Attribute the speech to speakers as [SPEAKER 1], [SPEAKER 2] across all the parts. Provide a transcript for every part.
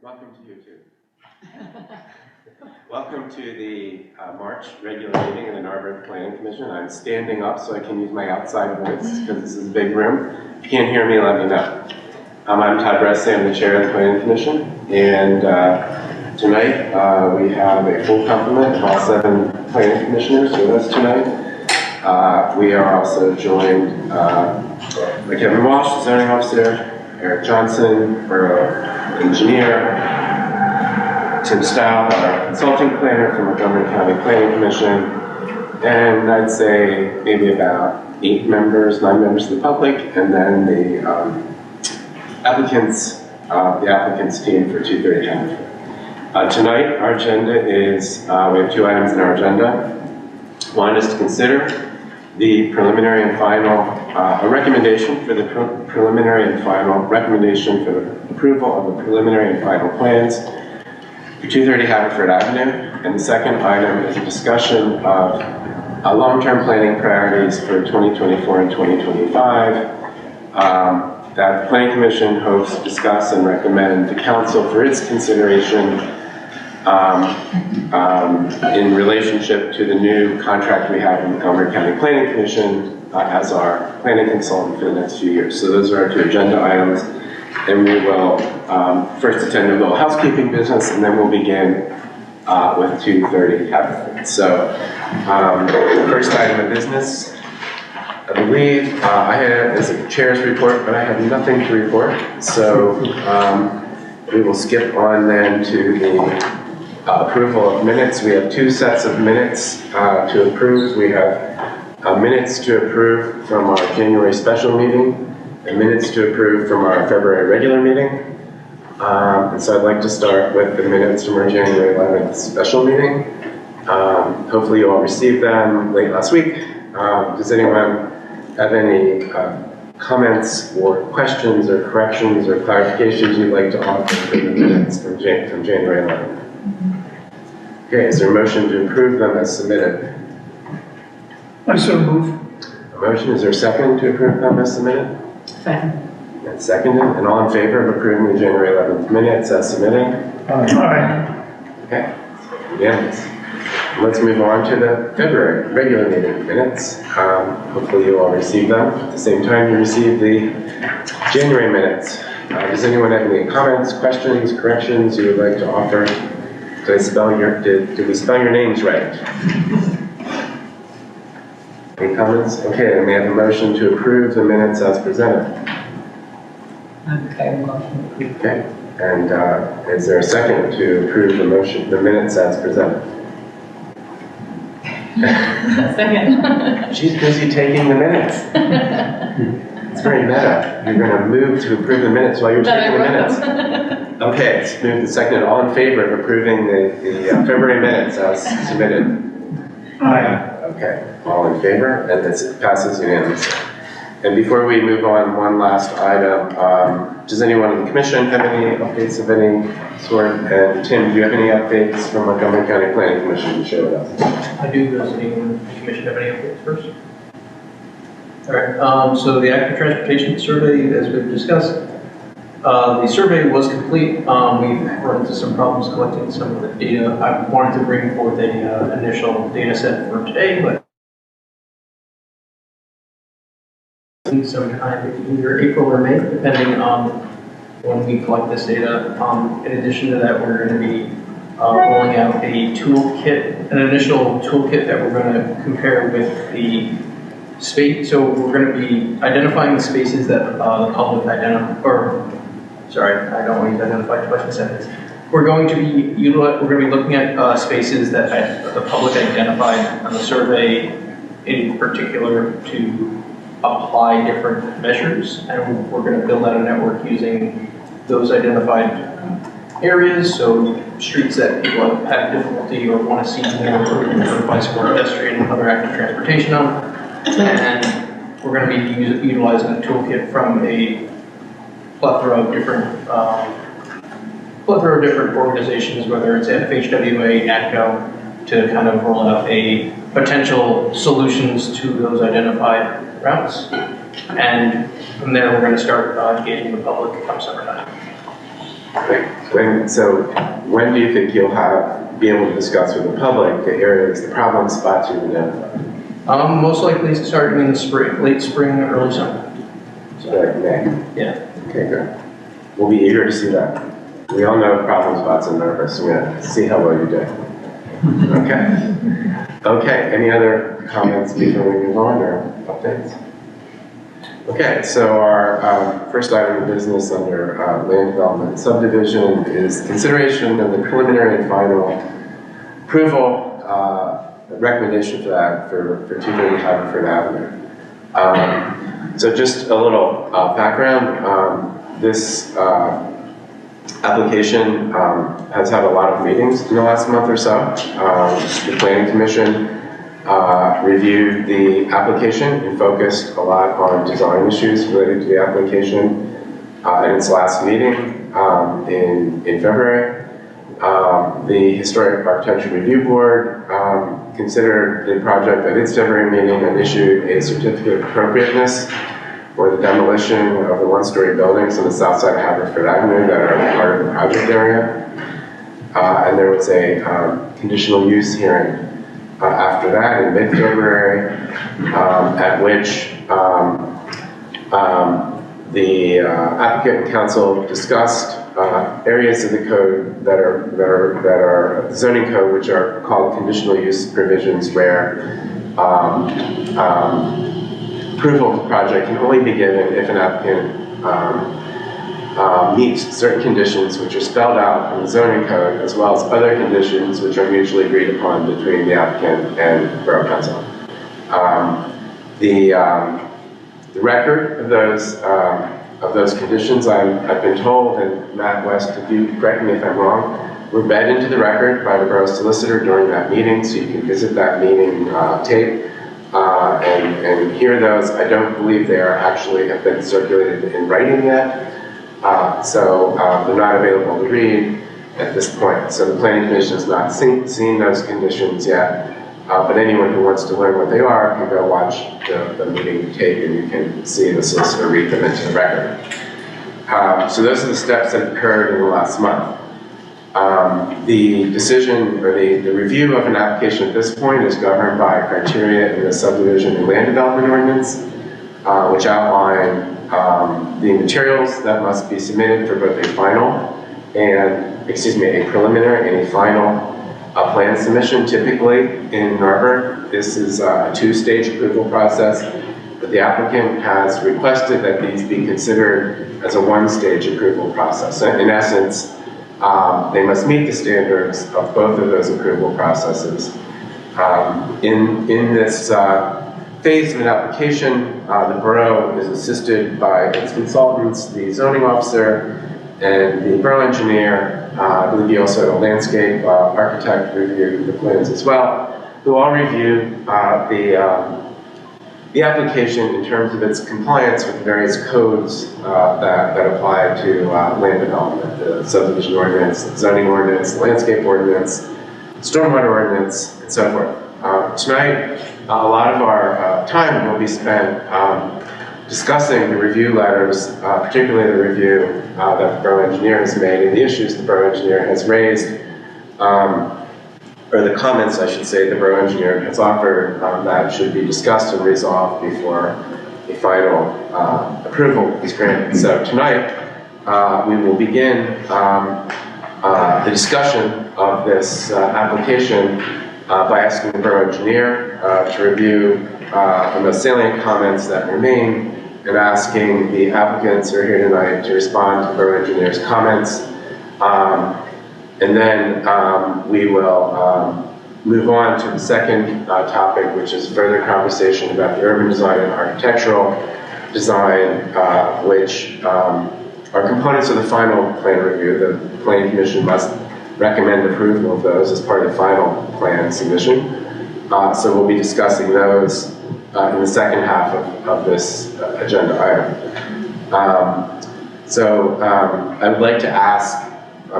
[SPEAKER 1] Welcome to you too. Welcome to the March regular meeting of the Narberth Planning Commission. I'm standing up so I can use my outside voice because this is a big room. If you can't hear me, let me know. I'm Todd Bresty, I'm the chair of the Planning Commission, and tonight we have a full complement of all 7 planning commissioners with us tonight. We are also joined by Kevin Walsh, the zoning officer, Eric Johnson, borough engineer, Tim Staub, our consulting planner from Montgomery County Planning Commission, and I'd say maybe about 9 members of the public, and then the applicants team for 230 Haverford. Tonight, our agenda is, we have 2 items in our agenda. One is to consider the preliminary and final, a recommendation for the preliminary and final recommendation for the approval of the preliminary and final plans for 230 Haverford Avenue. And the second item is a discussion of long-term planning priorities for 2024 and 2025 that the Planning Commission hopes to discuss and recommend to Council for its consideration in relationship to the new contract we have with the Montgomery County Planning Commission as our planning consultant for the next few years. So those are our 2 agenda items, and we will first attend to a little housekeeping business, and then we'll begin with 230 Haverford. So the first item of business, I believe I had as a chair's report, but I have nothing to report. So we will skip on then to the approval of minutes. We have 2 sets of minutes to approve. We have minutes to approve from our January special meeting and minutes to approve from our February regular meeting. And so I'd like to start with the minutes from our January 11th special meeting. Hopefully you all received them late last week. Does anyone have any comments or questions or corrections or clarifications you'd like to offer for the minutes from January 11th? Okay, is there a motion to approve them as submitted?
[SPEAKER 2] I so move.
[SPEAKER 1] A motion, is there a second to approve them as submitted?
[SPEAKER 3] Second.
[SPEAKER 1] And seconded, and all in favor of approving the January 11th minutes as submitted?
[SPEAKER 2] Aye.
[SPEAKER 1] Okay, unanimous. Let's move on to the February regular meeting minutes. Hopefully you all received them at the same time you received the January minutes. Does anyone have any comments, questions, corrections you would like to offer? Did we spell your names right? Any comments? Okay, then we have a motion to approve the minutes as presented.
[SPEAKER 3] Okay, motion approved.
[SPEAKER 1] Okay, and is there a second to approve the minutes as presented?
[SPEAKER 3] Second.
[SPEAKER 1] She's busy taking the minutes. It's very meta. You're going to move to approve the minutes while you're taking the minutes. Okay, it's moved and seconded. All in favor of approving the February minutes as submitted?
[SPEAKER 2] Aye.
[SPEAKER 1] Okay, all in favor, and this passes unanimously. And before we move on, one last item. Does anyone in the commission have any updates of any sort? And Tim, do you have any updates from Montgomery County Planning Commission to share with us?
[SPEAKER 4] I do. Does anyone in the commission have any updates first? All right, so the active transportation survey, as we've discussed, the survey was complete. We've run into some problems collecting some of the data. I wanted to bring forth an initial data set for today, but sometime either April or May, depending on when we collect this data. In addition to that, we're going to be rolling out a toolkit, an initial toolkit that we're going to compare with the space. So we're going to be identifying the spaces that the public sorry, I don't want to identify twice in a sentence. We're going to be looking at spaces that the public identified on the survey, in particular to apply different measures, and we're going to build out a network using those identified areas, so streets that people have difficulty or want to see more for bicycle, pedestrian, and other active transportation on. And we're going to be utilizing a toolkit from a plethora of different organizations, whether it's FHWA, NATCO, to kind of roll out a potential solutions to those identified routes. And from there, we're going to start engaging the public come summertime.
[SPEAKER 1] When do you think you'll be able to discuss with the public the areas, the problem spots you've identified?
[SPEAKER 4] Most likely starting in the spring, late spring, early summer.
[SPEAKER 1] So like May?
[SPEAKER 4] Yeah.
[SPEAKER 1] Okay, good. We'll be eager to see that. We all know problem spots in Nervous, so we're going to see how well you did. Okay. Okay, any other comments before we move on, or updates? Okay, so our first item of business under land development and subdivision is consideration of the preliminary and final approval recommendation for that for 230 Haverford Avenue. So just a little background. This application has had a lot of meetings in the last month or so. The Planning Commission reviewed the application and focused a lot on design issues related to the application in its last meeting in February. The Historic Architecture Review Board considered the project at its February meeting and issued a certificate of appropriateness for the demolition of the one-story buildings on the south side of Haverford Avenue that are part of the project area. And there was a conditional use hearing after that in mid-February, at which the applicant and council discussed areas of the code that are zoning code, which are called conditional use provisions, where approval of the project can only be given if an applicant meets certain conditions which are spelled out in the zoning code, as well as other conditions which are mutually agreed upon between the applicant and Borough Council. The record of those conditions, I've been told, and Matt West, if you correct me if I'm wrong, were read into the record by the Borough Solicitor during that meeting, so you can visit that meeting tape and hear those. I don't believe they have been circulated in writing yet. So they're not available to read at this point. So the Planning Commission has not seen those conditions yet, but anyone who wants to learn what they are can go watch the meeting tape and you can see the solicitor read them into the record. So those are the steps that occurred in the last month. The decision or the review of an application at this point is governed by criteria in the subdivision and land development ordinance, which outline the materials that must be submitted for both a preliminary and a final plan submission. Typically in Narberth, this is a two-stage approval process, but the applicant has requested that these be considered as a one-stage approval process. In essence, they must meet the standards of both of those approval processes. In this phase of an application, the borough is assisted by its consultants, the zoning officer, and the borough engineer. I believe you also had a landscape architect review the plans as well, who all review the application in terms of its compliance with the various codes that apply to land development, the subdivision ordinance, the zoning ordinance, the landscape ordinance, stormwater ordinance, and so forth. Tonight, a lot of our time will be spent discussing the review letters, particularly the review that the borough engineer has made and the issues the borough engineer has raised, or the comments, I should say, the borough engineer has offered that should be discussed and resolved before a final approval is granted. So tonight, we will begin the discussion of this application by asking the borough engineer to review the most salient comments that remain, and asking the applicants who are here tonight to respond to the borough engineer's comments. And then we will move on to the second topic, which is further conversation about the urban design and architectural design, which are components of the final plan review. The Planning Commission must recommend approval of those as part of the final plan submission. So we'll be discussing those in the second half of this agenda item. I would like to ask,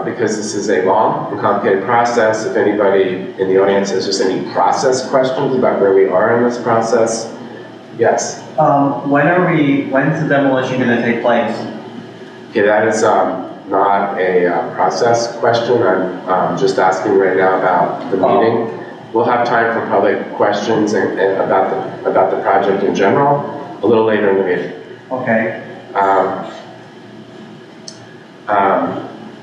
[SPEAKER 1] because this is a long and complicated process, if anybody in the audience has just any process questions about where we are in this process, Yes.
[SPEAKER 5] When's the demolition gonna take place?
[SPEAKER 1] Okay, that is not a process question. I'm just asking right now about the meeting. We'll have time for public questions and about the project in general a little later in the meeting.
[SPEAKER 5] Okay,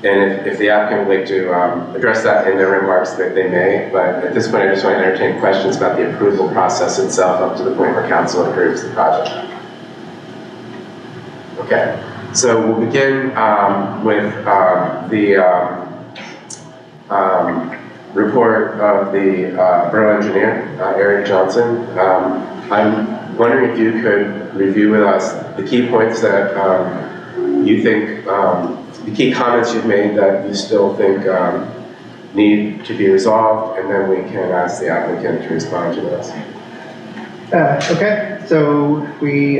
[SPEAKER 1] And if the applicant would like to address that in their remarks, that they may, but at this point, I just want to entertain questions about the approval process itself up to the point where council approves the project. Okay, so we'll begin with the report of the borough engineer, Eric Johnson. I'm wondering if you could review with us the key points that you think, the key comments you've made that you still think need to be resolved, and then we can ask the applicant to respond to those.
[SPEAKER 6] Okay, so we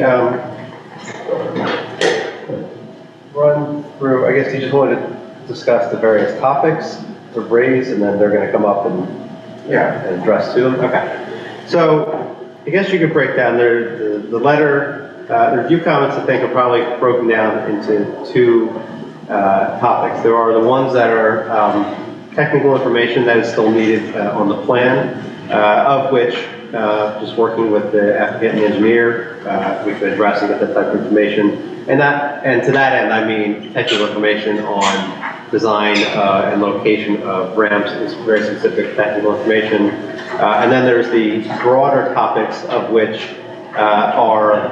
[SPEAKER 6] run through, I guess you just wanted to discuss the various topics to raise, and then they're going to come up and and address to them. Okay, so I guess you could break down the letter. The review comments, I think, are probably broken down into two topics. There are the ones that are technical information that is still needed on the plan, of which just working with the applicant and the engineer, we could address and get that type of information. And to that end, I mean technical information on design and location of ramps is very specific technical information. And then there's the broader topics, of which are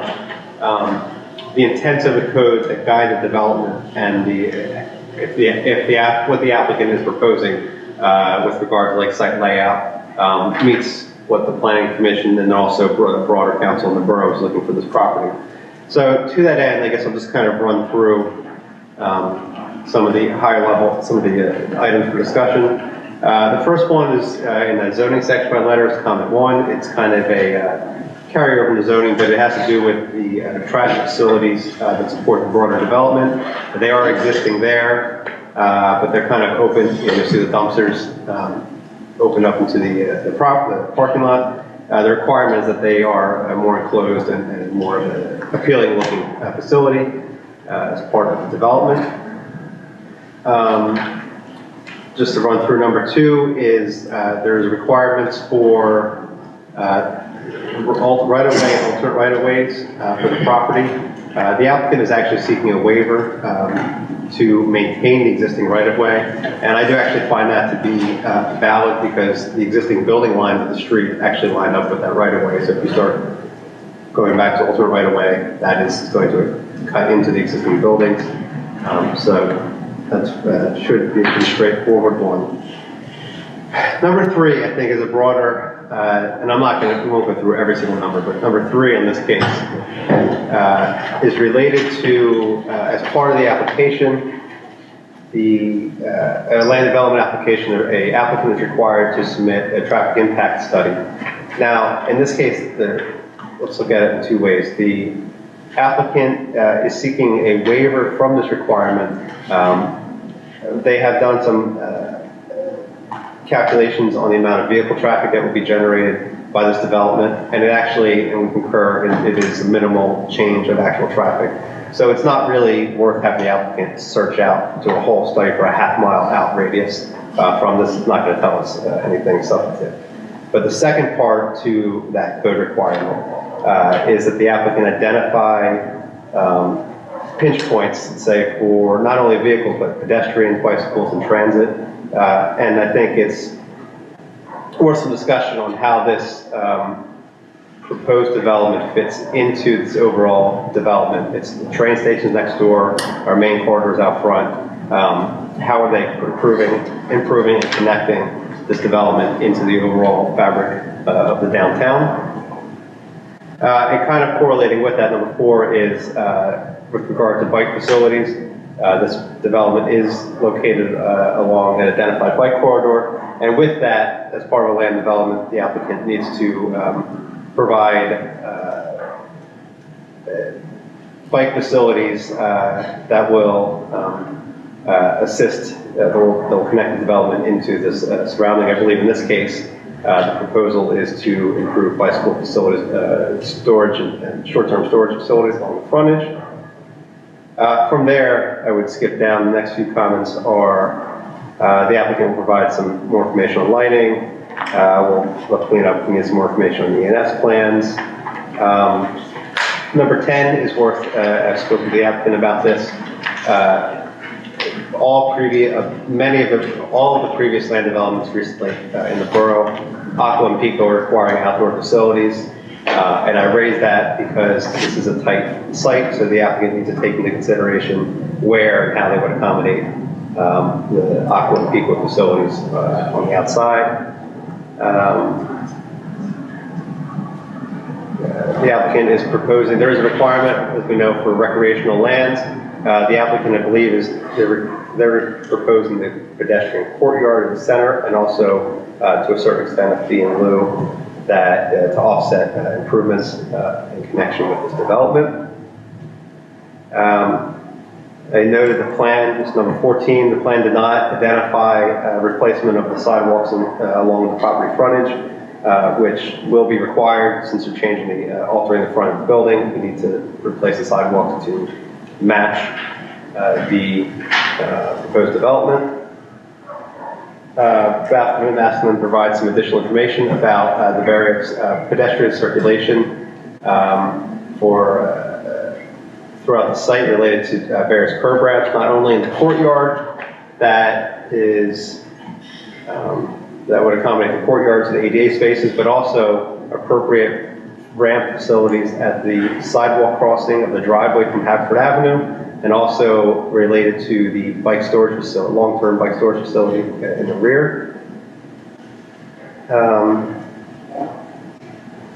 [SPEAKER 6] the intents of the code that guide the development and what the applicant is proposing with regard to like site layout meets what the planning commission and also broader council and the borough is looking for this property. So to that end, I guess I'll just kind of run through some of the higher level, some of the items for discussion. The first one is in the zoning section by letter, is comment 1. It's kind of a carryover from the zoning, but it has to do with the trash facilities that support the broader development. They are existing there, but they're kind of open. You see the dumpsters open up into the parking lot. The requirement is that they are more enclosed and more of an appealing looking facility as part of the development. Just to run through number 2 is there's requirements for right-of-way and alternate right-of-ways for the property. The applicant is actually seeking a waiver to maintain the existing right-of-way, and I do actually find that to be valid because the existing building lines of the street actually line up with that right-of-way. So if you start going back to alternate right-of-way, that is going to cut into the existing buildings. So that should be a pretty straightforward one. Number 3, I think, is a broader, and we won't go through every single number, but number 3 in this case is related to, as part of the application, the land development application, an applicant is required to submit a traffic impact study. Now, in this case, let's look at it in 2 ways. The applicant is seeking a waiver from this requirement. They have done some calculations on the amount of vehicle traffic that will be generated by this development, and it actually, and we concur, it is a minimal change of actual traffic. So it's not really worth having the applicant search out to a whole study for a half-mile out radius from this. It's not going to tell us anything substantive. But the second part to that code requirement is that the applicant identify pinch points, say, for not only vehicles, but pedestrians, bicycles, and transit. And I think it's worth some discussion on how this proposed development fits into this overall development. It's the train stations next door, our main corridors out front. How are they improving and connecting this development into the overall fabric of the downtown? And kind of correlating with that, number 4 is with regard to bike facilities. This development is located along an identified bike corridor, and with that, as part of a land development, the applicant needs to provide bike facilities that will assist, they'll connect the development into this surrounding. I believe in this case, The proposal is to improve bicycle facilities, storage and short-term storage facilities along the frontage. From there, I would skip down. The next few comments are the applicant will provide some more information on lighting. We'll clean up and get some more information on the E&S plans. Number 10 is worth, I've spoken to the applicant about this. All of the previous land developments recently in the borough, Aqua and Pico are requiring outdoor facilities. And I raised that because this is a tight site, so the applicant needs to take into consideration where and how they would accommodate the Aqua and Pico facilities on the outside. The applicant is proposing, there is a requirement, as we know, for recreational lands. The applicant, I believe, they're proposing the pedestrian courtyard in the center, and also to a certain extent a fee in lieu that to offset improvements in connection with this development. I noted the plan, it's number 14, the plan did not identify replacement of the sidewalks along the property frontage, which will be required since you're changing altering the front of the building. We need to replace the sidewalks to match the proposed development. Applicant asked them to provide some additional information about the various pedestrian circulation throughout the site related to various curb ramps, not only in the courtyard that would accommodate the courtyard to the ADA spaces, but also appropriate ramp facilities at the sidewalk crossing of the driveway from Haverford Avenue, and also related to the bike storage facility, long-term bike storage facility in the rear.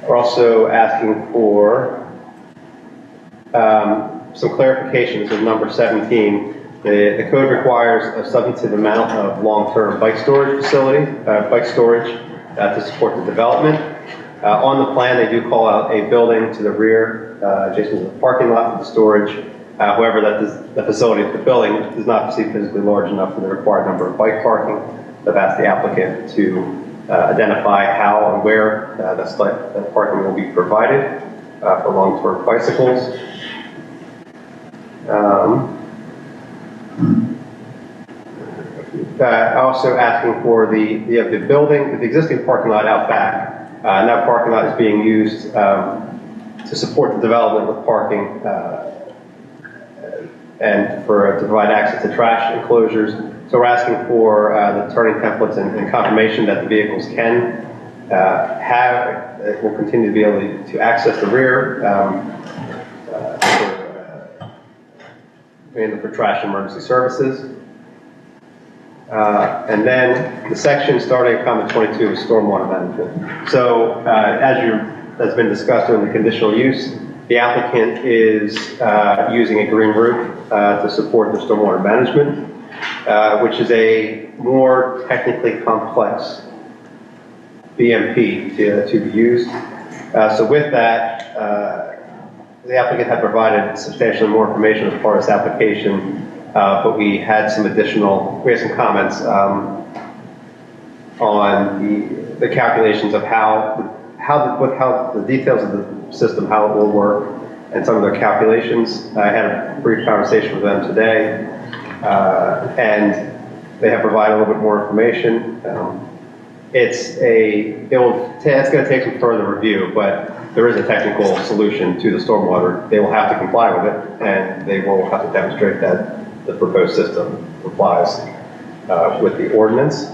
[SPEAKER 6] We're also asking for some clarification. This is number 17. The code requires a substantive amount of long-term bike storage facility, to support the development. On the plan, they do call out a building to the rear, adjacent to the parking lot for the storage. However, the facility, the building does not seem physically large enough for the required number of bike parking. I've asked the applicant to identify how and where that parking will be provided for long-term bicycles. Also asking for the building, the existing parking lot out back, and that parking lot is being used to support the development with parking and to provide access to trash enclosures. So we're asking for the turning templates and confirmation that the vehicles will continue to be able to access the rear for trash emergency services. And then the section starting at comment 22 is stormwater management. So as been discussed during the conditional use, the applicant is using a green roof to support the stormwater management, which is a more technically complex BMP to be used. So with that, the applicant had provided substantially more information as part of this application, but we had some comments on the calculations of how the details of the system, how it will work, and some of their calculations. I had a brief conversation with them today, and they have provided a little bit more information. It's going to take some further review, but there is a technical solution to the stormwater. They will have to comply with it, and they will have to demonstrate that the proposed system complies with the ordinance.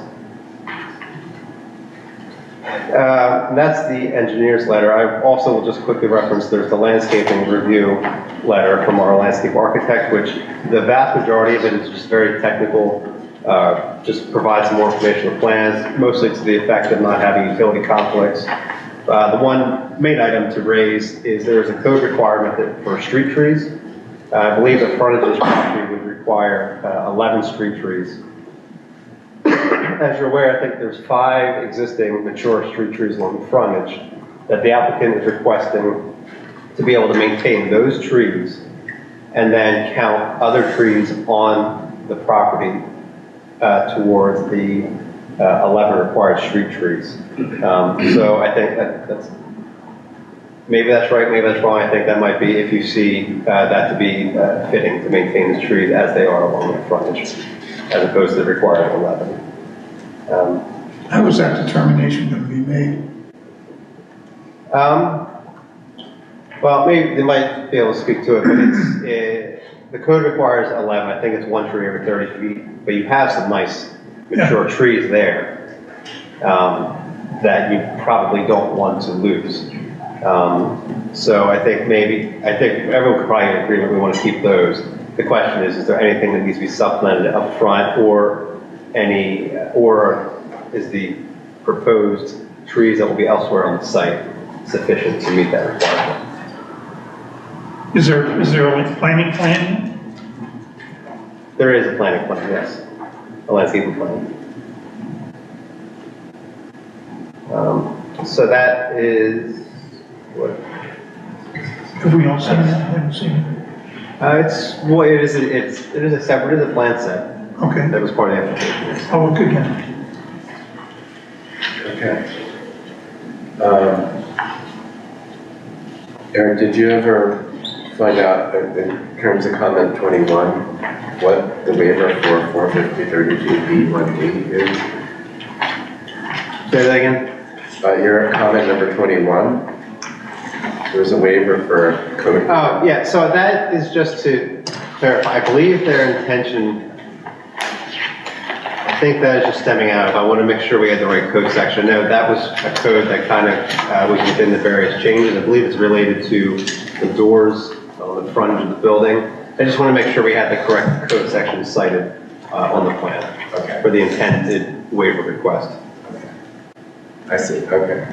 [SPEAKER 6] That's the engineer's letter. I also will just quickly reference there's the landscaping review letter from our landscape architect, which the vast majority of it is just very technical, just provides some more information on plans, mostly to the effect of not having utility conflicts. The one main item to raise is there's a code requirement that for street trees. I believe the frontage of this property would require 11 street trees. As you're aware, I think there's 5 existing mature street trees along the frontage that the applicant is requesting to be able to maintain those trees and then count other trees on the property towards the 11 required street trees. So I think that's, maybe that's right, maybe that's wrong. I think that might be if you see that to be fitting to maintain the trees as they are along the frontage, as opposed to the required 11.
[SPEAKER 2] How is that determination going to be made?
[SPEAKER 6] Well, maybe they might be able to speak to it, but the code requires 11. I think it's 1 tree every 30 feet, but you have some nice mature trees there that you probably don't want to lose. So I think everyone could probably agree that we want to keep those. The question is there anything that needs to be supplemented up front, or is the proposed trees that will be elsewhere on the site sufficient to meet that requirement?
[SPEAKER 2] Is there a planning plan?
[SPEAKER 6] There is a planning plan, yes. A landscaping plan. So that is what?
[SPEAKER 2] Have we all seen that? I haven't seen it.
[SPEAKER 6] It is a separate, it is a plan set.
[SPEAKER 2] Okay.
[SPEAKER 6] That was part of the application. Yes.
[SPEAKER 2] I'll look again.
[SPEAKER 1] Okay. Eric, did you ever find out in terms of comment 21 what the waiver for 450-32B1D is?
[SPEAKER 6] Say that again?
[SPEAKER 1] Your comment number 21. There's a waiver for code.
[SPEAKER 6] Oh, yeah, so that is just to clarify. I believe their intention, I think that is just stemming out. I want to make sure we had the right code section. No, that was a code that kind of was within the various changes. I believe it's related to the doors on the front of the building. I just want to make sure we had the correct code section cited on the plan for the intended waiver request.
[SPEAKER 1] I see, okay.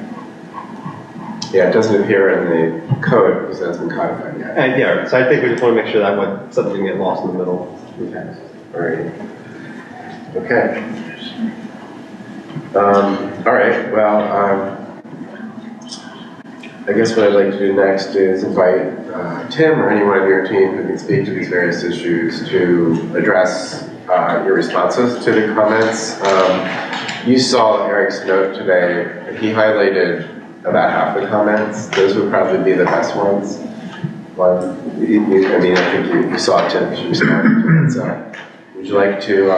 [SPEAKER 1] Yeah, it doesn't appear in the code because it hasn't been codified yet.
[SPEAKER 6] Yeah, so I think we just want to make sure that something didn't get lost in the middle.
[SPEAKER 1] Okay, all right. Okay. All right, well, I guess what I'd like to do next is invite Tim or anyone on your team who can speak to these various issues to address your responses to the comments. You saw Eric's note today. He highlighted about half the comments. Those would probably be the best ones. I think you saw Tim's response to it. So would you like to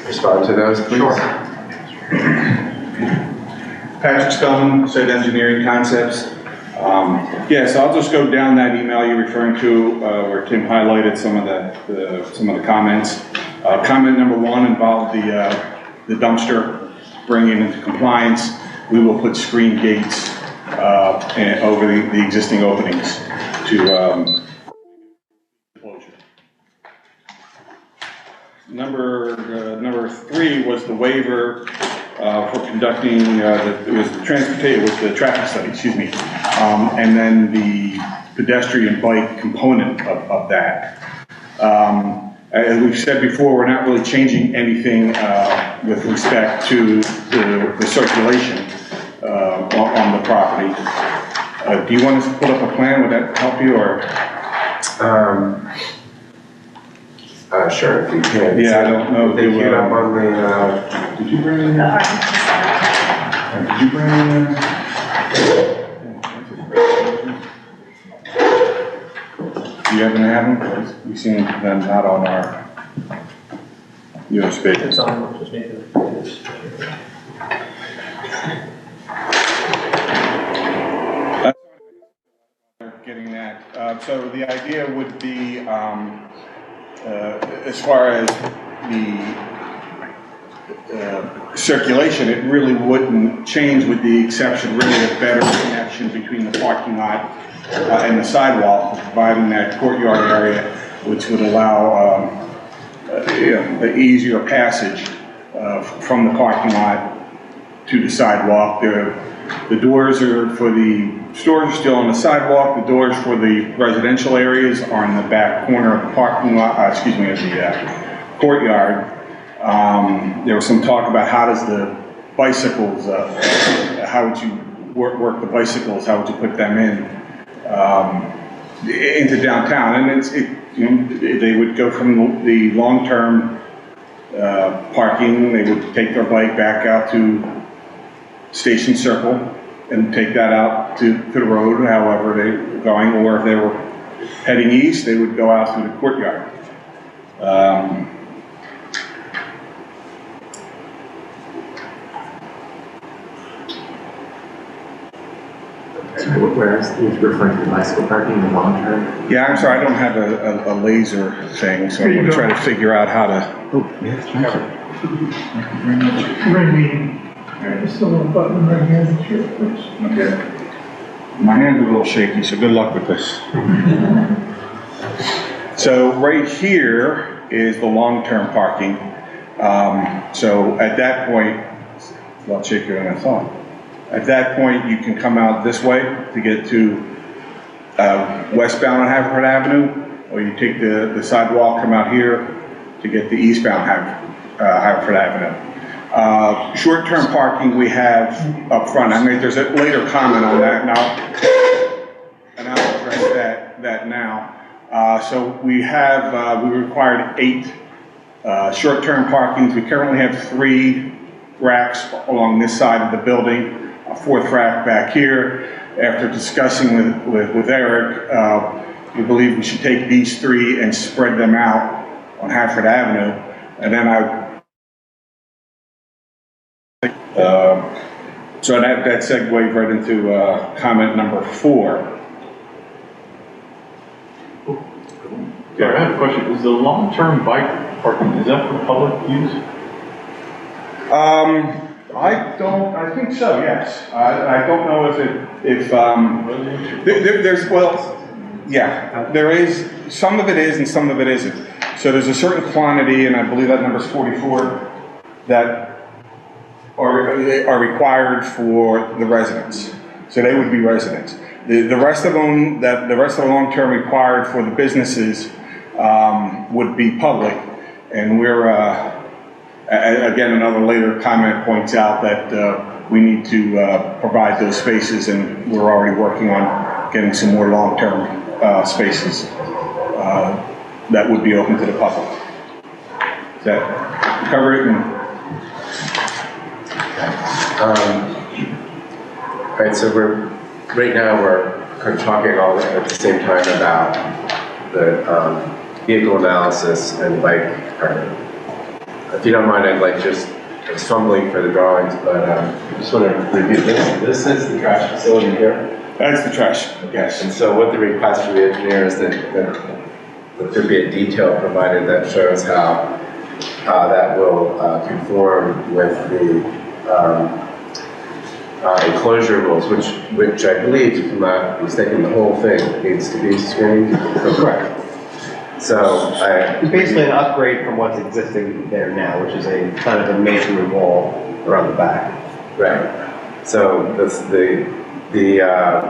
[SPEAKER 1] respond to those, please?
[SPEAKER 7] Sure. Patrick Spellman, Site Engineering Concepts. So I'll just go down that email you're referring to, where Tim highlighted some of the comments. Comment number 1 involved the dumpster, bringing it into compliance. We will put screen gates over the existing openings to closure. Number 3 was the waiver for conducting it was the traffic study, excuse me, and then the pedestrian bike component of that. As we've said before, we're not really changing anything with respect to the circulation on the property. Do you want us to put up a plan? Would that help you, or?
[SPEAKER 1] Sure, if you can.
[SPEAKER 7] Yeah, I don't know.
[SPEAKER 1] They queued up on the.
[SPEAKER 7] Did you bring in? Did you bring in? Do you happen to have them? Because we've seen them not on our space.
[SPEAKER 4] It's on, just make it.
[SPEAKER 7] Getting that. So the idea would be, as far as the circulation, it really wouldn't change, with the exception really of better connection between the parking lot and the sidewalk, providing that courtyard area, which would allow the easier passage from the parking lot to the sidewalk. The doors are for the stores are still on the sidewalk. The doors for the residential areas are in the back corner of the parking lot, of the courtyard. There was some talk about how does the bicycles, how would you work the bicycles, how would you put them into downtown? And they would go from the long-term parking. They would take their bike back out to Station Circle and take that out to the road, however they were going, or if they were heading east, they would go out through the courtyard.
[SPEAKER 1] Whereas you're referring to the bicycle parking in the long term?
[SPEAKER 7] Yeah, I'm sorry, I don't have a laser thing, so I'm gonna try to figure out how to.
[SPEAKER 2] Ring meeting. Just a little button right here, that's your place.
[SPEAKER 7] Okay. My hand's a little shaky, so good luck with this. So right here is the long-term parking. So at that point, it's a lot shakier than I thought. At that point, you can come out this way to get to westbound on Haverford Avenue, or you take the sidewalk, come out here to get the eastbound Haverford Avenue. Short-term parking we have up front. I mean, there's a later comment on that, and I'll address that now. So we have, we required 8 short-term parkings. We currently have 3 racks along this side of the building, a 4th rack back here. After discussing with Eric, we believe we should take these 3 and spread them out on Haverford Avenue. And then so that segues right into comment number 4.
[SPEAKER 8] Yeah, I have a question. Is the long-term bike parking, is that for public use?
[SPEAKER 7] I think so, yes. I don't know there's, well, yeah, there is, some of it is and some of it isn't. So there's a certain quantity, and I believe that number's 44, that are required for the residents. So they would be residents. The rest of them, the rest of the long-term required for the businesses would be public. And we're, again, another later comment points out that we need to provide those spaces, and we're already working on getting some more long-term spaces that would be open to the public. Does that cover it?
[SPEAKER 1] All right, so right now we're kind of talking all at the same time about the vehicle analysis and bike parking. If you don't mind, I'd like I was fumbling for the drawings, but I just want to review this. This is the trash facility here.
[SPEAKER 7] That's the trash, yes.
[SPEAKER 1] And so what the request from the engineer is that there be a detail provided that shows how that will conform with the enclosure rules, which I believe, if I'm not mistaken, the whole thing needs to be screened.
[SPEAKER 6] Correct.
[SPEAKER 1] So
[SPEAKER 6] It's basically an upgrade from what's existing there now, which is a kind of a masonry wall around the back.
[SPEAKER 1] right. So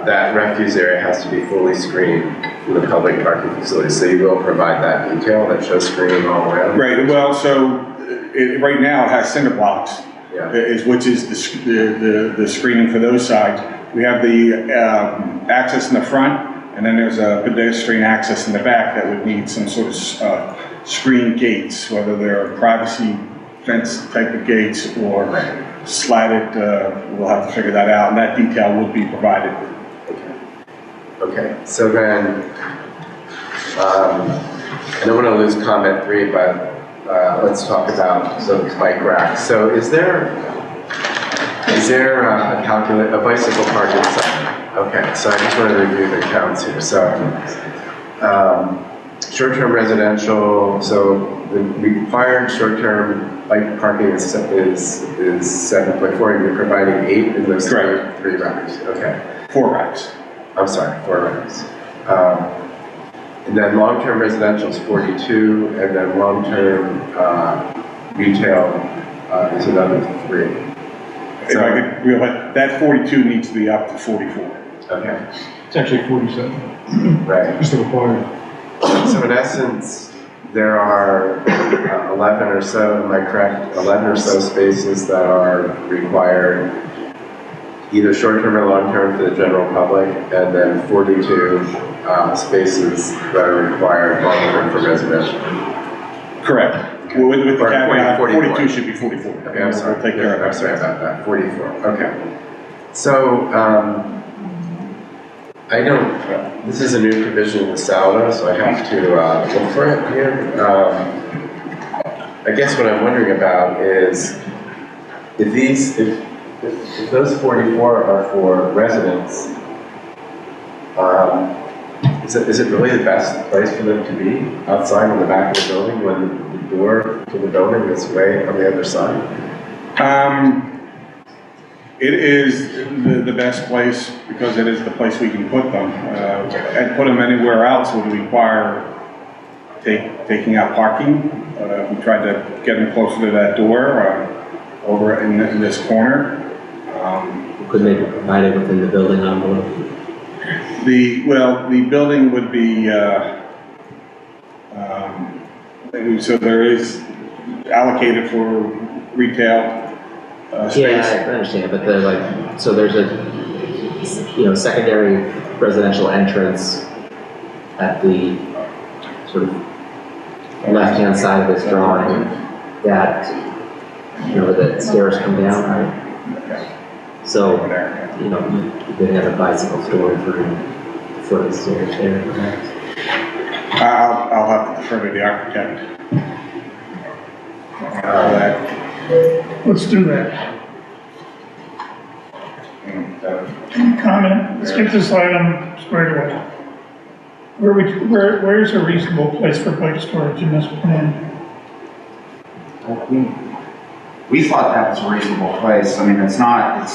[SPEAKER 1] that refuse area has to be fully screened from the public parking facility. So you will provide that detail that shows screening all around.
[SPEAKER 7] Right. Well, so right now it has cinder blocks.
[SPEAKER 1] Yeah.
[SPEAKER 7] Which is the screening for those sides. We have the access in the front, and then there's a pedestrian access in the back that would need some sort of screen gates, whether they're privacy fence type of gates or slatted. We'll have to figure that out, and that detail will be provided.
[SPEAKER 1] Okay. So then, I don't want to lose comment 3, but let's talk about the bike racks. So is there a bicycle parking site? Okay, so I just want to review the counts here. So short-term residential, so the required short-term bike parking is 7.4, and you're providing 8 in those 3 racks. Okay.
[SPEAKER 7] 4 racks.
[SPEAKER 1] I'm sorry, 4 racks. And then long-term residential is 42, and then long-term retail is another 3.
[SPEAKER 7] If I could realize, that 42 needs to be up to 44.
[SPEAKER 1] Okay,
[SPEAKER 2] It's actually 47,
[SPEAKER 1] right.
[SPEAKER 2] just the required.
[SPEAKER 1] So in essence, there are 11 or so, am I correct? 11 or so spaces that are required, either short-term or long-term for the general public, and then 42 spaces that are required long-term for residential.
[SPEAKER 7] Correct. With the
[SPEAKER 1] Or
[SPEAKER 7] caveat,
[SPEAKER 1] 44.
[SPEAKER 7] 42 should be 44.
[SPEAKER 1] Okay, I'm sorry.
[SPEAKER 7] We'll take care of
[SPEAKER 1] I'm
[SPEAKER 7] that.
[SPEAKER 1] sorry about that, 44, okay. So, I don't, this is a new provision in the SALDA, so I have to look for it here. I guess what I'm wondering about is if those 44 are for residents, is it really the best place for them to be? Outside on the back of the building when the door to the building is way on the other side?
[SPEAKER 7] It is the best place because it is the place we can put them. And put them anywhere else would require taking out parking. We tried to get them closer to that door over in this corner.
[SPEAKER 9] Could they be provided within the building envelope?
[SPEAKER 7] The building would be, so there is allocated for retail space.
[SPEAKER 9] Yeah, I understand, but they're like, so there's a, secondary residential entrance at the sort of left-hand side of this drawing that, where the stairs come down, right? So, you could have a bicycle storage room for the stairs there, perhaps.
[SPEAKER 7] I'll have to defer to the architect. For that.
[SPEAKER 2] Let's do that. Comment, let's get this item squared away. Where's a reasonable place for bike storage in this plan?
[SPEAKER 10] We thought that was a reasonable place. I mean, it's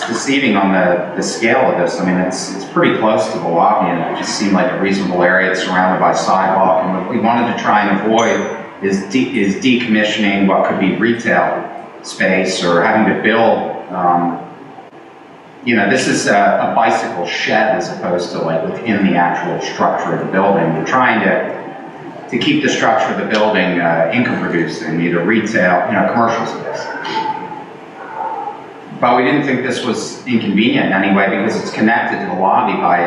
[SPEAKER 10] deceiving on the scale of this. I mean, it's pretty close to the lobby, and it just seemed like a reasonable area. It's surrounded by sidewalk, and what we wanted to try and avoid is decommissioning what could be retail space or having to build, this is a bicycle shed as opposed to like within the actual structure of the building. We're trying to keep the structure of the building income producing, either retail, commercial space. But we didn't think this was inconvenient in any way because it's connected to the lobby by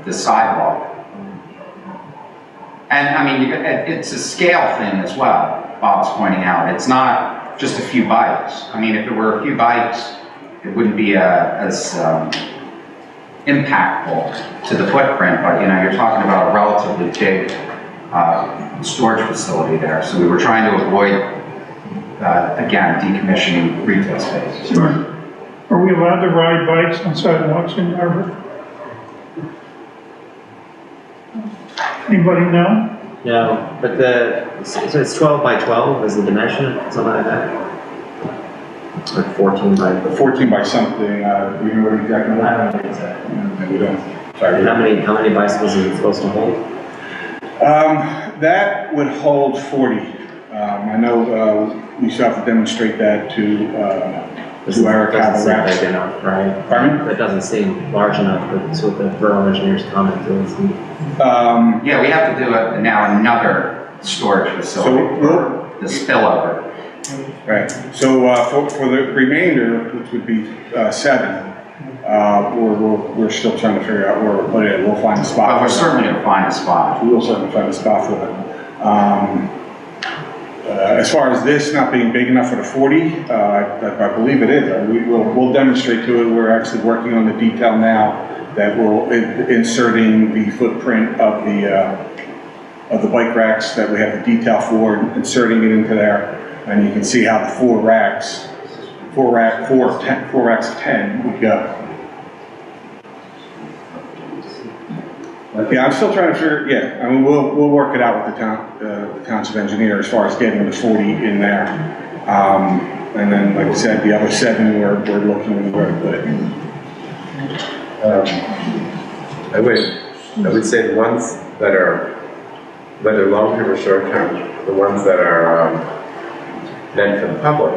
[SPEAKER 10] the sidewalk. And I mean, it's a scale thing as well, Bob's pointing out. It's not just a few bikes. I mean, if it were a few bikes, it wouldn't be as impactful to the footprint, but you're talking about a relatively big storage facility there. So we were trying to avoid, again, decommissioning retail space.
[SPEAKER 2] Sure. Are we allowed to ride bikes on sidewalks in Harbor? Anybody know?
[SPEAKER 9] No, but so it's 12 by 12 is the dimension, something like that? Or 14 by...
[SPEAKER 7] 14 by something, you know what exactly?
[SPEAKER 9] I don't know exactly.
[SPEAKER 7] We don't. Sorry.
[SPEAKER 9] And how many bicycles is it supposed to hold?
[SPEAKER 7] That would hold 40. I know we still have to demonstrate that to our
[SPEAKER 9] Doesn't seem
[SPEAKER 7] Cavalrax.
[SPEAKER 9] big enough, right?
[SPEAKER 7] Pardon?
[SPEAKER 9] That doesn't seem large enough, but it's what the borough engineers commented on.
[SPEAKER 10] Yeah, we have to do now another storage facility for the spillover.
[SPEAKER 7] Right. So for the remainder, which would be 7, we're still trying to figure out where we'll put it. We'll find a spot.
[SPEAKER 10] But we're certainly going to find a spot.
[SPEAKER 7] We will certainly find a spot for them. As far as this not being big enough for the 40, I believe it is. We'll demonstrate to it. We're actually working on the detail now that will inserting the footprint of the bike racks that we have the detail for, inserting it into there, and you can see how the 4 racks of 10 would go. Yeah, I'm still trying to figure. Yeah, I mean we'll work it out with the township engineer as far as getting the 40 in there, and then like I said, the other 7 we're looking where to put it.
[SPEAKER 1] I would say the ones that are, whether long-term or short-term, the ones that are meant for the public,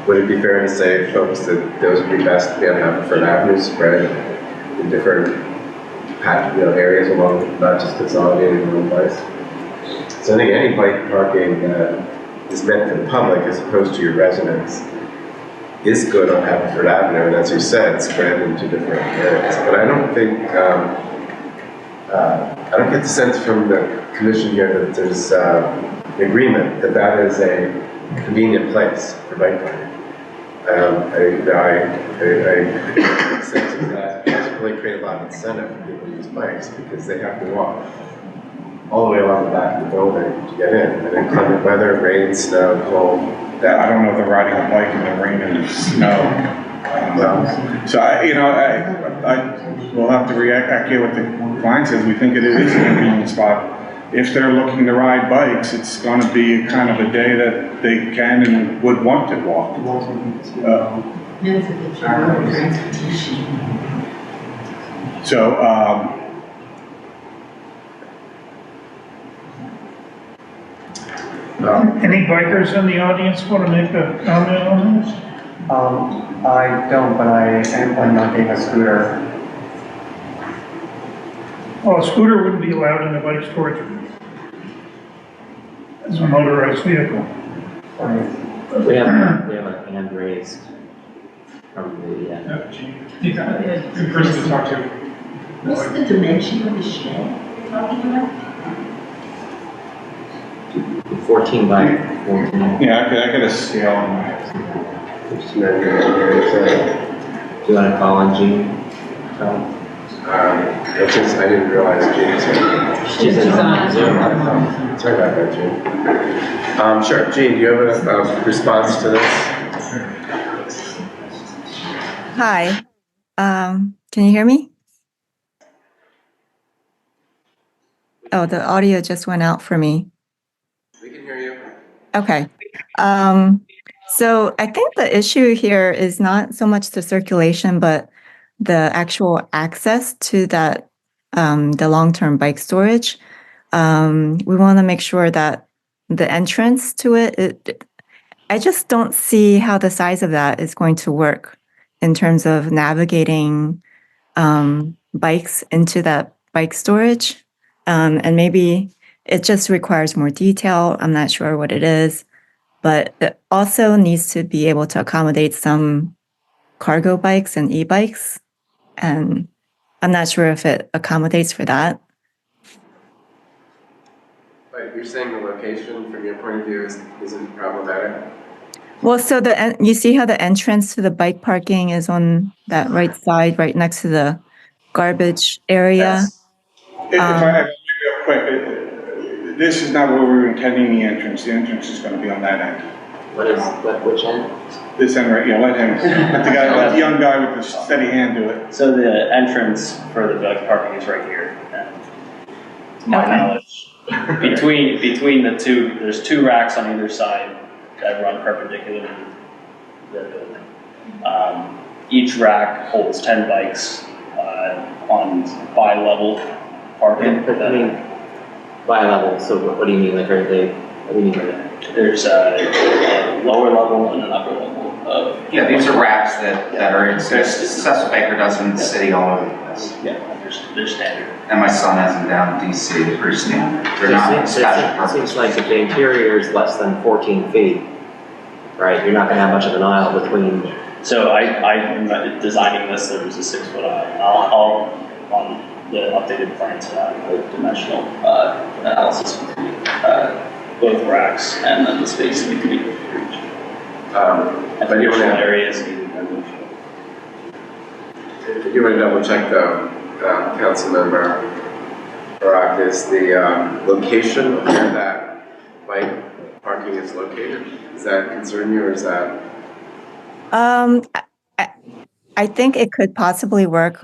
[SPEAKER 1] would it be fair to say, folks, that those would be best to be on Haverford Avenue spread in different areas along, not just consolidated in one place? So I think any bike parking that is meant for the public as opposed to your residents is good on Haverford Avenue, and as you said, spread into different areas. But I don't think, I don't get the sense from the commission here that there's agreement that that is a convenient place for bike parking. I sense that doesn't really create a lot of incentive for people to use bikes because they have to walk all the way along the back of the building to get in. And inclement weather, rain, snow, cold.
[SPEAKER 7] I don't know if they're riding a bike in the rain and the snow. So we'll have to react here what the client says. We think it is a convenient spot. If they're looking to ride bikes, it's going to be kind of a day that they can and would want to walk.
[SPEAKER 2] Any bikers in the audience want to make a comment on this?
[SPEAKER 5] I don't, but I am planning on getting a scooter.
[SPEAKER 2] Well, a scooter wouldn't be allowed in the bike storage room as a motorized vehicle.
[SPEAKER 9] We have a hand raised from the,
[SPEAKER 8] Good person to talk to.
[SPEAKER 11] What's the dimension of the shed you're talking about?
[SPEAKER 9] 14 by 14.
[SPEAKER 7] Yeah, I could have scale on my.
[SPEAKER 9] Do you want to call on Jean?
[SPEAKER 1] I didn't realize Gene was here.
[SPEAKER 9] She's on Zoom.
[SPEAKER 1] Sorry about that, Gene. Sure, Gene, do you have a response to this?
[SPEAKER 12] Hi, can you hear me? Oh, the audio just went out for me.
[SPEAKER 1] We can hear you.
[SPEAKER 12] Okay. So I think the issue here is not so much the circulation, but the actual access to that, the long-term bike storage. We want to make sure that the entrance to it, I just don't see how the size of that is going to work in terms of navigating bikes into that bike storage. And maybe it just requires more detail. I'm not sure what it is, but it also needs to be able to accommodate some cargo bikes and e-bikes. And I'm not sure if it accommodates for that.
[SPEAKER 1] But you're saying the location, from your point of view, isn't problematic?
[SPEAKER 12] Well, so you see how the entrance to the bike parking is on that right side, right next to the garbage area?
[SPEAKER 7] If I have to be real quick, this is not where we were intending the entrance. The entrance is going to be on that end.
[SPEAKER 9] Which end?
[SPEAKER 7] This end right, let the young guy with the steady hand do it.
[SPEAKER 5] So the entrance for the bike parking is right here. And to my knowledge, between the two, there's two racks on either side that run perpendicular to the building. Each rack holds 10 bikes on bi-level parking.
[SPEAKER 9] I mean, bi-level, so what do you mean? Like, what do you mean by that?
[SPEAKER 5] There's a lower level and an upper level of.
[SPEAKER 10] Yeah, these are racks that are in, Cecil Baker does them in the city all over the place.
[SPEAKER 5] Yeah, they're standard.
[SPEAKER 10] And my son has them down in DC, they're pretty standard. They're not special
[SPEAKER 9] It seems like if the interior is less than 14 feet, right, you're not going to have much of an aisle between.
[SPEAKER 5] So I'm designing this, there was a 6-foot aisle. I'll on the updated plans have a dimensional analysis between both racks and then the space in between for each.
[SPEAKER 1] But you want to
[SPEAKER 5] areas.
[SPEAKER 1] you want to double check though, Councilmember Barak, is the location of where that bike parking is located? Does that concern you, or is that?
[SPEAKER 12] I think it could possibly work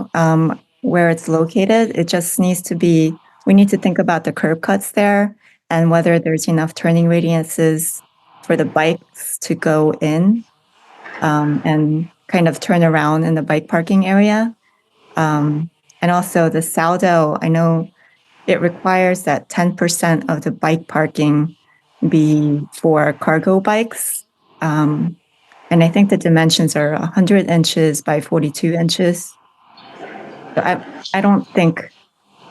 [SPEAKER 12] where it's located. It just needs to be, we need to think about the curb cuts there and whether there's enough turning radiuses for the bikes to go in and kind of turn around in the bike parking area. And also the Saldo, I know it requires that 10% of the bike parking be for cargo bikes. And I think the dimensions are 100 inches by 42 inches. So I don't think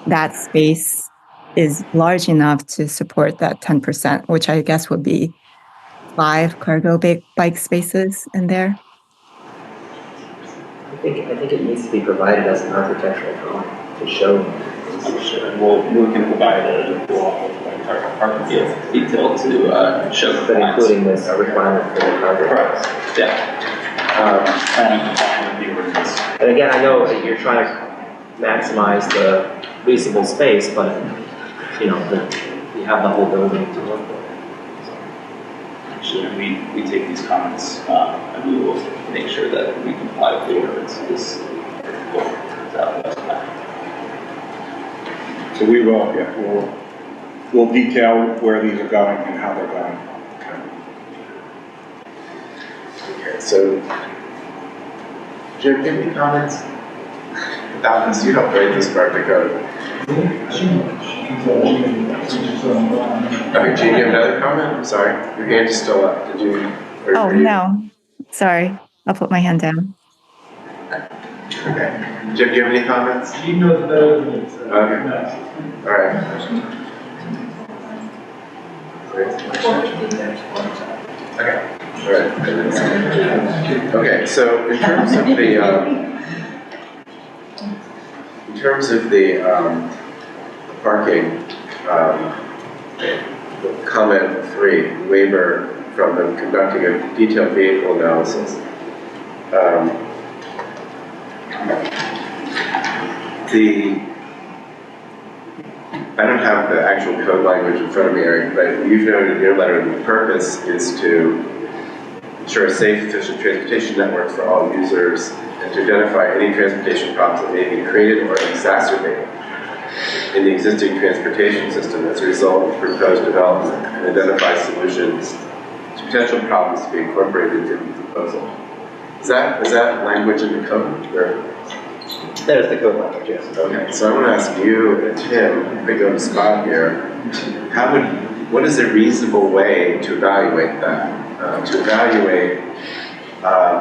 [SPEAKER 12] that space is large enough to support that 10%, which I guess would be 5 cargo bike spaces in there.
[SPEAKER 9] I think it needs to be provided as an architectural drawing to show
[SPEAKER 5] Understood. We can provide a parking field detail to show
[SPEAKER 9] But
[SPEAKER 5] compliance.
[SPEAKER 9] including this requirement for the car garage.
[SPEAKER 5] Correct, yeah. Planning compliant with the ordinance.
[SPEAKER 9] And again, I know that you're trying to maximize the leasable space, but, you know, you have the whole building to work with.
[SPEAKER 5] Actually, we take these comments, and we will make sure that we comply with the ordinance as
[SPEAKER 7] So we will, yeah, we'll detail where these are going and how they're going.
[SPEAKER 1] Okay, so, Jim, do you have any comments about this? You helped write this part of the code. Okay, Gene, you have another comment? I'm sorry, your hand is still up. Did you?
[SPEAKER 12] Oh, no, sorry. I'll put my hand down.
[SPEAKER 1] Okay. Jim, do you have any comments?
[SPEAKER 2] She knows better than me, so.
[SPEAKER 1] Okay. All right. Okay. All right. Okay, so in terms of the parking, comment 3, waiver from them conducting a detailed vehicle analysis. I don't have the actual code language in front of me, Eric, but you've noted in your letter that the purpose is to ensure a safe, efficient transportation network for all users and to identify any transportation problems that may be created or exacerbated in the existing transportation system as a result of proposed development and identify solutions to potential problems to be incorporated into the proposal. Is that language in the code? Or?
[SPEAKER 6] That is the code language, yes.
[SPEAKER 1] Okay, so I'm going to ask you and Tim, if we go to spot here, what is a reasonable way to evaluate that? To evaluate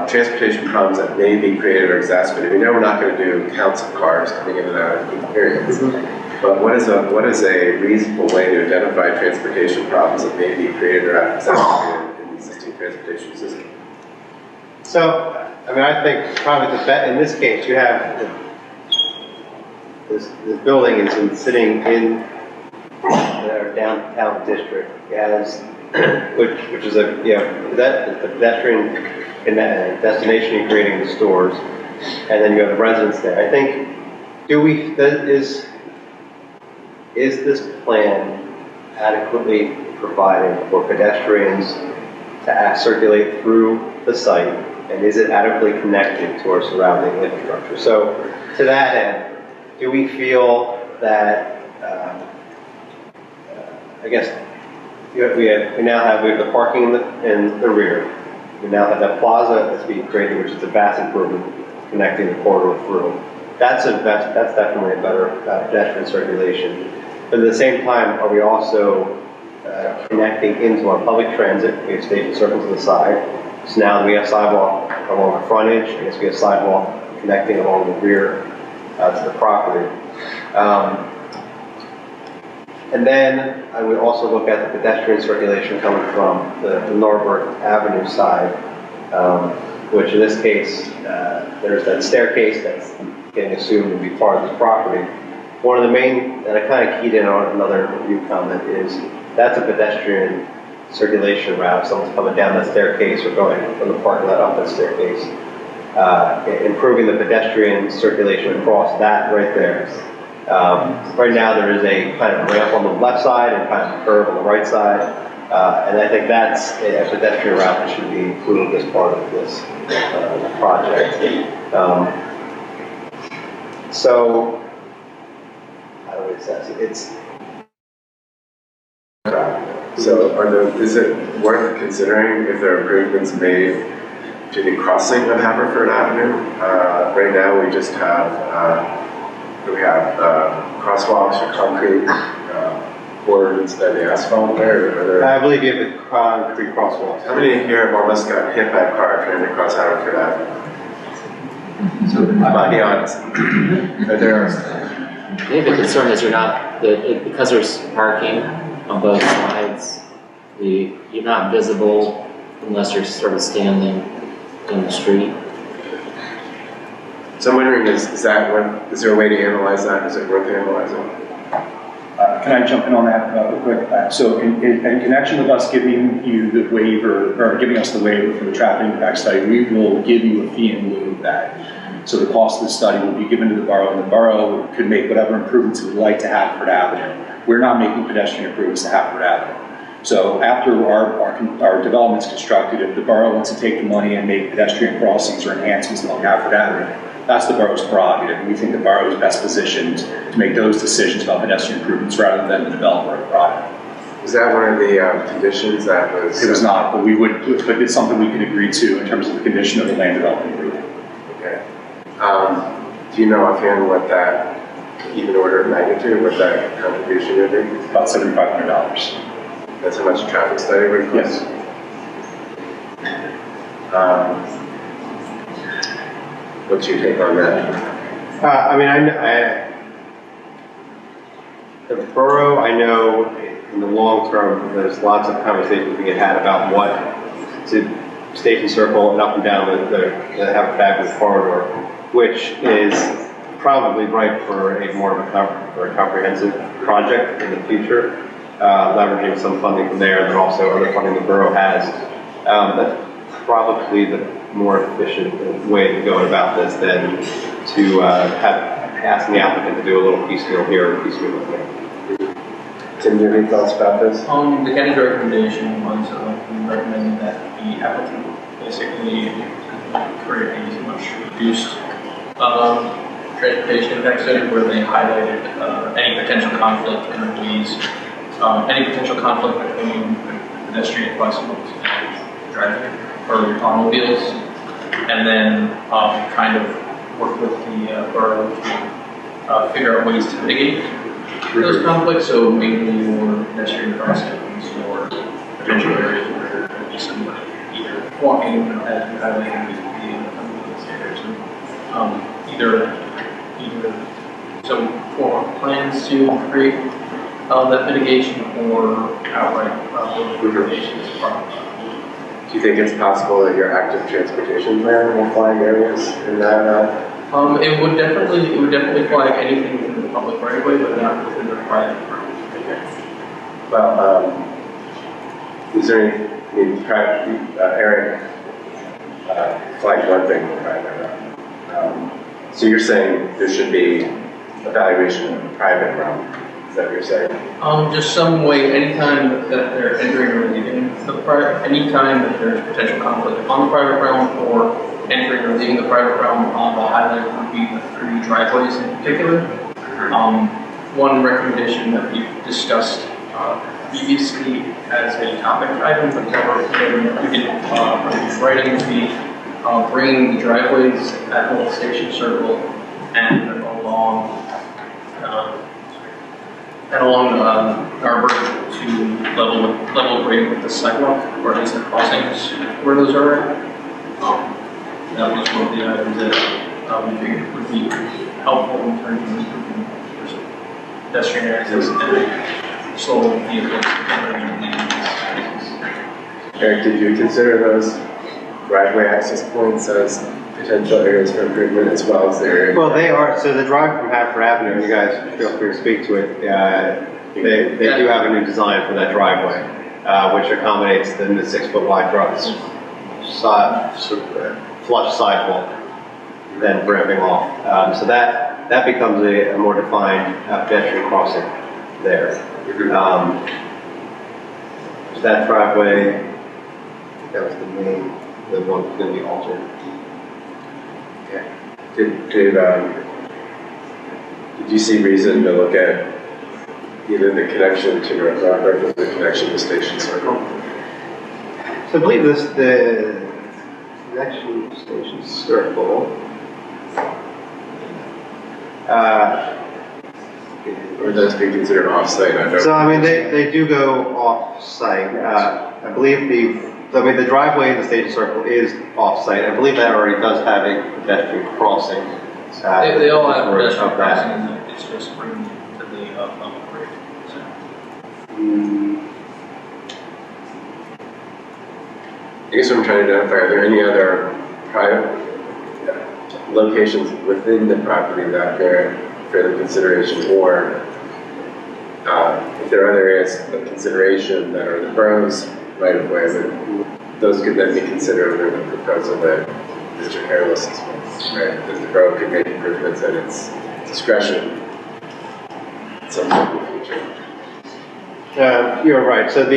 [SPEAKER 1] transportation problems that may be created or exacerbated. We know we're not going to do counts of cars coming in and out of peak periods, but what is a reasonable way to identify transportation problems that may be created or exacerbated in the existing transportation system?
[SPEAKER 6] So, I mean, I think probably in this case, you have this building is sitting in their downtown district. It has, which is a, you know, that the pedestrian destination you're creating the stores, and then you have the residents there. I think, is this plan adequately providing for pedestrians to circulate through the site, and is it adequately connected to our surrounding infrastructure? So, to that end, do we feel that, I guess, we now have the parking in the rear. We now have that plaza that's being created, which is a vast improvement, connecting the corridor through. That's definitely a better pedestrian circulation. But at the same time, are we also connecting into our public transit? We have station circles to the side. So now we have sidewalk along the frontage. I guess we have sidewalk connecting along the rear to the property. And then I would also look at the pedestrian circulation coming from the Norbert Avenue side, which in this case, there's that staircase that's getting assumed to be part of this property. One of the main, and I kind of keyed in on another review comment, is that's a pedestrian circulation route. Someone's coming down that staircase or going from the parking lot up that staircase. Improving the pedestrian circulation across that right there. Right now there is a kind of ramp on the left side and kind of a curve on the right side. And I think that's a pedestrian route that should be included as part of this project. So, how do I say it's
[SPEAKER 1] So is it worth considering if there are improvements made to the crossing of Haverford Avenue? Right now we just have, crosswalks or concrete poured instead of the asphalt there?
[SPEAKER 6] I believe you have the concrete crosswalks.
[SPEAKER 1] How many here have almost got hit by a car trying to cross Haverford Avenue? So, be honest.
[SPEAKER 9] I think the concern is because there's parking on both sides, you're not visible unless you're sort of standing in the street.
[SPEAKER 1] So I'm wondering, is there a way to analyze that? Is it worth analyzing?
[SPEAKER 13] Can I jump in on that real quick? So in connection with us giving you the waiver, or giving us the waiver for the traffic impact study, we will give you a fee in lieu of that. So the cost of the study will be given to the borough, and the borough could make whatever improvements it would like to Haverford Avenue. We're not making pedestrian improvements to Haverford Avenue. So after our development's constructed, if the borough wants to take the money and make pedestrian crossings or enhancements along Haverford Avenue, that's the borough's prerogative. We think the borough is best positioned to make those decisions about pedestrian improvements rather than the developer of the project.
[SPEAKER 1] Was that one of the conditions that was?
[SPEAKER 13] It was not, but but it's something we can agree to in terms of the condition of the land development agreement.
[SPEAKER 1] Okay. Do you know offhand what that, even order of magnitude, what that contribution would be?
[SPEAKER 13] About $7,500.
[SPEAKER 1] That's how much a traffic study would cost?
[SPEAKER 13] Yes.
[SPEAKER 1] What's your take on that?
[SPEAKER 6] I mean, the borough, I know in the long term, there's lots of conversations we get had about what to Station Circle and up and down the Haverford Avenue corridor, which is probably ripe for a more of a comprehensive project in the future, leveraging some funding from there and then also other funding the borough has. That's probably the more efficient way to go about this than to ask the applicant to do a little piecemeal here and piecemeal there.
[SPEAKER 1] Tim, do you have any thoughts about this?
[SPEAKER 4] The county's recommendation was we recommended that the applicant basically create a much reduced transportation impact study where they highlighted any potential conflict in the ways, any potential conflict between pedestrian bicycles and driving or automobiles, and then kind of work with the borough to figure out ways to mitigate those conflicts. So maybe more pedestrian crossings or potential areas where there could be some either walking, as we highlighted with the standards, and either some form of plans to create that mitigation or outright recommendations from.
[SPEAKER 1] Do you think it's possible that your active transportation plan will flag areas in that?
[SPEAKER 4] It would definitely flag anything within the public right of way, but not within the private right of way.
[SPEAKER 1] Okay. Well, is there any, Eric flagged one thing in the private. So you're saying there should be evaluation of the private realm? Is that what you're saying?
[SPEAKER 4] Just some way, anytime that they're entering or leaving the private, anytime that there's potential conflict on the private realm or entering or leaving the private realm, the highlight would be the 3 driveways in particular. One recommendation that we've discussed previously as a topic item, but never we didn't produce writing, would be bringing the driveways at Old Station Circle and along Arbor to level grade with the sidewalk, or at least the crossings where those are at. That was one of the items that we figured would be helpful in terms of improving pedestrian access and slowing vehicles entering these spaces.
[SPEAKER 1] Eric, did you consider those driveway access points as potential areas for improvement as well as the area?
[SPEAKER 6] Well, they are. So the drive from Haverford Avenue, you guys feel free to speak to it. They do have a new design for that driveway, which accommodates the 6-foot wide flush sidewalk, then ramping off. So that becomes a more defined pedestrian crossing there. That driveway, that was the one that's going to be altered.
[SPEAKER 1] Okay. Did you see reason to look at either the connection to North Robert or the connection to Station Circle?
[SPEAKER 6] So I believe the connection to Station Circle,
[SPEAKER 1] or those be considered off-site?
[SPEAKER 6] So I mean, they do go off-site. I believe the driveway in the Station Circle is off-site. I believe that already does have a pedestrian crossing.
[SPEAKER 4] They all have pedestrian crossing. It's just bringing to the level grade.
[SPEAKER 1] I guess what I'm trying to identify, are there any other private, locations within the property that bear further consideration, or if there are other areas of consideration that are the borough's right of way, then those could then be considered under the proposal that Mr. Harris is right? That the borough could make improvements at its discretion at some point in the future.
[SPEAKER 6] You're right. So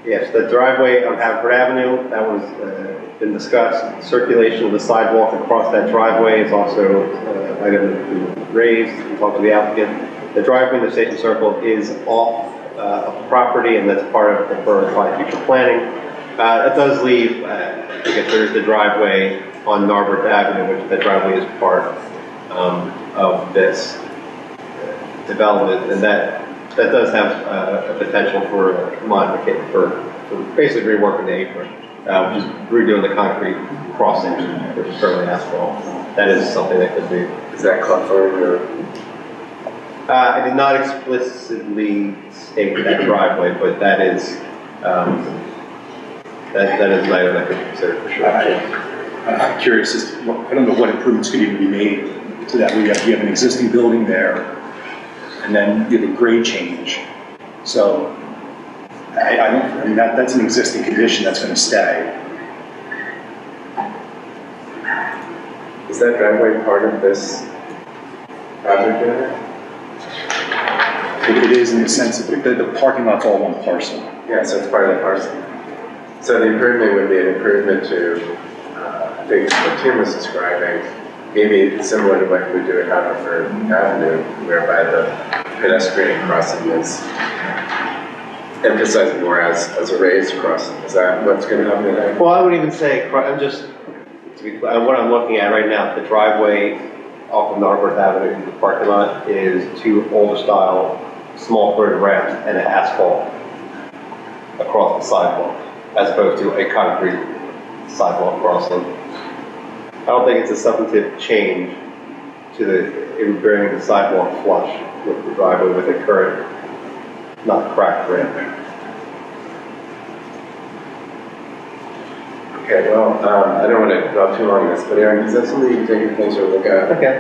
[SPEAKER 6] yes, the driveway on Haverford Avenue, that was been discussed. Circulation of the sidewalk across that driveway is also item that's been raised. We talked to the applicant. The driveway in the Station Circle is off of the property, and that's part of the borough's future planning. It does leave, I guess there's the driveway on Narberth Avenue, which the driveway is part of this development, and that does have a potential for modification, for basically reworking the apron, which is redoing the concrete crossing, which is currently asphalt. That is something that could be.
[SPEAKER 1] Is that confirmed or?
[SPEAKER 6] I did not explicitly state that driveway, but that is that is an item that could be considered for sure.
[SPEAKER 13] I'm curious, I don't know what improvements could even be made to that. You have an existing building there, and then you have a grade change. So I mean that's an existing condition that's going to stay.
[SPEAKER 1] Is that driveway part of this project area?
[SPEAKER 13] It is in the sense that the parking lot's all one parcel.
[SPEAKER 1] Yeah, so it's part of the parcel. So the improvement would be an improvement to, I think what Tim was describing, maybe similar to what we do at Haverford Avenue, whereby the pedestrian crossing is emphasized more as a raised crossing. Is that what's going to happen there?
[SPEAKER 6] Well, I would even say, I'm just, to be clear, what I'm looking at right now, the driveway off of Narberth Avenue, the parking lot, is two older style, small footed ramps and an asphalt across the sidewalk, as opposed to a concrete sidewalk crossing. I don't think it's a substantive change to in bringing the sidewalk flush with the driveway with a current, not cracked ramp.
[SPEAKER 1] Okay, well, I don't want to dwell too long on this, but Aaron, is that something you can take a closer look at?
[SPEAKER 6] Okay.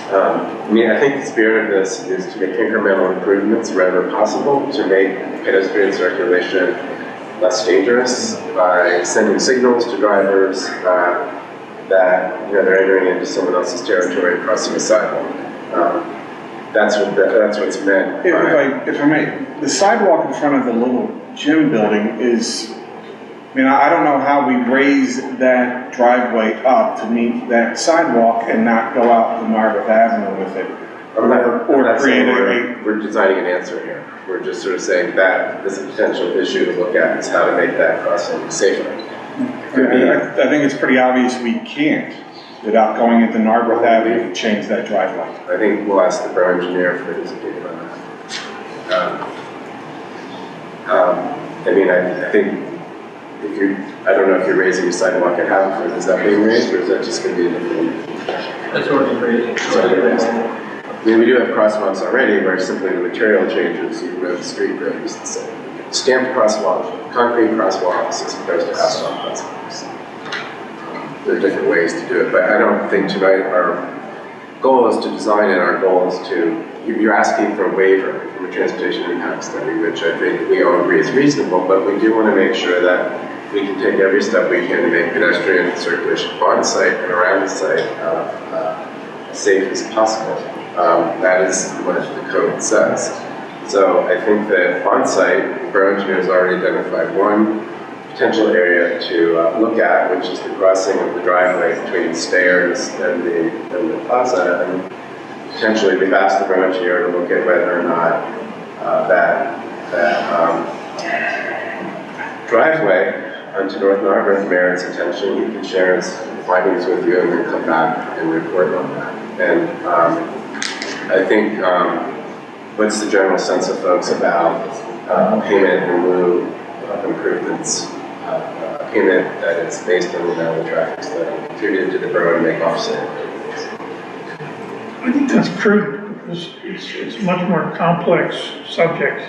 [SPEAKER 1] I mean, I think the spirit of this is to make incremental improvements wherever possible to make pedestrian circulation less dangerous by sending signals to drivers that they're entering into someone else's territory and crossing a sidewalk. That's what's meant.
[SPEAKER 7] If I may, the sidewalk in front of the little gym building is, I mean, I don't know how we raise that driveway up to meet that sidewalk and not go out to Narberth Avenue with it. Or create
[SPEAKER 1] we're designing an answer here. We're just sort of saying that is a potential issue to look at, is how to make that crossing safer.
[SPEAKER 7] I think it's pretty obvious we can't, without going into Narberth Avenue, to change that driveway.
[SPEAKER 1] I think we'll ask the borough engineer for his opinion on that. I mean, I think I don't know if you're raising a sidewalk at Haverford, is that being raised, or is that just going to be a different?
[SPEAKER 4] That's already raised.
[SPEAKER 1] It's already raised. I mean, we do have crosswalks already where simply the material changes, you move the street roads the same. Stamped crosswalk, concrete crosswalks as opposed to asphalt crosswalks. There are different ways to do it, but I don't think tonight our goal is to design it. Our goal is to, you're asking for a waiver from a transportation impact study, which I think we all agree is reasonable, but we do want to make sure that we can take every step we can to make pedestrian circulation on site and around the site as safe as possible. That is what the code says. So I think that on site, the borough engineer has already identified one potential area to look at, which is the crossing of the driveway between the stairs and the plaza. And potentially, we've asked the borough engineer to look at whether or not that driveway onto North Narberth merits attention. He can share his findings with you and then come back and report on that. And I think what's the general sense of folks about payment in lieu of improvements? Payment that is based on the amount of traffic study contributed to the borough to make offset improvements.
[SPEAKER 2] I think that's prudent because it's a much more complex subject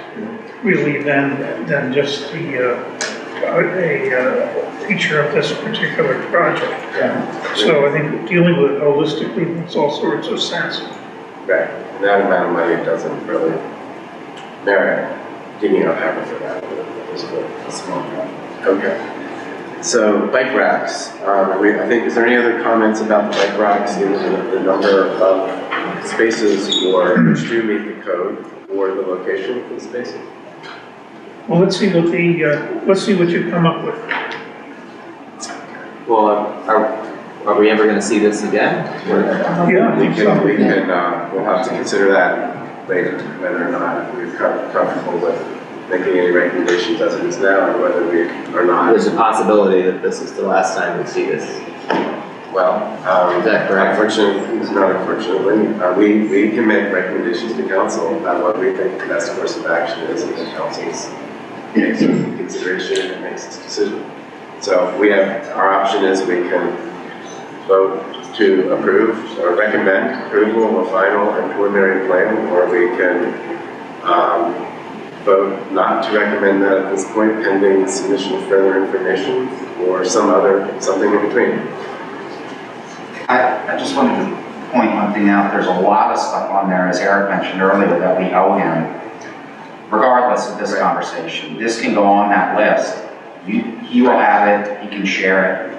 [SPEAKER 2] really than just the a feature of this particular project. So I think dealing with it holistically makes all sorts of sense.
[SPEAKER 1] Right, and that amount of money doesn't really merit digging up ever for that. It's a small project. Okay. So bike racks, I think, is there any other comments about the bike racks, either the number of spaces which do meet the code or the location of the spaces?
[SPEAKER 2] Well, let's see what you come up with.
[SPEAKER 9] Well, are we ever gonna see this again?
[SPEAKER 2] Yeah, I think so.
[SPEAKER 1] We'll have to consider that later, whether or not we're comfortable with making any recommendations as it is now, or whether we are not.
[SPEAKER 9] There's a possibility that this is the last time we see this.
[SPEAKER 1] Well,
[SPEAKER 9] Is that correct?
[SPEAKER 1] Unfortunately, we can make recommendations to council about what we think the best course of action is, and the council's takes into consideration and makes its decision. So our option is we can vote to approve or recommend approval of a final and preliminary plan, or we can vote not to recommend that at this point pending the submission of further information or something in between.
[SPEAKER 10] I just wanted to point one thing out. There's a lot of stuff on there, as Eric mentioned earlier, that we owe him. Regardless of this conversation, this can go on that list. He will have it, he can share it,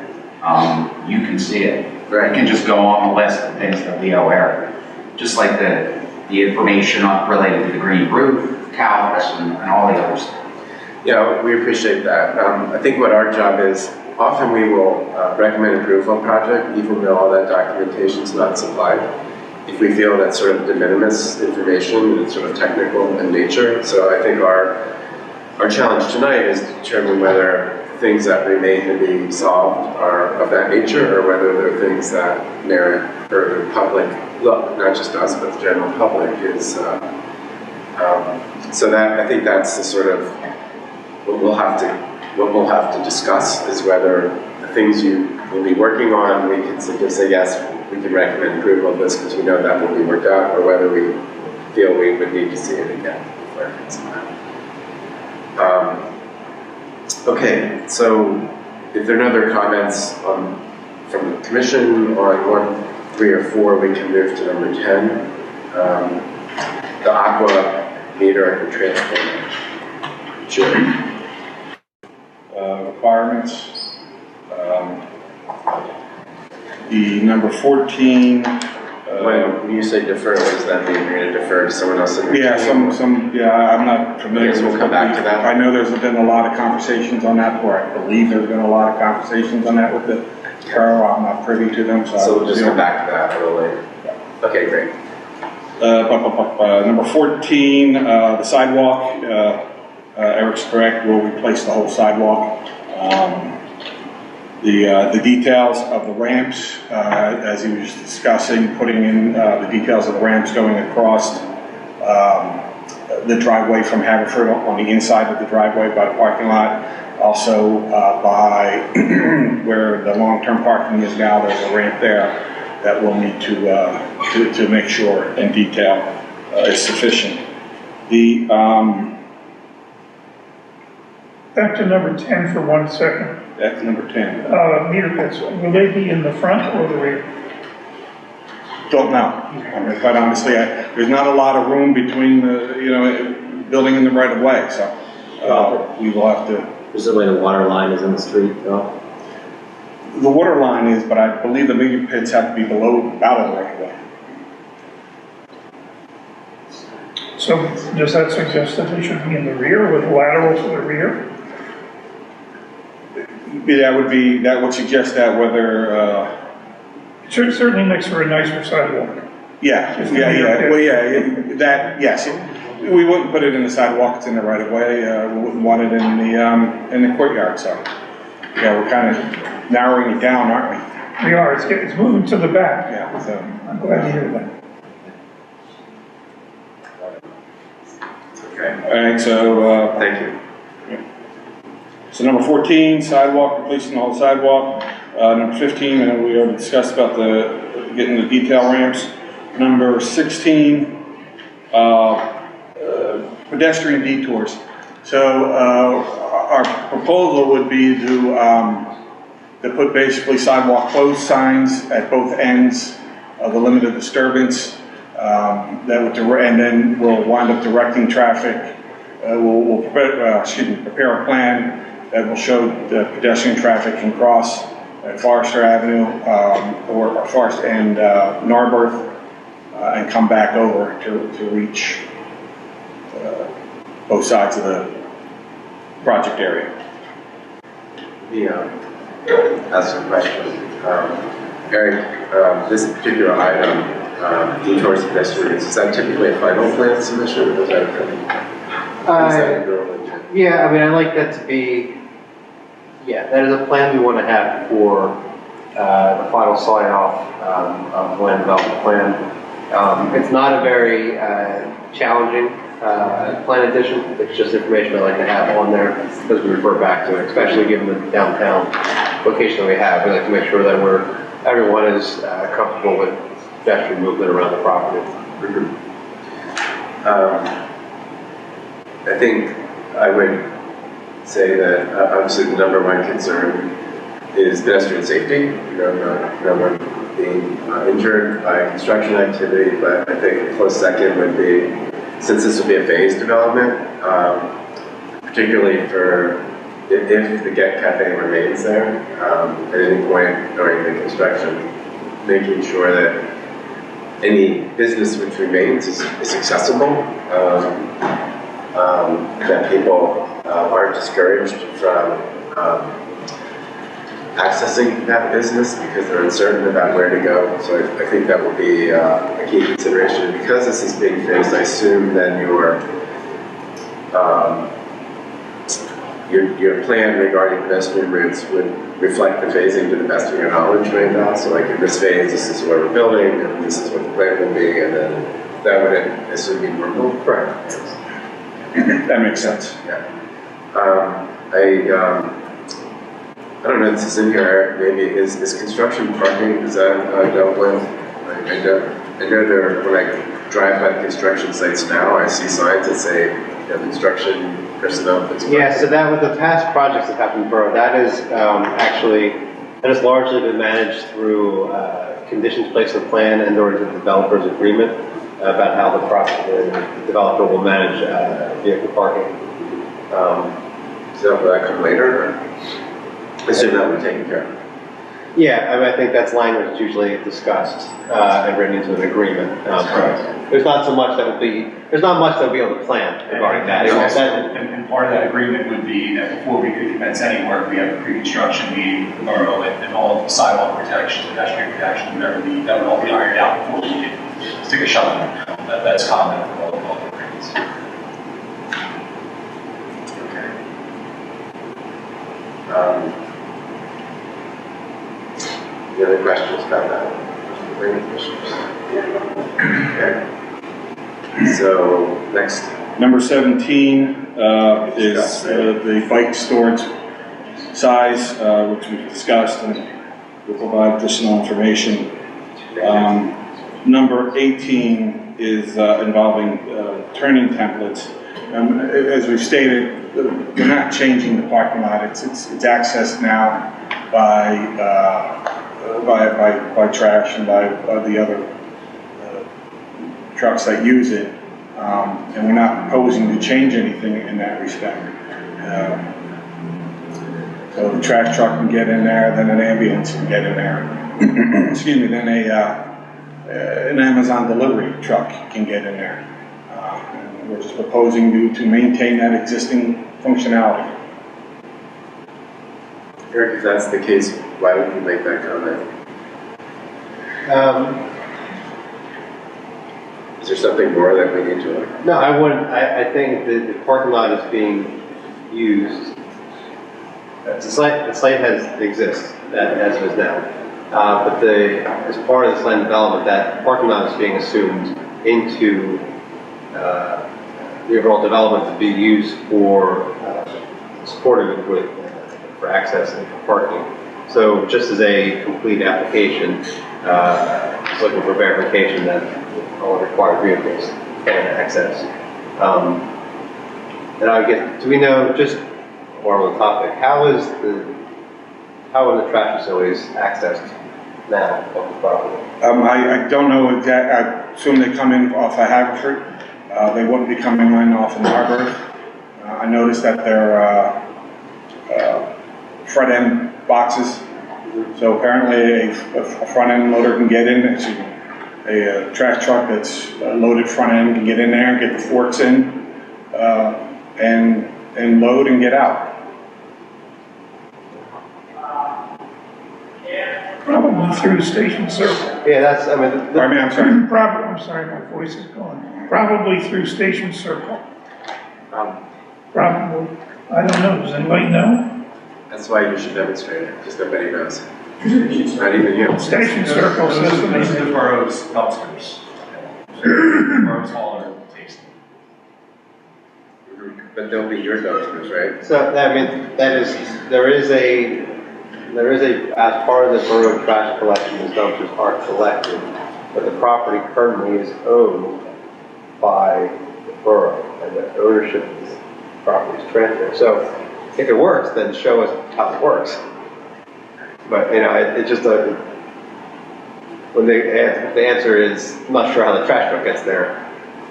[SPEAKER 10] you can see it. It can just go on the list of things that we owe Eric. Just like the information related to the green roof, Calvus, and all the others.
[SPEAKER 1] Yeah, we appreciate that. I think what our job is, often we will recommend approval of a project even though all that documentation is not supplied, if we feel that's sort of de minimis information and it's sort of technical in nature. So I think our challenge tonight is to determine whether things that remain to be solved are of that nature, or whether they're things that merit further public look, not just us, but the general public is. So that I think that's the sort of what we'll have to discuss is whether the things you will be working on, we can simply say yes, we can recommend approval of this because we know that will be worked out, or whether we feel we would need to see it again before it gets okay, so if there are no other comments from the commission on 1, 3, or 4, we can move to number 10, the aqua meter and transport. Sure.
[SPEAKER 7] Requirements. The number 14.
[SPEAKER 1] When you say defer, what does that mean? You're going to defer to someone else?
[SPEAKER 7] Yeah, I'm not familiar with.
[SPEAKER 1] We'll come back to that.
[SPEAKER 7] I know there's been a lot of conversations on that, or I believe there's been a lot of conversations on that with the borough. I'm not privy to them,
[SPEAKER 1] so we'll just come back to that a little later. Okay, great.
[SPEAKER 7] Number 14, the sidewalk. Eric's correct. We'll replace the whole sidewalk. The details of the ramps, as he was discussing, putting in the details of the ramps going across the driveway from Haverford on the inside of the driveway by the parking lot. Also by where the long-term parking is now, there's a ramp there that we'll need to make sure and detail is sufficient.
[SPEAKER 2] Back to number 10 for 1 second.
[SPEAKER 7] That's number 10.
[SPEAKER 2] Meter pits, will they be in the front or the rear?
[SPEAKER 7] Don't know. I mean, quite honestly, there's not a lot of room between the, building in the right of way, so we will have to.
[SPEAKER 9] Presumably the water line is in the street, though?
[SPEAKER 7] The water line is, but I believe the meter pits have to be out of the right of way.
[SPEAKER 2] So does that suggest that they should be in the rear with lateral to the rear?
[SPEAKER 7] That would suggest that whether.
[SPEAKER 2] It certainly makes for a nicer sidewalk.
[SPEAKER 7] Yeah. Well, yes. We wouldn't put it in the sidewalk, it's in the right of way. We wouldn't want it in the courtyard, so. Yeah, we're kind of narrowing it down, aren't we?
[SPEAKER 2] We are, it's moving to the back.
[SPEAKER 7] Yeah, so.
[SPEAKER 2] I'm glad to hear that.
[SPEAKER 1] Okay.
[SPEAKER 7] All right, so.
[SPEAKER 1] Thank you.
[SPEAKER 7] So number 14, sidewalk, replacing all the sidewalk. Number 15, and we already discussed about getting the detail ramps. Number 16, pedestrian detours. So our proposal would be to put basically sidewalk closed signs at both ends of the limit of disturbance. That would, and then we'll wind up directing traffic. We'll prepare a plan that will show the pedestrian traffic can cross at Forester Avenue or Forest and Narberth and come back over to reach both sides of the project area.
[SPEAKER 1] Ask a question. Eric, this particular item, detours pedestrians, is that typically a final plan submission, or is that
[SPEAKER 6] yeah, I mean, I like that to be, yeah, that is a plan we want to have for the final sign off of the land development plan. It's not a very challenging plan addition. It's just information I like to have on there as we refer back to it, especially given the downtown location that we have. We like to make sure that everyone is comfortable with pedestrian movement around the property.
[SPEAKER 1] I think I would say that obviously the number one concern is pedestrian safety. No one being injured by construction activity, but I think a close second would be, since this will be a phased development, particularly for if the Get Cafe remains there at any point during the construction, making sure that any business which remains is accessible, that people aren't discouraged from accessing that business because they're uncertain about where to go. So I think that will be a key consideration. And because this is being phased, I assume then your plan regarding pedestrian routes would reflect the phasing to the best of your knowledge right now. So like in this phase, this is where we're building, and this is what the plan will be, and then that would assume be normal. Correct.
[SPEAKER 7] That makes sense.
[SPEAKER 1] Yeah. I don't know if this is in here, maybe, is construction parking, is that dealt with? I know there, when I drive by the construction sites now, I see signs that say, construction personnel.
[SPEAKER 6] Yeah, so that with the past projects that happened in Borough, that is that has largely been managed through conditions placed in the plan and or the developer's agreement about how the developer will manage vehicle parking.
[SPEAKER 1] So will that come later? Or? I assume that would be taken care of.
[SPEAKER 6] Yeah, I mean, I think that's language that's usually discussed and written into an agreement. There's not so much that will be, there's not much that will be on the plan regarding that.
[SPEAKER 13] And part of that agreement would be that before we could commence any work, we have a pre-construction meeting with the borough and all of the sidewalk protection, pedestrian protection, that would all be ironed out before we could stick a shovel in. That's common for all the agreements.
[SPEAKER 1] Okay. Any other questions about that? Okay. So next.
[SPEAKER 7] Number 17 is the bike storage size, which we've discussed, and we'll provide additional information. Number 18 is involving turning templates. As we've stated, we're not changing the parking lot. It's accessed now by trash and by the other trucks that use it, and we're not proposing to change anything in that respect. So the trash truck can get in there, then an ambulance can get in there. Excuse me, then an Amazon delivery truck can get in there. And we're just proposing to maintain that existing functionality.
[SPEAKER 1] Eric, if that's the case, why would you make that comment? Is there something more that we need to learn?
[SPEAKER 6] No, I wouldn't. I think the parking lot is being used. The site exists as it is now. But as part of this land development, that parking lot is being assumed into the overall development to be used for supportive with for access and for parking. So just as a complete application, just looking for verification that all required vehicles can access. And I guess, do we know, just while on the topic, how are the trash facilities accessed now on the property?
[SPEAKER 7] I don't know exact, I assume they come in off of Haverford. They wouldn't be coming in off of Marbury. I noticed that they're front end boxes. So apparently a front end loader can get in, a trash truck that's loaded front end can get in there and get the forks in, and load and get out.
[SPEAKER 2] Probably through Station Circle.
[SPEAKER 6] Yeah, that's, I mean,
[SPEAKER 7] I'm sorry.
[SPEAKER 2] Probably, I'm sorry, my voice is gone. Probably through Station Circle. Probably. I don't know, does anybody know?
[SPEAKER 1] That's why you should demonstrate it, because nobody knows. Not even you.
[SPEAKER 2] Station Circle says the
[SPEAKER 13] Those are
[SPEAKER 2] name.
[SPEAKER 13] the borough's dumpsters. The borough's hauler takes them.
[SPEAKER 1] But they'll be your dumpsters, right?
[SPEAKER 6] so, I mean, there is a, as part of the borough trash collection, the dumpsters are collected, but the property currently is owned by the borough, and the ownership of this property is transferred. So, if it works, then show us how it works. But, you know, it's just a, when if the answer is, I'm not sure how the trash truck gets there.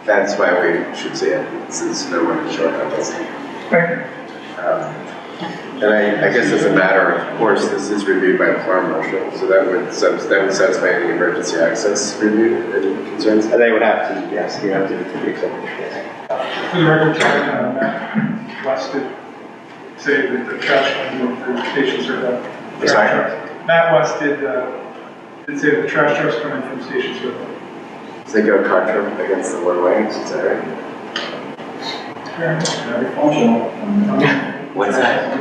[SPEAKER 1] That's why we should see it, since no one can show how that's. And I guess as a matter of course, this is reviewed by the farm marshal, so that would satisfy any emergency access review and concerns.
[SPEAKER 6] And they would have to, yes, you have to be accepted.
[SPEAKER 14] For the record, Matt West did say that the trash can go through Station Circle. Matt West did say that the trash trucks coming from Station Circle.
[SPEAKER 1] Does they go contra against the one way, is that right?
[SPEAKER 14] Very functional.
[SPEAKER 1] What's that?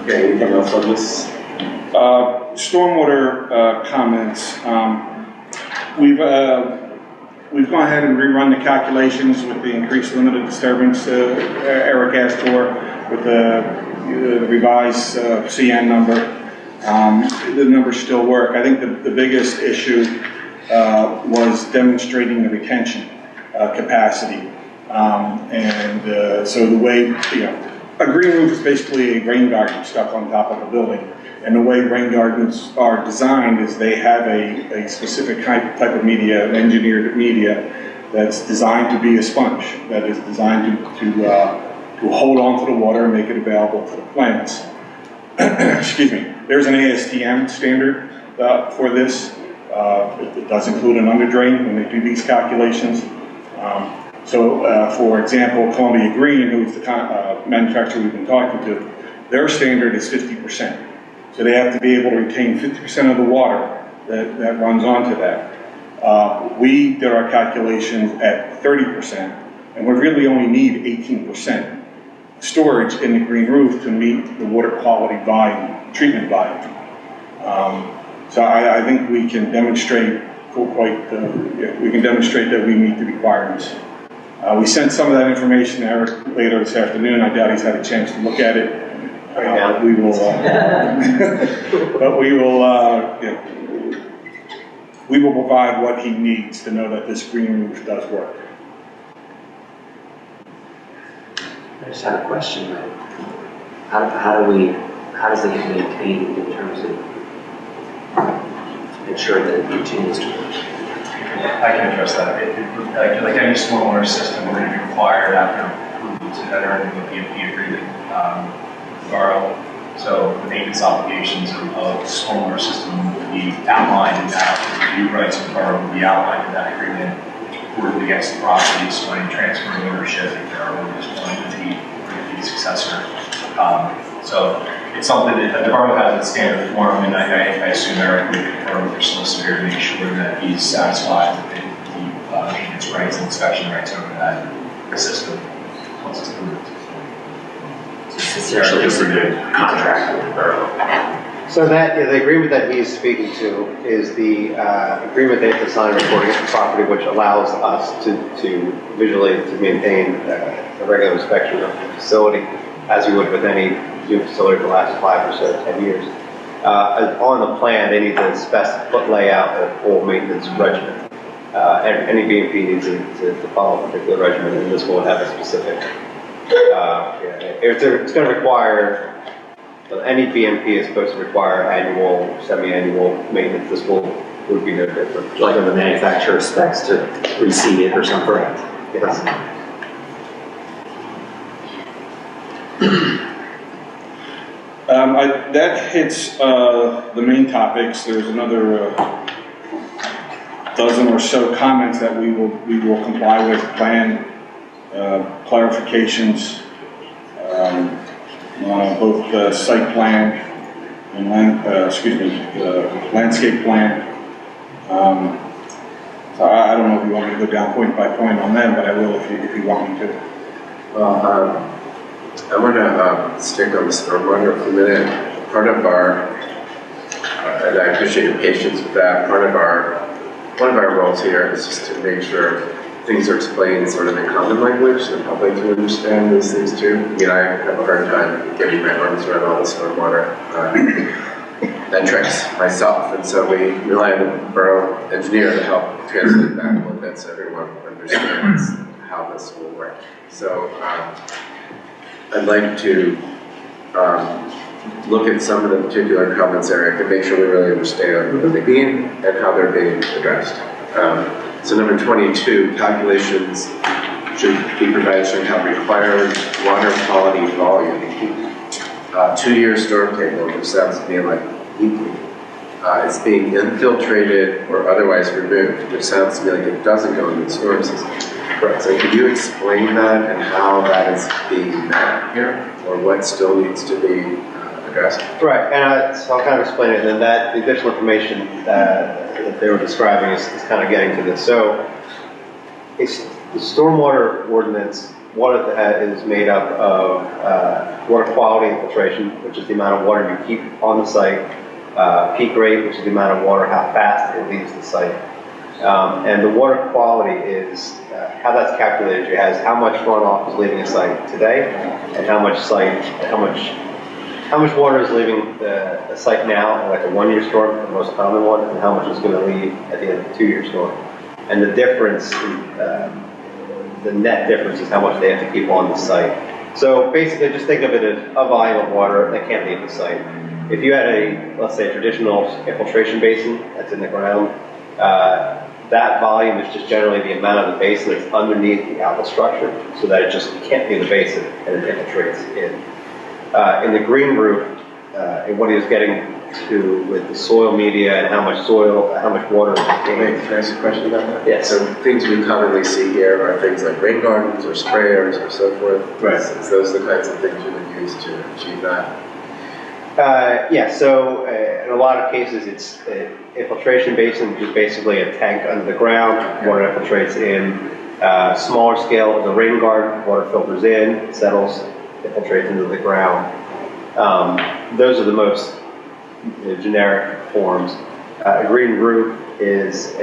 [SPEAKER 1] Okay, anything else on this?
[SPEAKER 7] Stormwater comments. We've gone ahead and rerun the calculations with the increased limited disturbance Eric asked for with the revised CN number. The numbers still work. I think the biggest issue was demonstrating the retention capacity. So the way, a green roof is basically a rain garden stuck on top of a building. And the way rain gardens are designed is they have a specific type of media, engineered media, that's designed to be a sponge, that is designed to hold on to the water and make it available to the plants. Excuse me. There's an ASTM standard for this. It does include an underdrain when they do these calculations. For example, Columbia Green, who's the manufacturer we've been talking to, their standard is 50%. So they have to be able to retain 50% of the water that runs onto that. We did our calculations at 30%, and we really only need 18% storage in the green roof to meet the water quality volume, treatment volume. So I think we can demonstrate we can demonstrate that we meet the requirements. We sent some of that information to Eric later this afternoon. I doubt he's had a chance to look at it. We will, but we will provide what he needs to know that this green roof does work.
[SPEAKER 9] I just have a question. How does it get maintained in terms of ensure that it continues to work?
[SPEAKER 13] I can address that. Like any stormwater system, we're going to be required after approval to enter into a PMP agreement with borough. So the maintenance obligations of the stormwater system will be outlined in that. The review rights of the borough will be outlined in that agreement. Recorded against the property, so any transferring ownership, if there are owners going to be the successor. So it's something that the borough has its standard form, and I assume Eric would confirm with their solicitor to make sure that he's satisfied with the maintenance rights and inspection rights over that system once it's approved.
[SPEAKER 9] It's essentially just a good contract with the borough.
[SPEAKER 6] So that, the agreement that he's speaking to is the agreement they have to sign recording at the property, which allows us to visually to maintain a regular inspection of the facility, as you would with any new facility for the last 5 or so 10 years. On the plan, they need to put layout a full maintenance regimen. and any BMP needs to follow a particular regimen, and this will have a specific. It's going to require, any BMP is supposed to require annual, semi-annual maintenance. This would be no different.
[SPEAKER 9] Like when the manufacturer specs to reseed it or something.
[SPEAKER 6] Yes.
[SPEAKER 7] That hits the main topics. There's another dozen or so comments that we will comply with, plan clarifications on both the site plan and landscape plan. So I don't know if you want me to go down point by point on them, but I will if you want me to.
[SPEAKER 1] Well, I want to stick on the stormwater for a minute. Part of our, and I appreciate your patience with that, one of our roles here is just to make sure things are explained sort of in common language so the public can understand those things too. I mean, I have a hard time getting my arms around all the stormwater metrics myself, and so we rely on the borough engineer to help translate that a little bit so everyone understands how this will work. So I'd like to look at some of the particular comments, Eric, and make sure we really understand what they mean and how they're being addressed. So number 22, calculations should be provided showing how required water quality volume. 2-year storm table, which sounds to me like weekly, is being infiltrated or otherwise removed, which sounds to me like it doesn't go into the storm system. Right. So could you explain that and how that is being met here, or what still needs to be addressed?
[SPEAKER 6] Right, and so I'll kind of explain it, and that the additional information that they were describing is kind of getting to this. So it's the stormwater ordinance, one of that is made up of water quality infiltration, which is the amount of water you keep on the site, peak rate, which is the amount of water, how fast it leaves the site. And the water quality is how that's calculated. It has how much runoff is leaving a site today, and how much water is leaving the site now, like a 1-year storm, the most common one, and how much is going to leave at the end of a 2-year storm. And the difference, the net difference, is how much they have to keep on the site. So basically, just think of it as a volume of water that can't leave the site. If you had let's say, a traditional infiltration basin that's in the ground, that volume is just generally the amount of the basin that's underneath the outlet structure, so that it just can't be in the basin and it infiltrates in. In the green roof, and what he was getting to with the soil media and how much water is contained.
[SPEAKER 1] Can I ask a question about that?
[SPEAKER 6] Yes.
[SPEAKER 1] So things we commonly see here are things like rain gardens or sprayers or so forth.
[SPEAKER 6] Right.
[SPEAKER 1] Is those the kinds of things you would use to achieve that?
[SPEAKER 6] Yeah, so in a lot of cases it's infiltration basin, which is basically a tank under the ground. Water infiltrates in. Smaller scale, the rain garden, water filters in, settles, infiltrates into the ground. Those are the most generic forms. A green roof is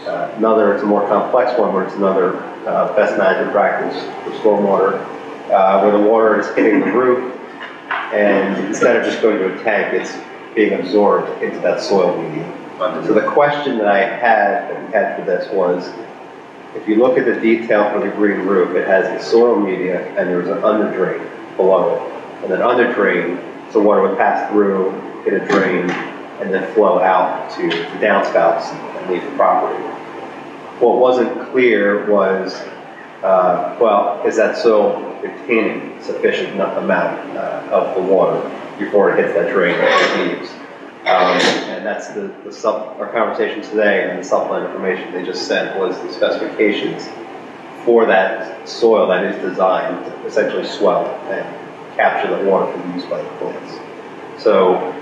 [SPEAKER 6] another, it's a more complex one, where it's another best management practice for stormwater, where the water is hitting the roof, and instead of just going to a tank, it's being absorbed into that soil medium. So the question that we had for this was, if you look at the detail for the green roof, it has the soil media and there's an under-drain below it. And that under-drain, so water would pass through, hit a drain, and then flow out to the downspouts and leave the property. What wasn't clear was, is that soil retaining sufficient amount of the water before it hits that drain and leaves? And that's our conversation today, and the supplement information they just sent was the specifications for that soil that is designed to essentially swell and capture the water for use by the plants. So,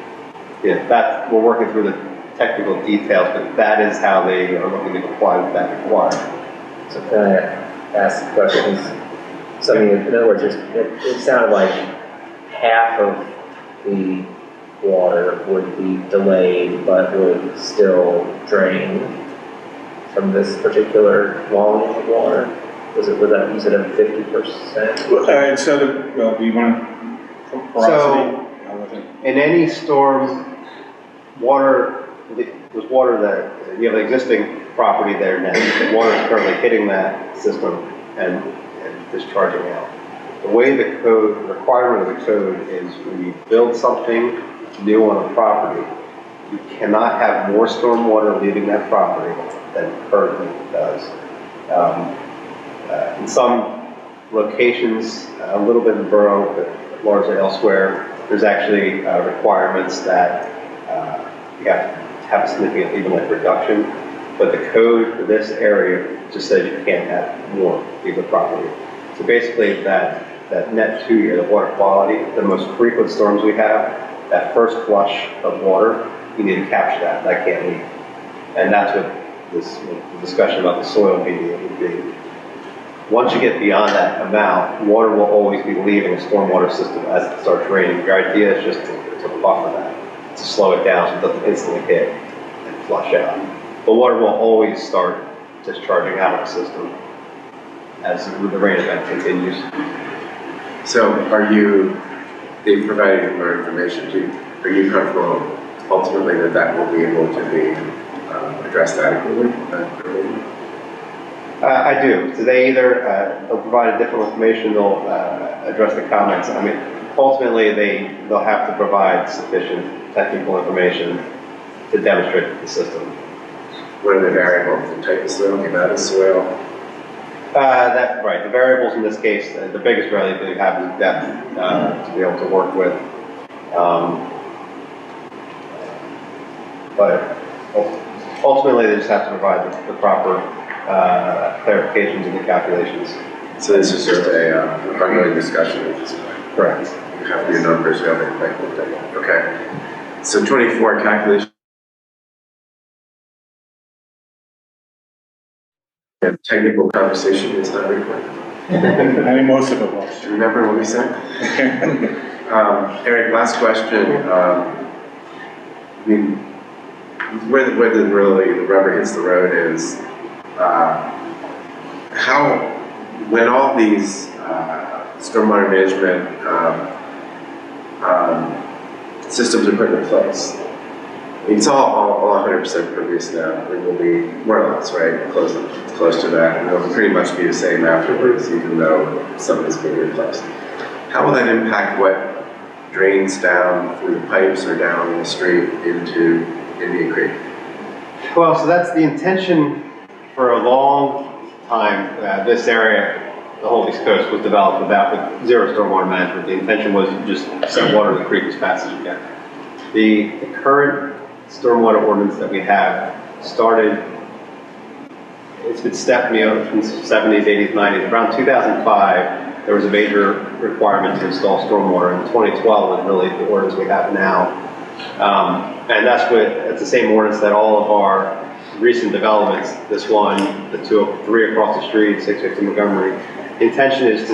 [SPEAKER 6] yeah, we're working through the technical details, but that is how they are looking to comply with that requirement.
[SPEAKER 9] So can I ask questions? So I mean, in other words, it sounded like half of the water would be delayed, but would still drain from this particular volume of water. Was it a 50%?
[SPEAKER 7] So do you want porosity?
[SPEAKER 6] So in any storm, water there's water that, you have an existing property there now, the water is currently hitting that system and discharging out. The way the code, the requirement of the code is when you build something new on a property, you cannot have more stormwater leaving that property than currently does. In some locations, a little bit in the borough, but largely elsewhere, there's actually requirements that you have to have a significant even like reduction, but the code for this area just says you can't have more leave the property. So basically that net 2 year, the water quality, the most frequent storms we have, that first flush of water, you need to capture that. That can't leave. And that's what the discussion about the soil media would be. Once you get beyond that amount, water will always be leaving a stormwater system as it starts raining. Your idea is just to buffer that, to slow it down so it doesn't instantly hit and flush out. But water will always start discharging out of the system as the rain event continues.
[SPEAKER 1] So they've provided more information to you. Are you comfortable ultimately that will be able to be addressed adequately?
[SPEAKER 6] I do. So they either, they'll provide additional information, they'll address the comments. I mean, ultimately they'll have to provide sufficient technical information to demonstrate the system.
[SPEAKER 1] What are the variables? The type of soil, the amount of soil?
[SPEAKER 6] Right. The variables in this case, the biggest variable that you have is depth to be able to work with. But ultimately, they just have to provide the proper clarifications in the calculations.
[SPEAKER 1] So this is just a ongoing discussion at this point?
[SPEAKER 6] Correct.
[SPEAKER 1] You have your numbers, you have everything. Okay. So 24 calculation. And technical conversation is not recorded.
[SPEAKER 7] I think most of it was.
[SPEAKER 1] Do you remember what we said? Eric, last question. I mean, where the really the rubber hits the road is when all these stormwater management systems are put in place. It's all 100% previous now. It will be more or less, right? Close to that. And it'll pretty much be the same afterwards, even though some is being replaced. How will that impact what drains down through the pipes or down the street into Indian Creek?
[SPEAKER 6] Well, so that's the intention for a long time. This area, the whole East Coast, was developed with zero stormwater management. The intention was to just send water to the creek as fast as you can. The current stormwater ordinance that we have started, it's been stepped from the 70s, 80s, 90s. Around 2005, there was a major requirement to install stormwater. In 2012 was really the ordinance we have now. And it's the same ordinance that all of our recent developments, this one, the 3 across the street, 650 Montgomery, the intention is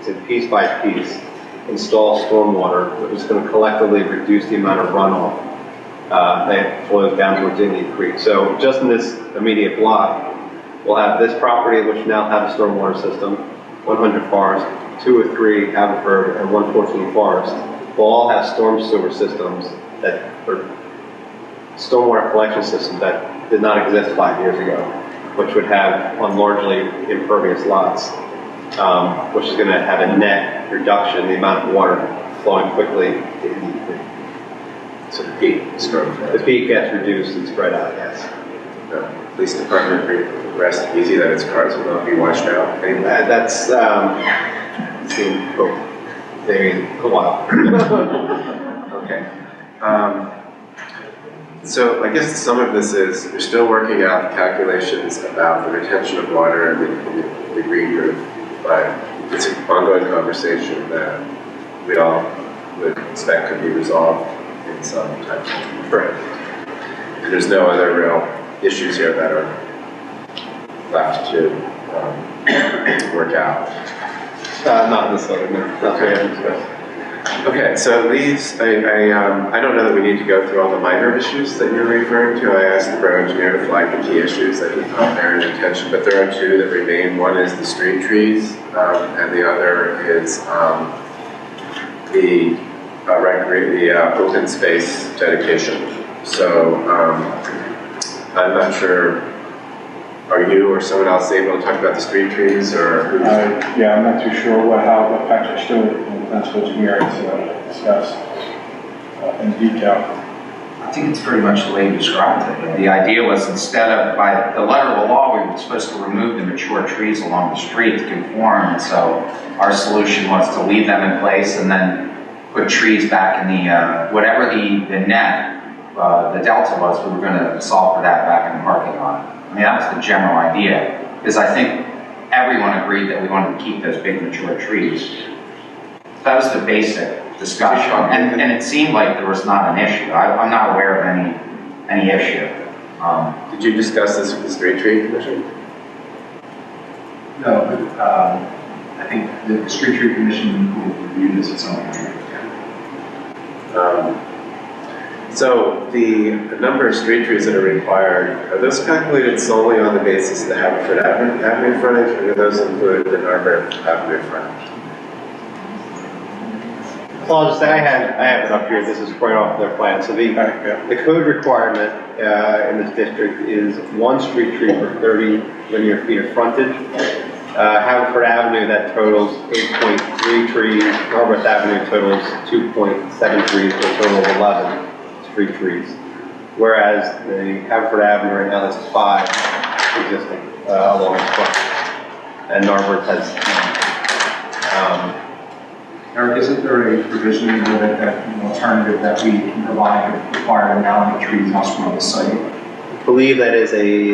[SPEAKER 6] to piece by piece install stormwater, which is going to collectively reduce the amount of runoff that flows down towards Indian Creek. So just in this immediate block, we'll have this property, which now have a stormwater system, 100 Forest, 203 Haverford, and 114 Forest. Will all have storm sewer systems or stormwater collection systems that did not exist 5 years ago, which would have on largely impervious lots, which is going to have a net reduction in the amount of water flowing quickly to Indian Creek.
[SPEAKER 1] So the peak
[SPEAKER 6] gets reduced and spread out, yes.
[SPEAKER 1] The police department rest easy that its cars will not be washed out.
[SPEAKER 6] That's seen a while.
[SPEAKER 1] Okay. So I guess some of this is you're still working out the calculations about the retention of water and the green roof, but it's an ongoing conversation that we all would expect could be resolved in some time. Correct. And there's no other real issues here that are left to work out.
[SPEAKER 6] Not this letter, no. Not what I haven't discussed.
[SPEAKER 1] Okay, so these, I don't know that we need to go through all the minor issues that you're referring to. I asked the borough engineer to flag the key issues that he thought merit attention, but there are two that remain. One is the street trees, and the other is the open space dedication. So I'm not sure, are you or someone else able to talk about the street trees or who's?
[SPEAKER 13] Yeah, I'm not too sure what Patrick Stewart and the principal engineer has discussed in detail.
[SPEAKER 10] I think it's pretty much the way you described it. The idea was instead of, by the letter of the law, we were supposed to remove the mature trees along the street to conform. And so our solution was to leave them in place and then put trees back in the, whatever the net, the delta was, we were going to solve for that back in the parking lot. I mean, that was the general idea, because I think everyone agreed that we wanted to keep those big mature trees. That was the basic discussion, and it seemed like there was not an issue. I'm not aware of any issue.
[SPEAKER 1] Did you discuss this with the Street Tree Commission?
[SPEAKER 15] No, but I think the Street Tree Commission will review this at some point.
[SPEAKER 1] So the number of street trees that are required, are those calculated solely on the basis of the Haverford Avenue frontage, or do those include the Narberth Avenue frontage?
[SPEAKER 6] So I'll just say I have it up here. This is right off their plan. So the code requirement in this district is 1 street tree for 30 linear feet of frontage. Haverford Avenue, that totals 8.3 trees. Narberth Avenue totals 2.7 trees for a total of 11 street trees. Whereas the Haverford Avenue right now, that's 5 existing along the front. And Narberth has 10.
[SPEAKER 15] Eric, isn't there a provision in there that an alternative that we can provide would require an amount of trees must be on the site?
[SPEAKER 6] I believe that is a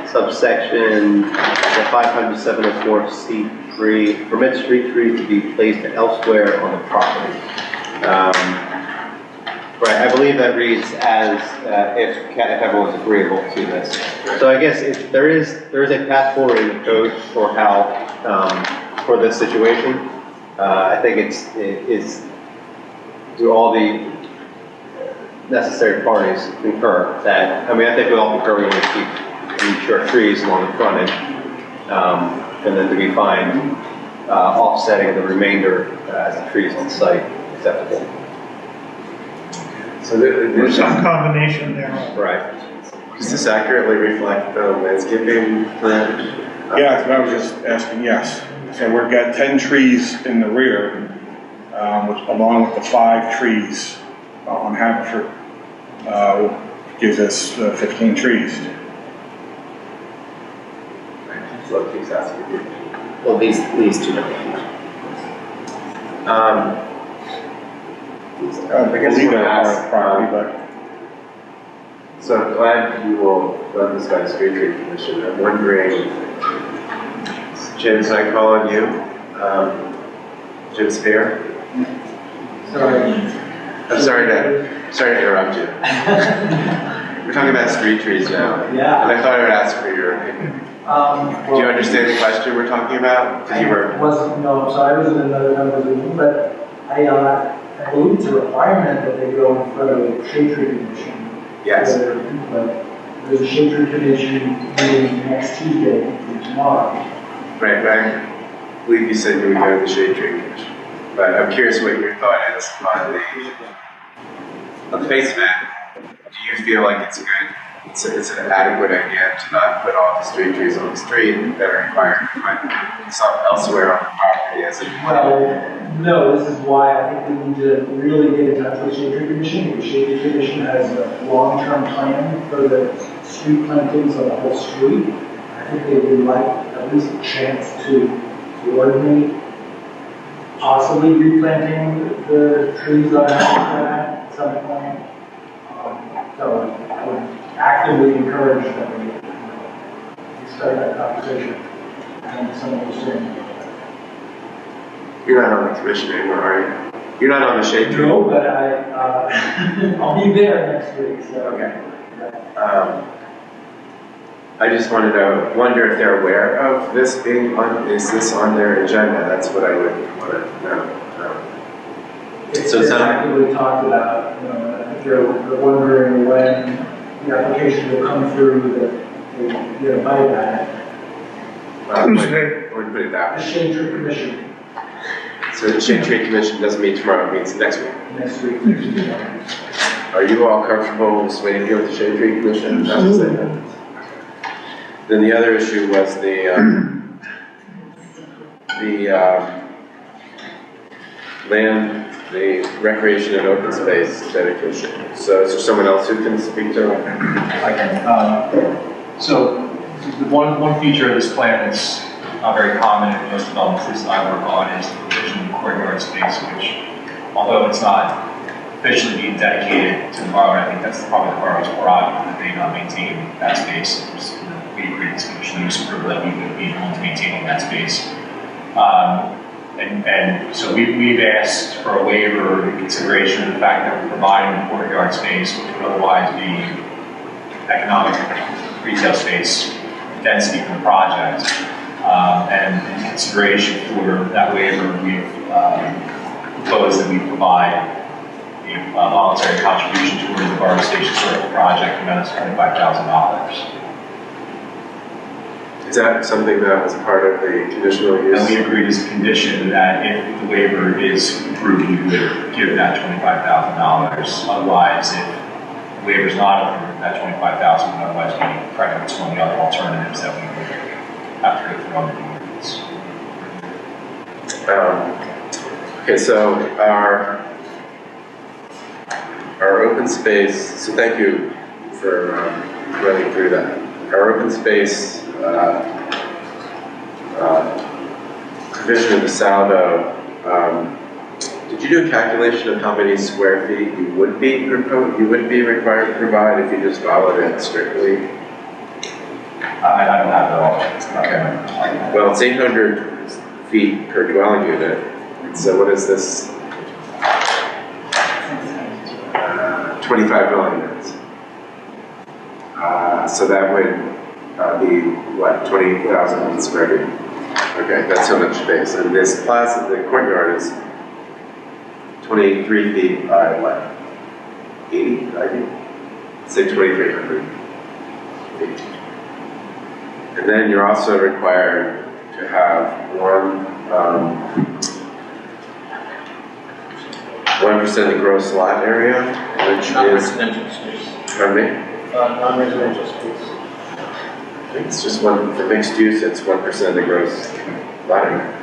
[SPEAKER 6] subsection, the 50704C3, permits street trees to be placed elsewhere on the property. Right, I believe that reads as if everyone's agreeable to this. So I guess if there is a path forward in the code for how for this situation. I think it's do all the necessary parties concur that, I mean, I think we all concur we want to keep mature trees along the frontage, and then to be fine offsetting the remainder as the trees on site acceptable.
[SPEAKER 1] So there's
[SPEAKER 2] some combination there.
[SPEAKER 6] Right.
[SPEAKER 1] Does this accurately reflect the landscaping plan?
[SPEAKER 7] Yeah, that's what I was just asking, yes. So we've got 10 trees in the rear, which along with the 5 trees on Haverford, gives us 15 trees.
[SPEAKER 1] What keeps asking you?
[SPEAKER 9] Well, these two don't.
[SPEAKER 1] I guess
[SPEAKER 7] Believe
[SPEAKER 1] we're
[SPEAKER 7] it
[SPEAKER 1] gonna
[SPEAKER 7] are
[SPEAKER 1] ask,
[SPEAKER 7] property, but
[SPEAKER 1] so I'm glad you will run this by the Street Tree Commission. I'm wondering, Jim, can I call on you? Jim Spear?
[SPEAKER 16] Sorry.
[SPEAKER 1] I'm sorry to interrupt you. We're talking about street trees now.
[SPEAKER 16] Yeah.
[SPEAKER 1] And I thought I would ask for your opinion. Do you understand the question we're talking about?
[SPEAKER 16] I wasn't in another conversation, but I believe it's a requirement that they go in front of a shade tree commission.
[SPEAKER 1] Yes.
[SPEAKER 16] But there's a shade tree commission meeting next Tuesday, tomorrow.
[SPEAKER 1] Right, but I believe you said you would go to the Shade Tree Commission. But I'm curious what your thought is on the face of it. Do you feel like it's good? It's an adequate idea to not put all the street trees on the street that are required to put some elsewhere on the property as it.
[SPEAKER 16] Well, no, this is why I think we need to really get in touch with the Shade Tree Commission. The Shade Tree Commission has a long-term plan for the street plantings on the whole street. I think they would like at least a chance to coordinate possibly replanting the trees on that at some point. So I would actively encourage that we start that conversation and some understanding.
[SPEAKER 1] You're not on the commission anymore, are you? You're not on the Shade Tree?
[SPEAKER 16] No, but I'll be there next week, so.
[SPEAKER 1] Okay. I just wanted to wonder if they're aware of this being on, is this on their agenda? That's what I would want to know.
[SPEAKER 16] It's actively talked about, I think they're wondering when the application will come through that they get a bite at it.
[SPEAKER 1] Tuesday. Wouldn't put it that
[SPEAKER 16] The
[SPEAKER 1] way.
[SPEAKER 16] Shade Tree Commission.
[SPEAKER 1] So the Shade Tree Commission doesn't meet tomorrow, it meets next week.
[SPEAKER 16] Next week.
[SPEAKER 1] Are you all comfortable just waiting here with the Shade Tree Commission? Then the other issue was the land, the recreation and open space dedication. So is there someone else who can speak to it?
[SPEAKER 15] I can. So the one feature of this plan that's not very common in most developments that I work on is the provision of courtyard space, which, although it's not officially being dedicated to the borough, I think that's probably the borough's prerogative that they not maintain that space. We agree with this commission, there's approval that we would be able to maintaining that space. And so we've asked for a waiver in consideration of the fact that we're providing the courtyard space, which would otherwise be economic retail space density for the project. And in consideration for that waiver, we've proposed that we provide a voluntary contribution towards the Borough Station Circle project, amount of $25,000.
[SPEAKER 1] Is that something that was part of the conditional use?
[SPEAKER 15] And we agreed as a condition that if the waiver is approved, we would give that $25,000. Otherwise, if the waiver is not approved, that $25,000 would otherwise be credited to one of the other alternatives that we would have to go through on the ordinance.
[SPEAKER 1] Okay, so our open space, so thank you for running through that. Our open space provision of the Saldo, did you do a calculation of how many square feet you would be required to provide if you just followed it strictly?
[SPEAKER 15] I don't have that all. Okay.
[SPEAKER 1] Well, it's 800 feet per dwelling unit. So what is this? 25 dwelling units. So that would be what, 20,000 square feet? Okay, that's so much space. And this plaza, the courtyard is 23 feet by what? 80, 90? Say 2,300 feet. And then you're also required to have 1% of the gross lot area, which
[SPEAKER 4] non-residential space.
[SPEAKER 1] Pardon me?
[SPEAKER 4] Non-residential space.
[SPEAKER 1] I think it's just one, for mixed use, it's 1% of the gross lot area.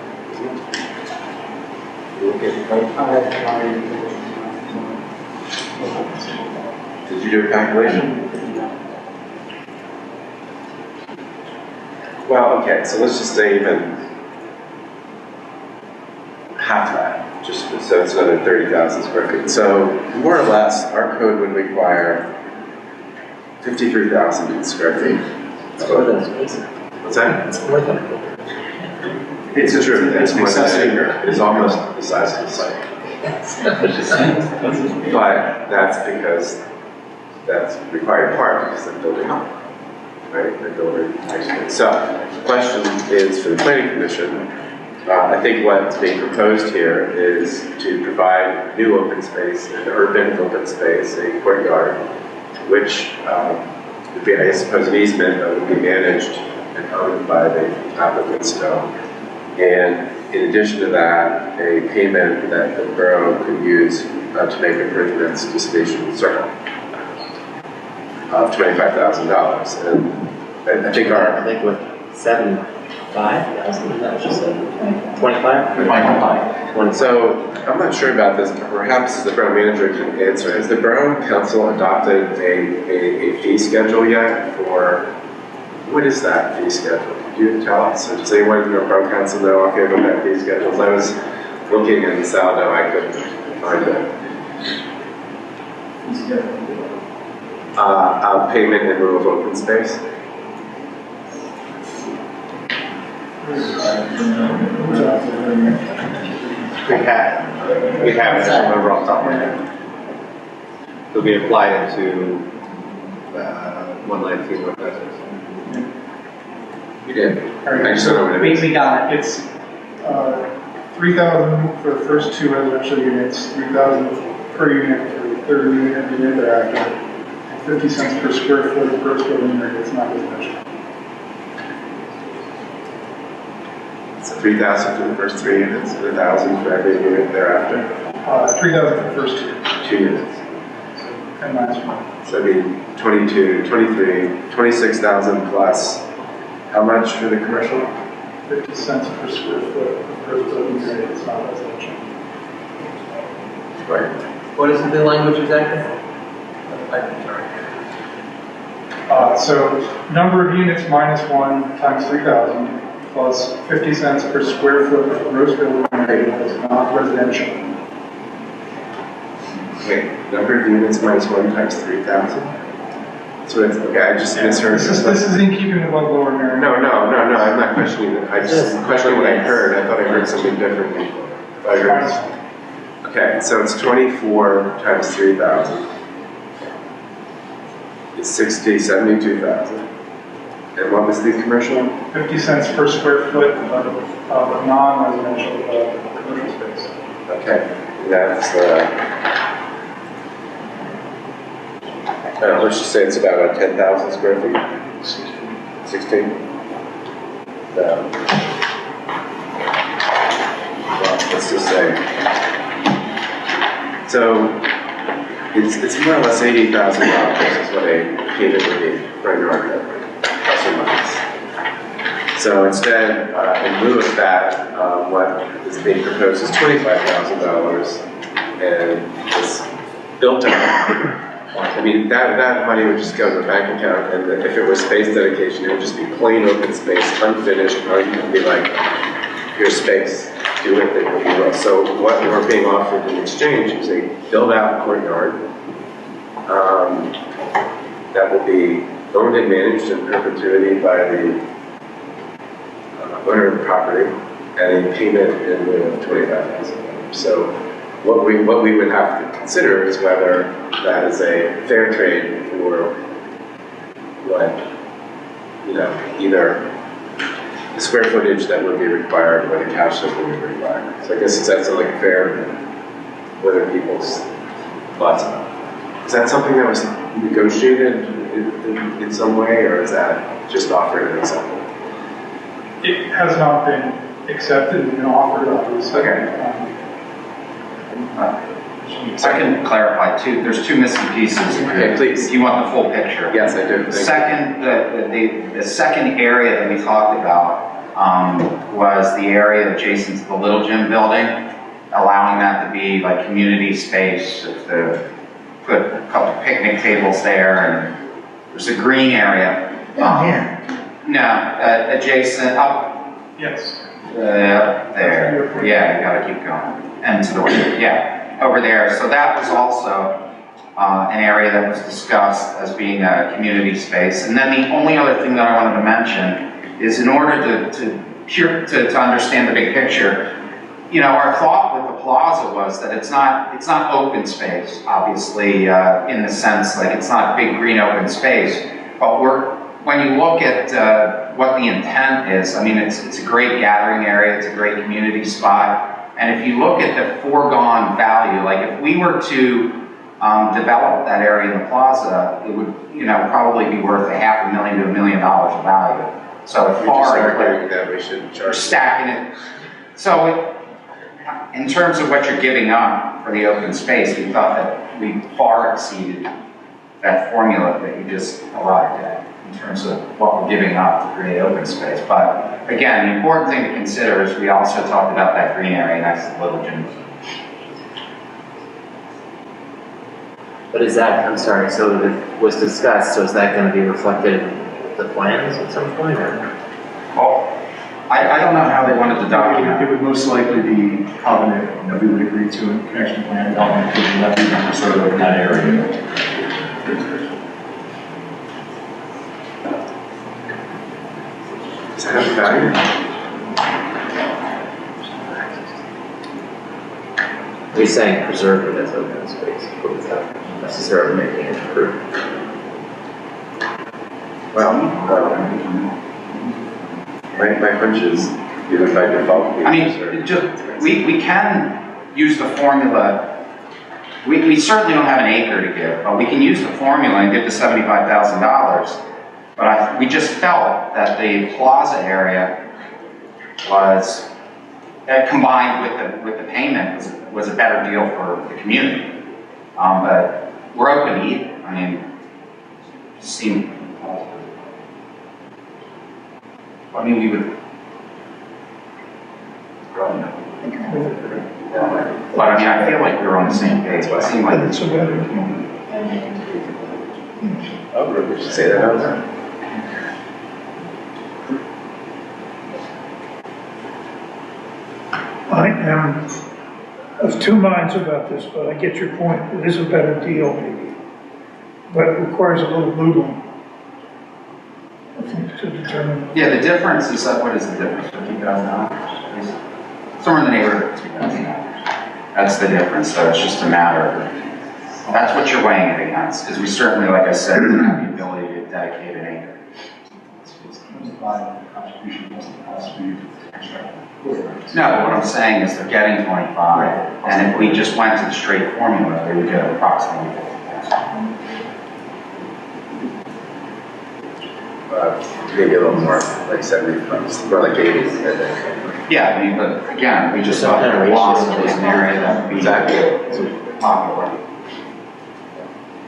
[SPEAKER 1] Did you do a calculation? Well, okay, so let's just say even half that, just so it's another 30,000 square feet. So more or less, our code would require 53,000 square feet. What's that?
[SPEAKER 9] It's more than
[SPEAKER 1] It's true, it's more than an acre. It's almost the size of the site. But that's because that's required part because they're building up. Right? They're building actually. So the question is for the Planning Commission. I think what's being proposed here is to provide new open space, an urban open space, a courtyard, which would be, I suppose, an easement that would be managed and owned by the applicant still. And in addition to that, a payment that the borough could use to make improvements to Station Circle of $25,000. And I think our...
[SPEAKER 9] I think with 75,000, is that what you said? 25?
[SPEAKER 1] 25. So I'm not sure about this, but perhaps the borough manager can answer. Has the borough council adopted a fee schedule yet for, what is that fee schedule? Could you tell us? Or does anyone in your borough council know offhand what that fee schedule is? I was looking in the Saldo, I couldn't find it. Payment in lieu of open space.
[SPEAKER 6] We have it, I don't remember off the top of my head. So we applied it to 119 North Essex.
[SPEAKER 1] You did?
[SPEAKER 14] All right, so we got it. It's 3,000 for the first two residential units, 3,000 per unit for the third unit and the unit thereafter, and 50 cents per square foot of gross building area that's not residential.
[SPEAKER 1] So 3,000 for the first 3 units, and 1,000 for every unit thereafter?
[SPEAKER 14] 3,000 for the first two.
[SPEAKER 1] 2 units.
[SPEAKER 14] -1.
[SPEAKER 1] So it'd be 22, 23, 26,000 plus, how much for the commercial?
[SPEAKER 14] 50 cents per square foot per building area, it's not residential.
[SPEAKER 1] Right.
[SPEAKER 4] What is the language exactly? I'm sorry.
[SPEAKER 14] So number of units -1 times 3,000 plus 50 cents per square foot of gross building area that is not residential.
[SPEAKER 1] Wait, number of units -1 times 3,000? So it's, okay, I just misheard.
[SPEAKER 14] This is in keeping with what Lower Merion.
[SPEAKER 1] No, I'm not questioning it. I just questioned what I heard. I thought I heard something different. I heard. Okay, so it's 24 times 3,000. It's 60, 72,000. And what was the commercial?
[SPEAKER 14] 50 cents per square foot of non-residential commercial space.
[SPEAKER 1] Okay, that's, let's just say it's about 10,000 square feet. 16? Well, let's just say. So, it's more or less $80,000 is what a payment would be for a yard coverage, plus or minus. So instead, in lieu of that, what is being proposed is $25,000, and it's built up. I mean, that money would just go to the bank account, and if it was space dedication, it would just be plain open space, unfinished, or you could be like, here's space, do with it what you will. So what we're being offered in exchange is a build-out courtyard that will be owned and managed in perpetuity by the owner of the property, and a payment in lieu of $25,000. So what we would have to consider is whether that is a fair trade for what, either the square footage that would be required or the cash that would be required. So I guess that's like fair, what are people's thoughts about it? Is that something that was negotiated in some way, or is that just offered and accepted?
[SPEAKER 14] It has not been accepted and offered, obviously.
[SPEAKER 1] Okay.
[SPEAKER 10] If I can clarify too, there's two missing pieces.
[SPEAKER 1] Okay, please.
[SPEAKER 10] If you want the full picture.
[SPEAKER 1] Yes, I do.
[SPEAKER 10] The second area that we talked about was the area adjacent to the Little Gym building, allowing that to be like community space. If the put a couple picnic tables there, and there's a green area. No, adjacent up.
[SPEAKER 14] Yes.
[SPEAKER 10] There. Yeah, you gotta keep going. And to the right. Yeah, over there. So that was also an area that was discussed as being a community space. And then the only other thing that I wanted to mention is, in order to understand the big picture, our thought with the plaza was that it's not open space, obviously, in the sense like it's not big green open space, but when you look at what the intent is, I mean, it's a great gathering area, it's a great community spot, and if you look at the foregone value, like if we were to develop that area in the plaza, it would, probably be worth $500,000 to $1 million of value. So
[SPEAKER 1] We just arguing that we should charge.
[SPEAKER 10] Stacking it. So in terms of what you're giving up for the open space, we thought that we far exceeded that formula that you just arrived at in terms of what we're giving up to create open space. But again, the important thing to consider is we also talked about that green area next to the Little Gym.
[SPEAKER 9] But is that, I'm sorry, so it was discussed, so is that going to be reflected in the plans at some point, or?
[SPEAKER 10] Well, I don't know how they wanted to document.
[SPEAKER 13] It would most likely be covenant that we would agree to in connection plan development, because we have to sort of in that area.
[SPEAKER 1] Does it have value?
[SPEAKER 9] Are you saying preserve it as open space, or without necessarily making it improved?
[SPEAKER 1] Well, my hunch is either by default.
[SPEAKER 10] I mean, we can use the formula. We certainly don't have an acre to give, but we can use the formula and give the $75,000. But we just felt that the plaza area was, combined with the payment, was a better deal for the community. But we're open to either. I mean, we would. But I mean, I feel like we were on the same page, but it seemed like.
[SPEAKER 2] It's a better.
[SPEAKER 1] Oh, we should say that out loud.
[SPEAKER 2] I am of two minds about this, but I get your point. It is a better deal, maybe. But it requires a little noodling, I think, to determine.
[SPEAKER 10] Yeah, the difference is that, what is the difference? $50,000? Somewhere in the neighborhood of $2,000. That's the difference, so it's just a matter of, that's what you're weighing it against, because we certainly, like I said, don't have the ability to dedicate an acre. No, what I'm saying is they're getting 25, and if we just went to the straight formula, they would get approximately 50,000.
[SPEAKER 1] Maybe a little more, like 75, more like 80, I think.
[SPEAKER 10] Yeah, I mean, but again, we just thought that loss was an area that would be popular.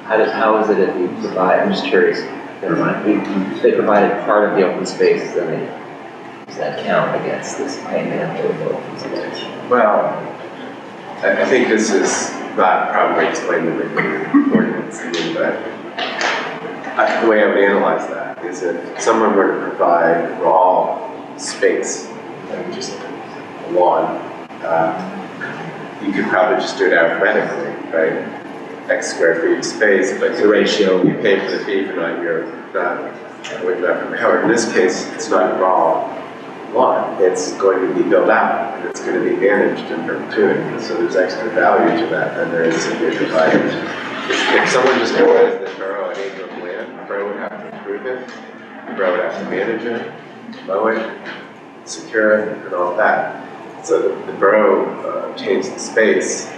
[SPEAKER 9] How is it if you provide, I'm just curious, never mind, if they provided part of the open space, then does that count against this payment of open space?
[SPEAKER 1] Well, I think this is not probably explained in the ordinance, I mean, but the way I would analyze that is if someone were to provide raw space, like just a lawn, you could probably just do it arithmetically, right? X square feet of space, but the ratio, you pay for the fee for not, you're not, however, in this case, it's not raw lawn, it's going to be built out, and it's going to be managed in perpetuity, so there's extra value to that than there is if they provided. If someone just provides the borough an acre of land, the borough would have to approve it, the borough would have to manage it, mow it, secure it, and all that. So the borough obtains the space,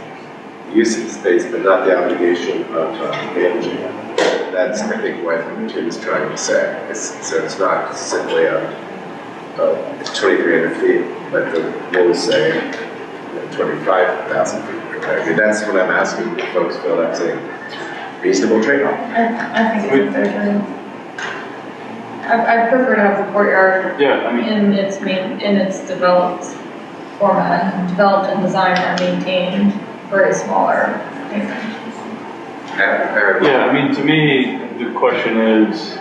[SPEAKER 1] the use of the space, but not the obligation of managing it. That's, I think, what Jim is trying to say. So it's not simply it's 2,300 feet, but the rules say 25,000 feet. I mean, that's what I'm asking. If folks feel that's a reasonable trade-off.
[SPEAKER 3] I think it's a fair trade. I prefer to have the courtyard in its developed format, developed and designed and maintained for a smaller acreage.
[SPEAKER 8] Yeah, I mean, to me, the question is,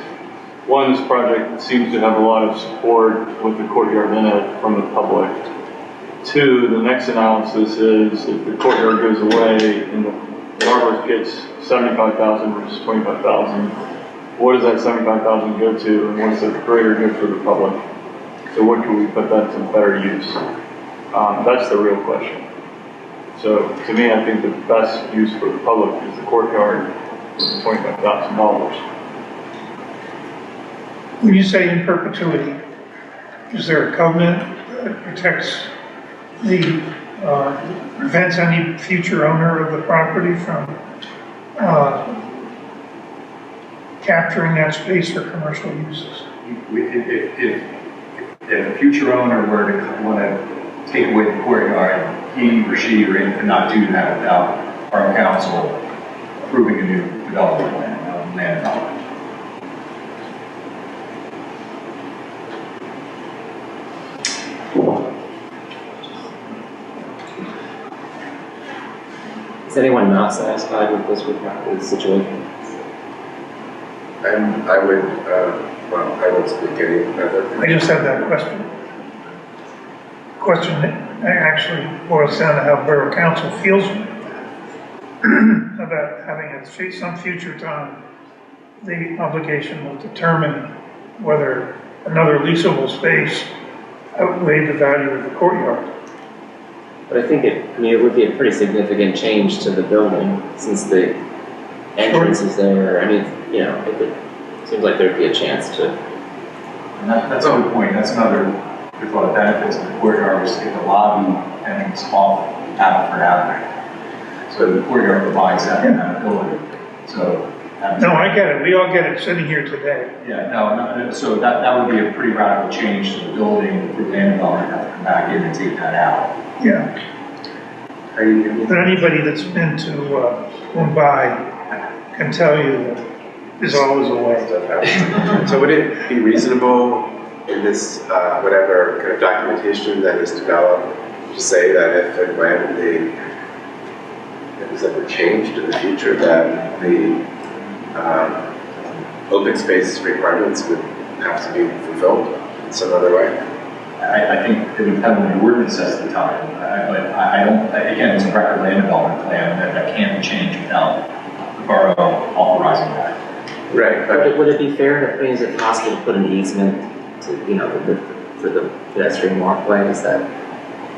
[SPEAKER 8] one, this project seems to have a lot of support with the courtyard in it from the public. Two, the next analysis is if the courtyard goes away and the arborist gets 75,000 versus 25,000, what does that 75,000 go to, and what's the greater good for the public? So what can we put that to better use? That's the real question. So to me, I think the best use for the public is the courtyard for $25,000.
[SPEAKER 2] When you say in perpetuity, is there a covenant that protects prevents any future owner of the property from capturing that space for commercial uses?
[SPEAKER 15] If a future owner were to want to take away the courtyard, he or she cannot do that without our council approving a new development plan, land development.
[SPEAKER 9] Is anyone not satisfied with this situation?
[SPEAKER 1] I would, well, I won't speak any further.
[SPEAKER 2] I just had that question. Question actually boils down to how Borough Council feels about having at some future time the obligation will determine whether another leasable space outweighed the value of the courtyard.
[SPEAKER 9] But I think it would be a pretty significant change to the building since the entrance is there. I mean, you know, it seems like there'd be a chance to.
[SPEAKER 15] And that's a good point. That's another good thought of benefits of the courtyard is to get the lobby entrance off Haverford Avenue. So the courtyard provides that ability. So.
[SPEAKER 2] No, I get it. We all get it sitting here today.
[SPEAKER 15] Yeah, no, so that would be a pretty radical change to the building for land development, have to come back in and take that out.
[SPEAKER 2] Yeah. But anybody that's been to Mumbai can tell you that there's always a way.
[SPEAKER 1] So would it be reasonable in this, whatever kind of documentation that is developed, to say that if and when it was ever changed in the future, that the open space requirements would have to be fulfilled in some other way?
[SPEAKER 15] I think it would depend on the ordinance at the time, but I don't, again, it's a record land development plan that can't be changed without the borough authorizing that.
[SPEAKER 1] Right.
[SPEAKER 9] Would it be fair to, is it possible to put an easement to, you know, for the pedestrian walkway? Is that,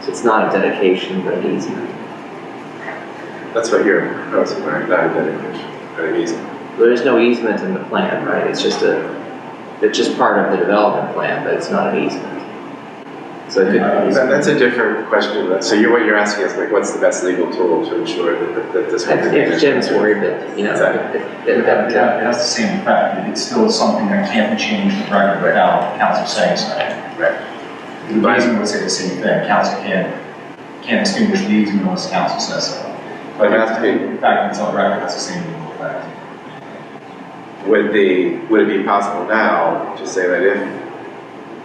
[SPEAKER 9] so it's not a dedication, but an easement?
[SPEAKER 1] That's what you're proposing, right? Not a dedication, but an easement.
[SPEAKER 9] There is no easement in the plan, right? It's just part of the development plan, but it's not an easement. So it could,
[SPEAKER 1] that's a different question. So what you're asking is like, what's the best legal tool to ensure that this will be
[SPEAKER 9] if Jim's worried that, you know,
[SPEAKER 15] It has the same effect. It's still something that can't be changed in the record without council saying so.
[SPEAKER 1] Right.
[SPEAKER 15] The easement would say the same thing. Council can't extinguish the easement unless council says so. But in fact, it's on record, that's the same legal effect.
[SPEAKER 1] Would it be possible now to say that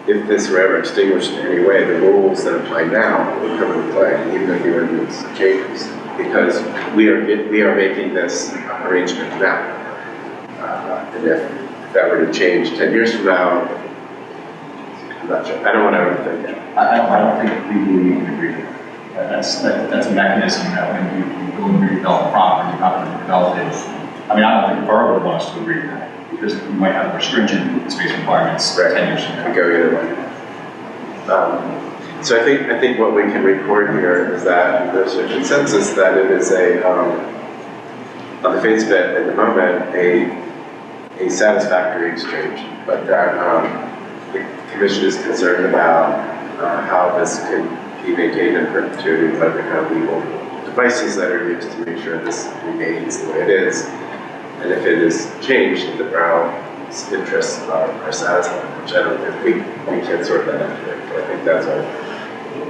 [SPEAKER 1] if this were ever extinguished in any way, the rules that apply now would come into play, even if the ordinance changes, because we are making this arrangement now. And if that were to change 10 years from now, I'm not sure. I don't want to overthink it.
[SPEAKER 15] I don't think legally you can agree to that. That's a mechanism that when you go and redevelop property, you're not going to develop it. I mean, I don't think the borough would want us to agree to that, because you might have more stringent space requirements 10 years from now.
[SPEAKER 1] Go either way. So I think what we can report here is that there's a consensus that it is on the face of it at the moment, a satisfactory exchange, but that the commission is concerned about how this can be maintained in perpetuity, what the kind of legal devices that are used to make sure this remains the way it is. And if it is changed, the borough's interests are satisfied, which I don't think we can sort that out today. I think that's our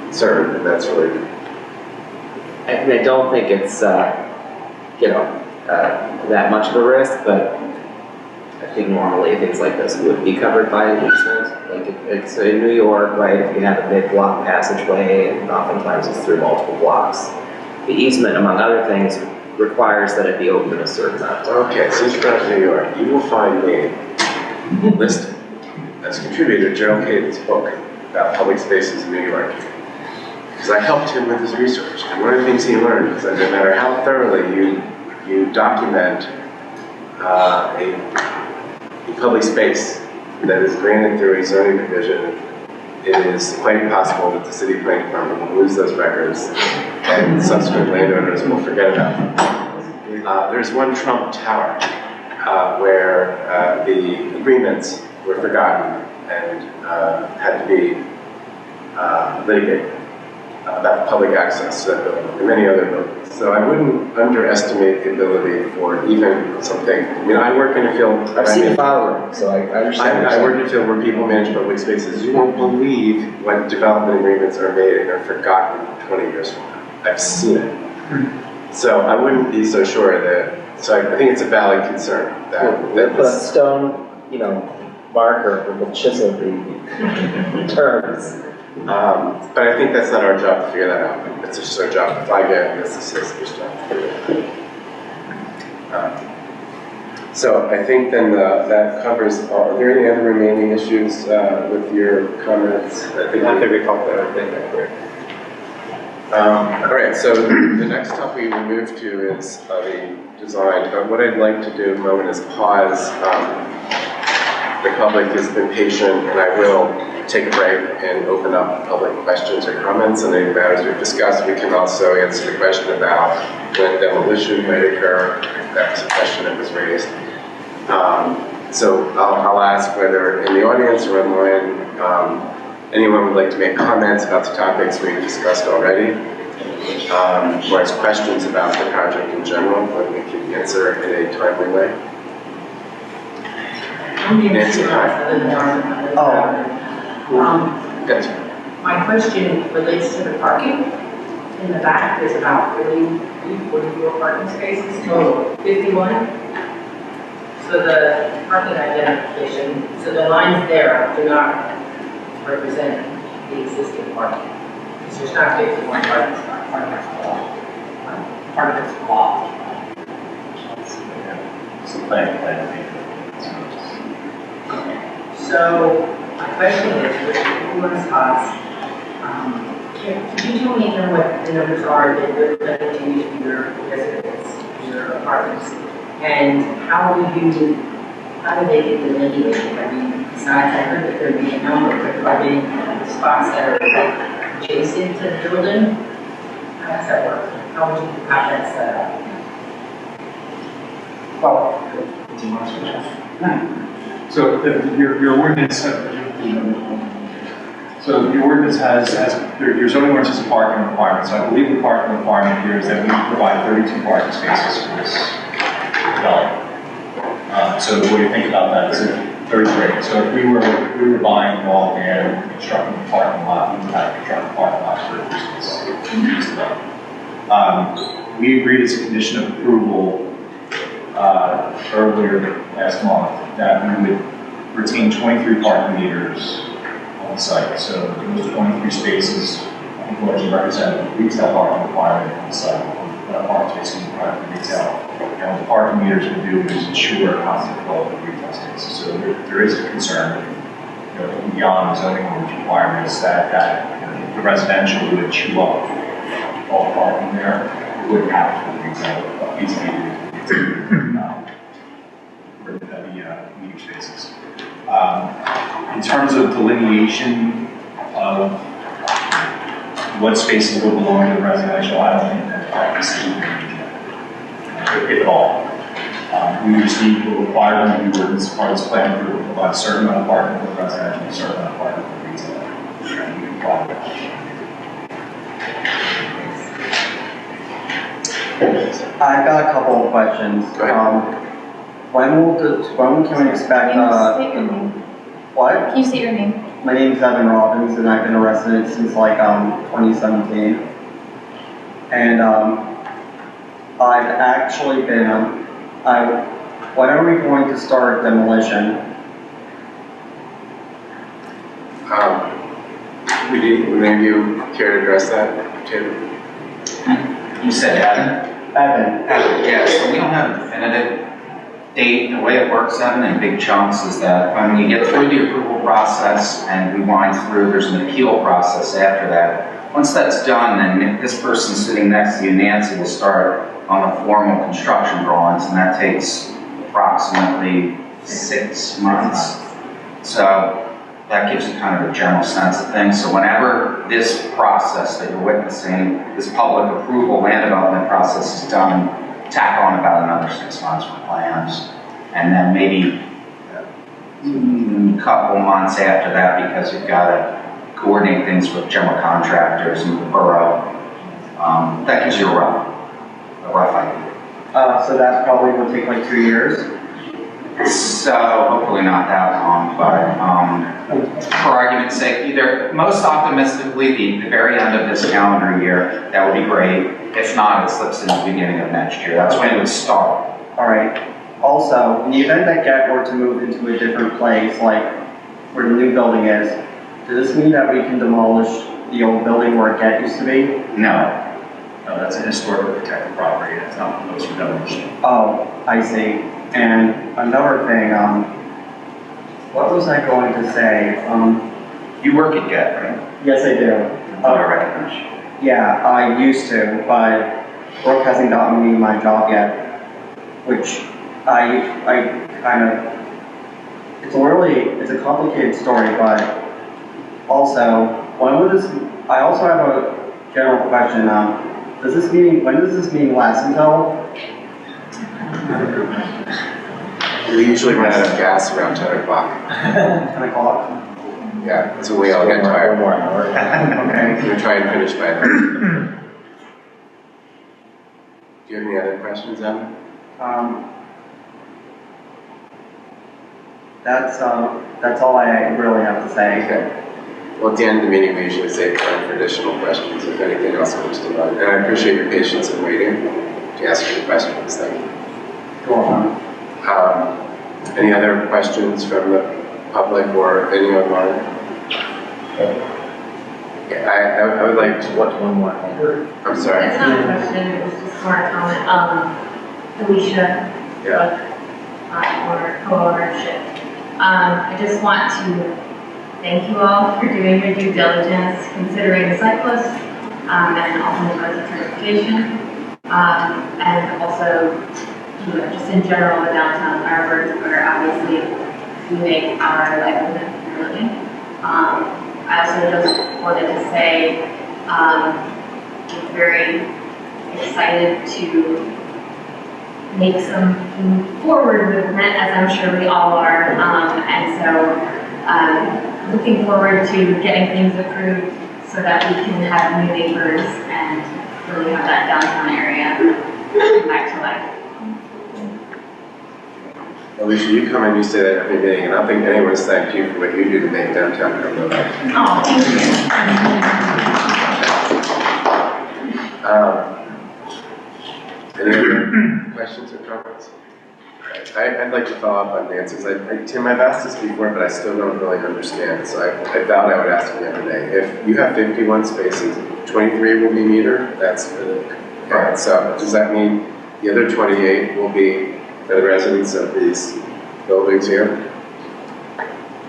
[SPEAKER 1] concern, and that's really.
[SPEAKER 9] I don't think it's, that much of a risk, but I think normally things like this would be covered by an easement. Like it's in New York, right? If you have a mid-block passageway, and oftentimes it's through multiple blocks. The easement, among other things, requires that it be open a certain amount of time.
[SPEAKER 1] Okay, since you're out in New York, you will find me listed as a contributor to Gerald Caden's book about public spaces in New York. Because I helped him with his research. And one of the things he learned is that no matter how thoroughly you document a public space that is granted through a zoning provision, it is quite impossible that the city planning department will lose those records and subsequent landowners will forget about them. There's one Trump Tower where the agreements were forgotten and had to be litigated about public access to that building and many other buildings. So I wouldn't underestimate the ability for even something. I mean, I work in a field.
[SPEAKER 9] I've seen the file room, so I understand.
[SPEAKER 1] I work in a field where people manage public spaces. You won't believe what development agreements are made and are forgotten 20 years from now. I've seen it. So I wouldn't be so sure that. So I think it's a valid concern that
[SPEAKER 9] put a stone, marker with a chisel the terms.
[SPEAKER 1] But I think that's not our job to figure that out. It's just our job to flag it, and it's the solicitor's job to figure it out. So I think then that covers all. Are there any other remaining issues with your comments? I think we talked about everything back there. All right, so the next topic we will move to is the design. But what I'd like to do at the moment is pause. The public has been patient, and I will take a break and open up public questions or comments on any matters we've discussed. We can also answer the question about when demolition might occur. That was a question that was raised. So I'll ask whether in the audience or online, anyone would like to make comments about the topics we've discussed already, or has questions about the project in general, but we can answer in a timely way. Nancy, hi.
[SPEAKER 11] My question relates to the parking. In the back, there's about 44 parking spaces, total 51. So the parking identification, so the lines there do not represent the existing parking. Because there's not 51 parking spots, part of it's blocked.
[SPEAKER 15] It's a plan.
[SPEAKER 11] So my question is, with Coolman's Haas, could you tell me again what the numbers are that you're letting to your residents, your apartments? And how do they get delineated? I mean, besides, I heard that there'd be a number, but are they spots that are like adjacent to the building? How does that work? How would you have that set up?
[SPEAKER 13] Well, do you want to switch off? So your ordinance, so your ordinance your zoning ordinance has a parking requirement. So I believe the parking requirement here is that we provide 32 parking spaces for this development. So the way to think about that is 33. So if we were buying all and constructing a parking lot, we would have to construct a parking lot for this development. We agreed as a condition of approval earlier last month that we would retain 23 parking meters on site. So those 23 spaces, I think, largely represent the retail parking requirement on site. Parking spaces in private retail. And what the parking meters would do is ensure constant flow of retail spaces. So there is a concern, beyond the zoning ordinance requirements that the residential would chew up all the parking there. It wouldn't happen for the retail. For the meter spaces. In terms of delineation of what spaces would belong to the residential, I don't think that decision is made yet, if at all. We just need to require them to be written as part of this plan to provide a certain amount of parking for the residential and a certain amount of parking for the retail. And we comply with that.
[SPEAKER 17] I've got a couple of questions. When can we expect,
[SPEAKER 3] State your name.
[SPEAKER 17] what?
[SPEAKER 3] Can you state your name?
[SPEAKER 17] My name is Evan Robbins, and I've been a resident since 2017. And I've actually been, when are we going to start demolition?
[SPEAKER 1] Maybe you care to address that, Tim?
[SPEAKER 10] You said Evan?
[SPEAKER 17] Evan.
[SPEAKER 10] Yeah, so we don't have a definitive date. The way it works, Evan, in big chunks is that when you get through the approval process and we wind through, there's an appeal process after that. Once that's done, then this person sitting next to you, Nancy, will start on the formal construction drawings, and that takes approximately 6 months. So that gives you kind of a general sense of things. So whenever this process that you're witnessing, this public approval land development process is done, tack on about another 6 months for plans, and then maybe a couple months after that, because you've got to coordinate things with general contractors and the borough. That gives you a rough idea.
[SPEAKER 17] So that probably will take like 2 years?
[SPEAKER 10] So hopefully not that long, but for argument's sake, either most optimistically the very end of this calendar year, that would be great. If not, it slips into the beginning of next year. That's when it would start.
[SPEAKER 17] All right. Also, in the event that GET were to move into a different place, like where the new building is, does this mean that we can demolish the old building where GET used to be?
[SPEAKER 10] No.
[SPEAKER 13] No, that's a historically protected property. It's not proposed for demolition.
[SPEAKER 17] Oh, I see. And another thing, what was I going to say?
[SPEAKER 10] You work at GET, right?
[SPEAKER 17] Yes, I do.
[SPEAKER 10] I recognize you.
[SPEAKER 17] Yeah, I used to, but Brooke hasn't gotten me my job yet, which I kind of, it's a complicated story, but also, I also have a general question. When does this meeting last until?
[SPEAKER 1] We usually run out of gas around 10 o'clock.
[SPEAKER 17] 10 o'clock?
[SPEAKER 1] Yeah, that's when we all get tired.
[SPEAKER 17] One more hour. Okay.
[SPEAKER 1] We try and finish by then. Do you have any other questions, Evan?
[SPEAKER 17] That's all I really have to say.
[SPEAKER 1] Okay. Well, at the end of the meeting, we usually save time for additional questions if anything else comes to mind. And I appreciate your patience in waiting to ask your questions. Thank you.
[SPEAKER 17] Go on.
[SPEAKER 1] Any other questions from the public or any online? I would like to, one more. I'm sorry.
[SPEAKER 11] It's not a question, it was just more a comment. Alicia, co-ownership. I just want to thank you all for doing your due diligence, considering the cyclists, and also the transportation, and also, just in general, the downtown Harvard, where obviously we make our livelihood a living. I also just wanted to say, I'm very excited to make some forward movement, as I'm sure we all are, and so looking forward to getting things approved so that we can have new neighbors and really have that downtown area come back to life.
[SPEAKER 1] Alicia, you come and you say that every meeting, and I don't think anyone's thanked you for what you do to make downtown come to life.
[SPEAKER 11] Oh, thank
[SPEAKER 1] you. Any other questions or comments? I'd like to follow up on Nancy's. Tim, I've asked this before, but I still don't really understand, so I vowed I would ask you the other day. If you have 51 spaces, 23 will be metered, that's for the, so does that mean the other 28 will be for the residents of these buildings here?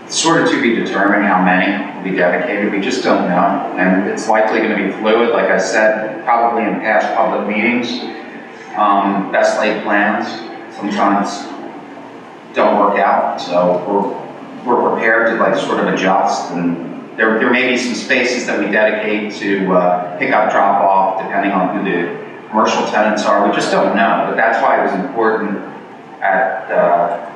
[SPEAKER 10] It's sort of to be determined how many will be dedicated. We just don't know. And it's likely going to be fluid, like I said, probably in past public meetings. Best laid plans sometimes don't work out. So we're prepared to like sort of adjust. And there may be some spaces that we dedicate to pick up, drop off, depending on who the commercial tenants are. We just don't know. But that's why it was important at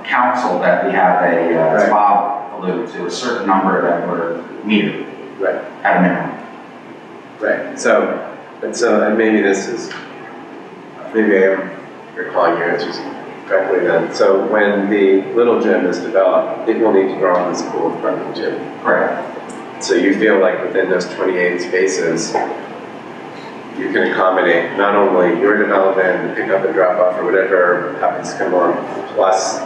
[SPEAKER 10] council that we have a, as Bob alluded to, a certain number that were metered at a minimum.
[SPEAKER 1] Right. So, and maybe this is, maybe I am recalling your answers correctly then. So when the little gym is developed, it will need to grow on this pool of parking gym.
[SPEAKER 10] Correct.
[SPEAKER 1] So you feel like within those 28 spaces, you can accommodate not only your development, the pick up and drop off or whatever happens to come on, plus,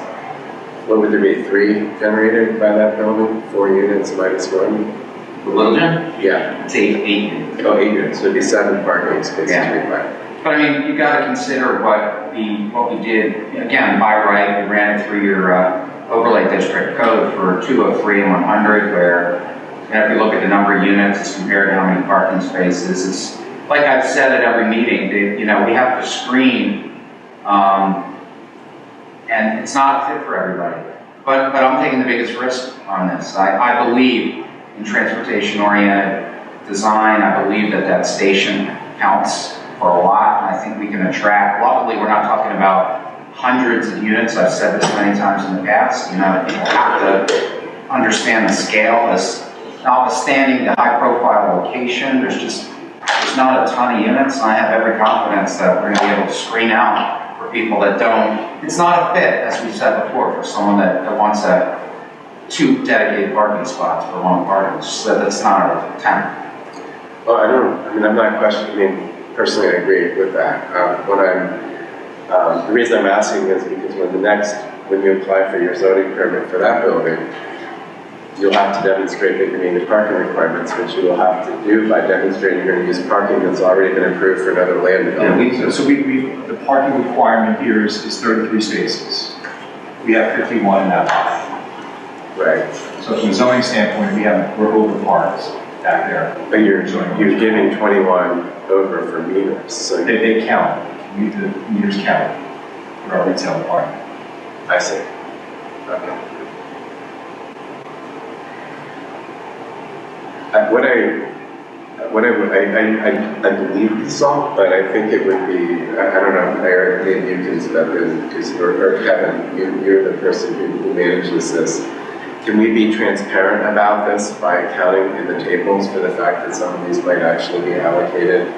[SPEAKER 1] what would there be, 3 generated by that building? 4 units minus 1?
[SPEAKER 10] The little gym?
[SPEAKER 1] Yeah.
[SPEAKER 10] It's 8 units.
[SPEAKER 1] Oh, 8 units, so it'd be 7 parking spaces required.
[SPEAKER 10] But I mean, you got to consider what we did, again, by right, we ran it through your overlay district code for 203 and 100, where, if you look at the number of units as compared to how many parking spaces, it's, like I've said at every meeting, we have to screen, and it's not fit for everybody. But I'm taking the biggest risk on this. I believe in transportation-oriented design. I believe that station counts for a lot, and I think we can attract. Luckily, we're not talking about hundreds of units. I've said this many times in the past. People have to understand the scale. As notwithstanding the high-profile location, there's not a ton of units. I have every confidence that we're going to be able to screen out for people that don't. It's not a fit, as we said before, for someone that wants 2 dedicated parking spots for 1 parking. So that's not our intent.
[SPEAKER 1] Well, I'm not questioning. Personally, I agree with that. The reason I'm asking is because when you apply for your zoning permit for that building, you'll have to demonstrate that you meet the parking requirements, which you will have to do by demonstrating you're going to use parking that's already been approved for another land development.
[SPEAKER 13] Yeah, the parking requirement here is 33 spaces. We have 51 in that lot.
[SPEAKER 1] Right.
[SPEAKER 13] So from a zoning standpoint, we're over parks back there.
[SPEAKER 1] But you're giving 21 over for meters, so
[SPEAKER 13] they count. The meters count for our retail parking.
[SPEAKER 1] I see. Okay. I believe this all, but I think it would be, I don't know, Eric, maybe you can step in, or Kevin, you're the person who manages this. Can we be transparent about this by accounting in the tables for the fact that some of these might actually be allocated?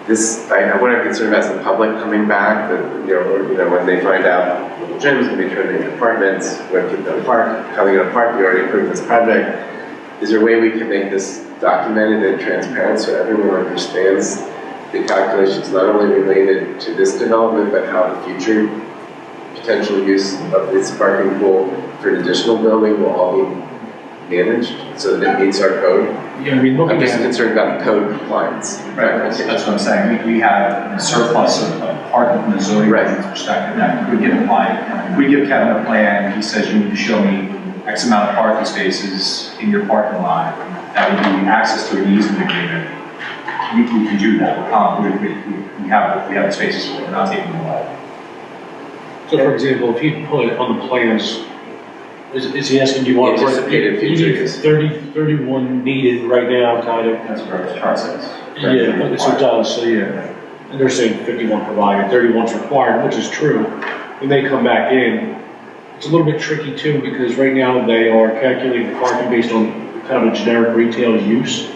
[SPEAKER 1] What I'm concerned about is the public coming back, when they find out little gyms can be turned into apartments, when people go to park, coming in a park, we already approved this project. Is there a way we can make this documented and transparent so everyone understands the calculations not only related to this development, but how the future potential use of this parking pool for an additional building will all be managed so that it meets our code?
[SPEAKER 15] Yeah, I mean,
[SPEAKER 1] I'm just concerned about code compliance.
[SPEAKER 15] Right, that's what I'm saying. We have a surplus of parking from the zoning perspective that could get applied. We give Kevin a plan, he says you need to show me X amount of parking spaces in your parking lot. That would be access to an easement agreement. We can do that. We have the spaces for it. We're not taking them away.
[SPEAKER 18] So for example, if you put on the plans, is he asking, do you want to
[SPEAKER 1] anticipated future use?
[SPEAKER 18] 31 needed right now, kind of?
[SPEAKER 15] That's where the chart says.
[SPEAKER 18] Yeah, okay, so it does, so yeah. And they're saying 51 provided, 31's required, which is true. When they come back in, it's a little bit tricky too, because right now they are calculating the parking based on kind of a generic retail use.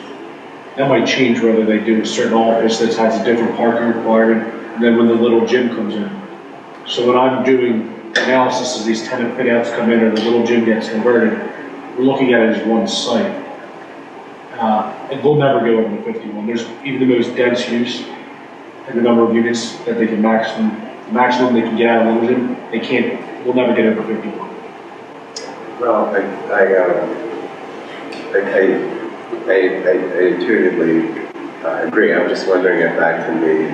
[SPEAKER 18] That might change whether they do a certain office that has a different parking requirement, and then when the little gym comes in. So when I'm doing analysis as these tenant fit outs come in or the little gym gets converted, we're looking at it as one site. And we'll never go over the 51. There's even the most dense use and the number of units that they can maximum they can get out of the little gym, we'll never get over 51.
[SPEAKER 1] Well, I intuitively agree. I'm just wondering if that can be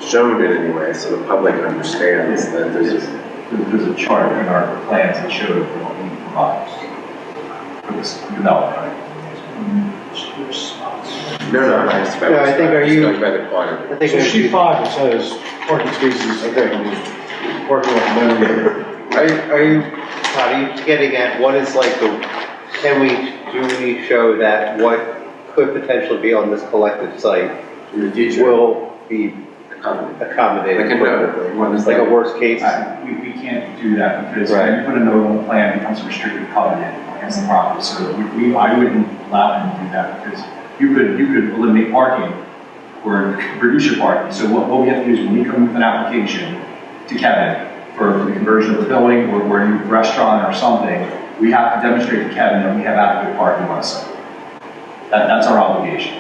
[SPEAKER 1] shown in any way so the public understands that there's
[SPEAKER 15] a chart in our plans that shows what we provide for this development.
[SPEAKER 1] No, I expect.
[SPEAKER 6] No, I think are you
[SPEAKER 1] going by the quantity?
[SPEAKER 18] I think so sheet 5 it says parking spaces. Okay, parking lot.
[SPEAKER 6] Are you getting at what is like the? Do we show that what could potentially be on this collective site
[SPEAKER 1] in the future
[SPEAKER 6] will be accommodated?
[SPEAKER 1] Like
[SPEAKER 6] like a worst case.
[SPEAKER 15] We can't do that because when you put a note on the plan, it becomes a restricted covenant against the property. So I wouldn't allow them to do that because you could eliminate parking or reduce your parking. So what we have to do is when we come with an application to Kevin for the conversion of the building or a new restaurant or something, we have to demonstrate to Kevin that we have adequate parking on site. That's our obligation.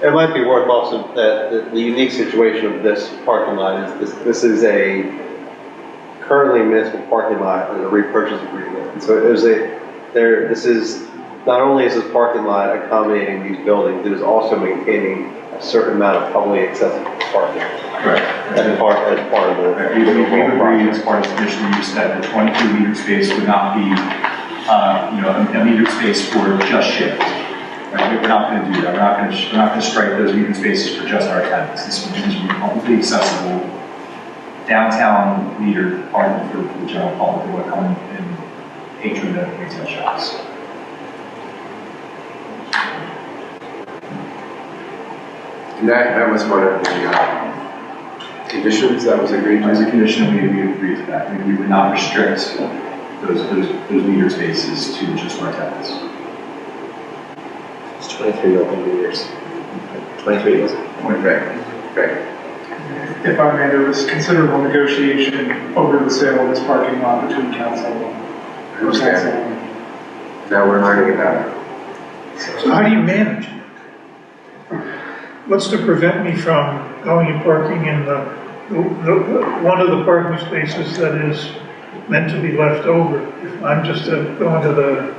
[SPEAKER 6] It might be worth also that the unique situation of this parking lot is this is a currently municipal parking lot under a repurchase agreement. And so this is not only is this parking lot accommodating these buildings, it is also maintaining a certain amount of publicly accessible parking.
[SPEAKER 15] Right.
[SPEAKER 6] As part of the
[SPEAKER 15] we've agreed as part of the conditional use that the 22 meter space would not be a meter space for just shift. Right? We're not going to do that. We're not going to strike those meter spaces for just our tenants. This will be completely accessible downtown meter parking for the general public who want to come and patron the retail shops.
[SPEAKER 1] And that was one of the conditions that was agreed to?
[SPEAKER 15] As a condition, we agreed to that. We would not restrict those meter spaces to just our tenants.
[SPEAKER 9] It's 23 open meters. 23 is.
[SPEAKER 1] Right.
[SPEAKER 14] If I may, there was considerable negotiation over the sale of this parking lot between council and
[SPEAKER 1] understand. Now we're learning about it.
[SPEAKER 2] So how do you manage it? What's to prevent me from going and parking in the one of the parking spaces that is meant to be left over? If I'm just going to the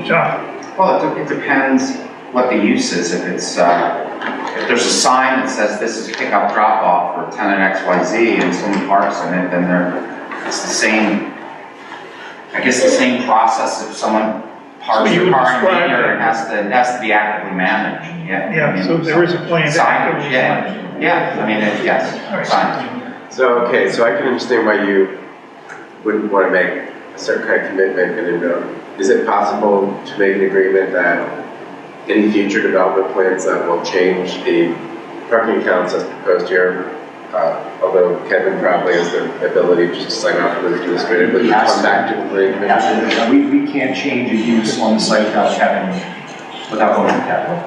[SPEAKER 2] shop.
[SPEAKER 10] Well, it depends what the use is. If it's if there's a sign that says this is pickup drop off for tenant XYZ and someone parks in it, then it's the same. I guess the same process if someone parks the car in here, it has to be actively managed.
[SPEAKER 2] Yeah,
[SPEAKER 10] I mean,
[SPEAKER 2] so there is a plan.
[SPEAKER 10] Signage, yeah. I mean, yes, signage.
[SPEAKER 1] So, okay, so I can understand why you wouldn't want to make a certain kind of commitment and then is it possible to make an agreement that any future development plans that will change the parking counts as proposed here, although Kevin probably has the ability to just sign off on it administratively, come back to the planning commission?
[SPEAKER 15] We can't change a use on the site without Kevin, without going to Kevin.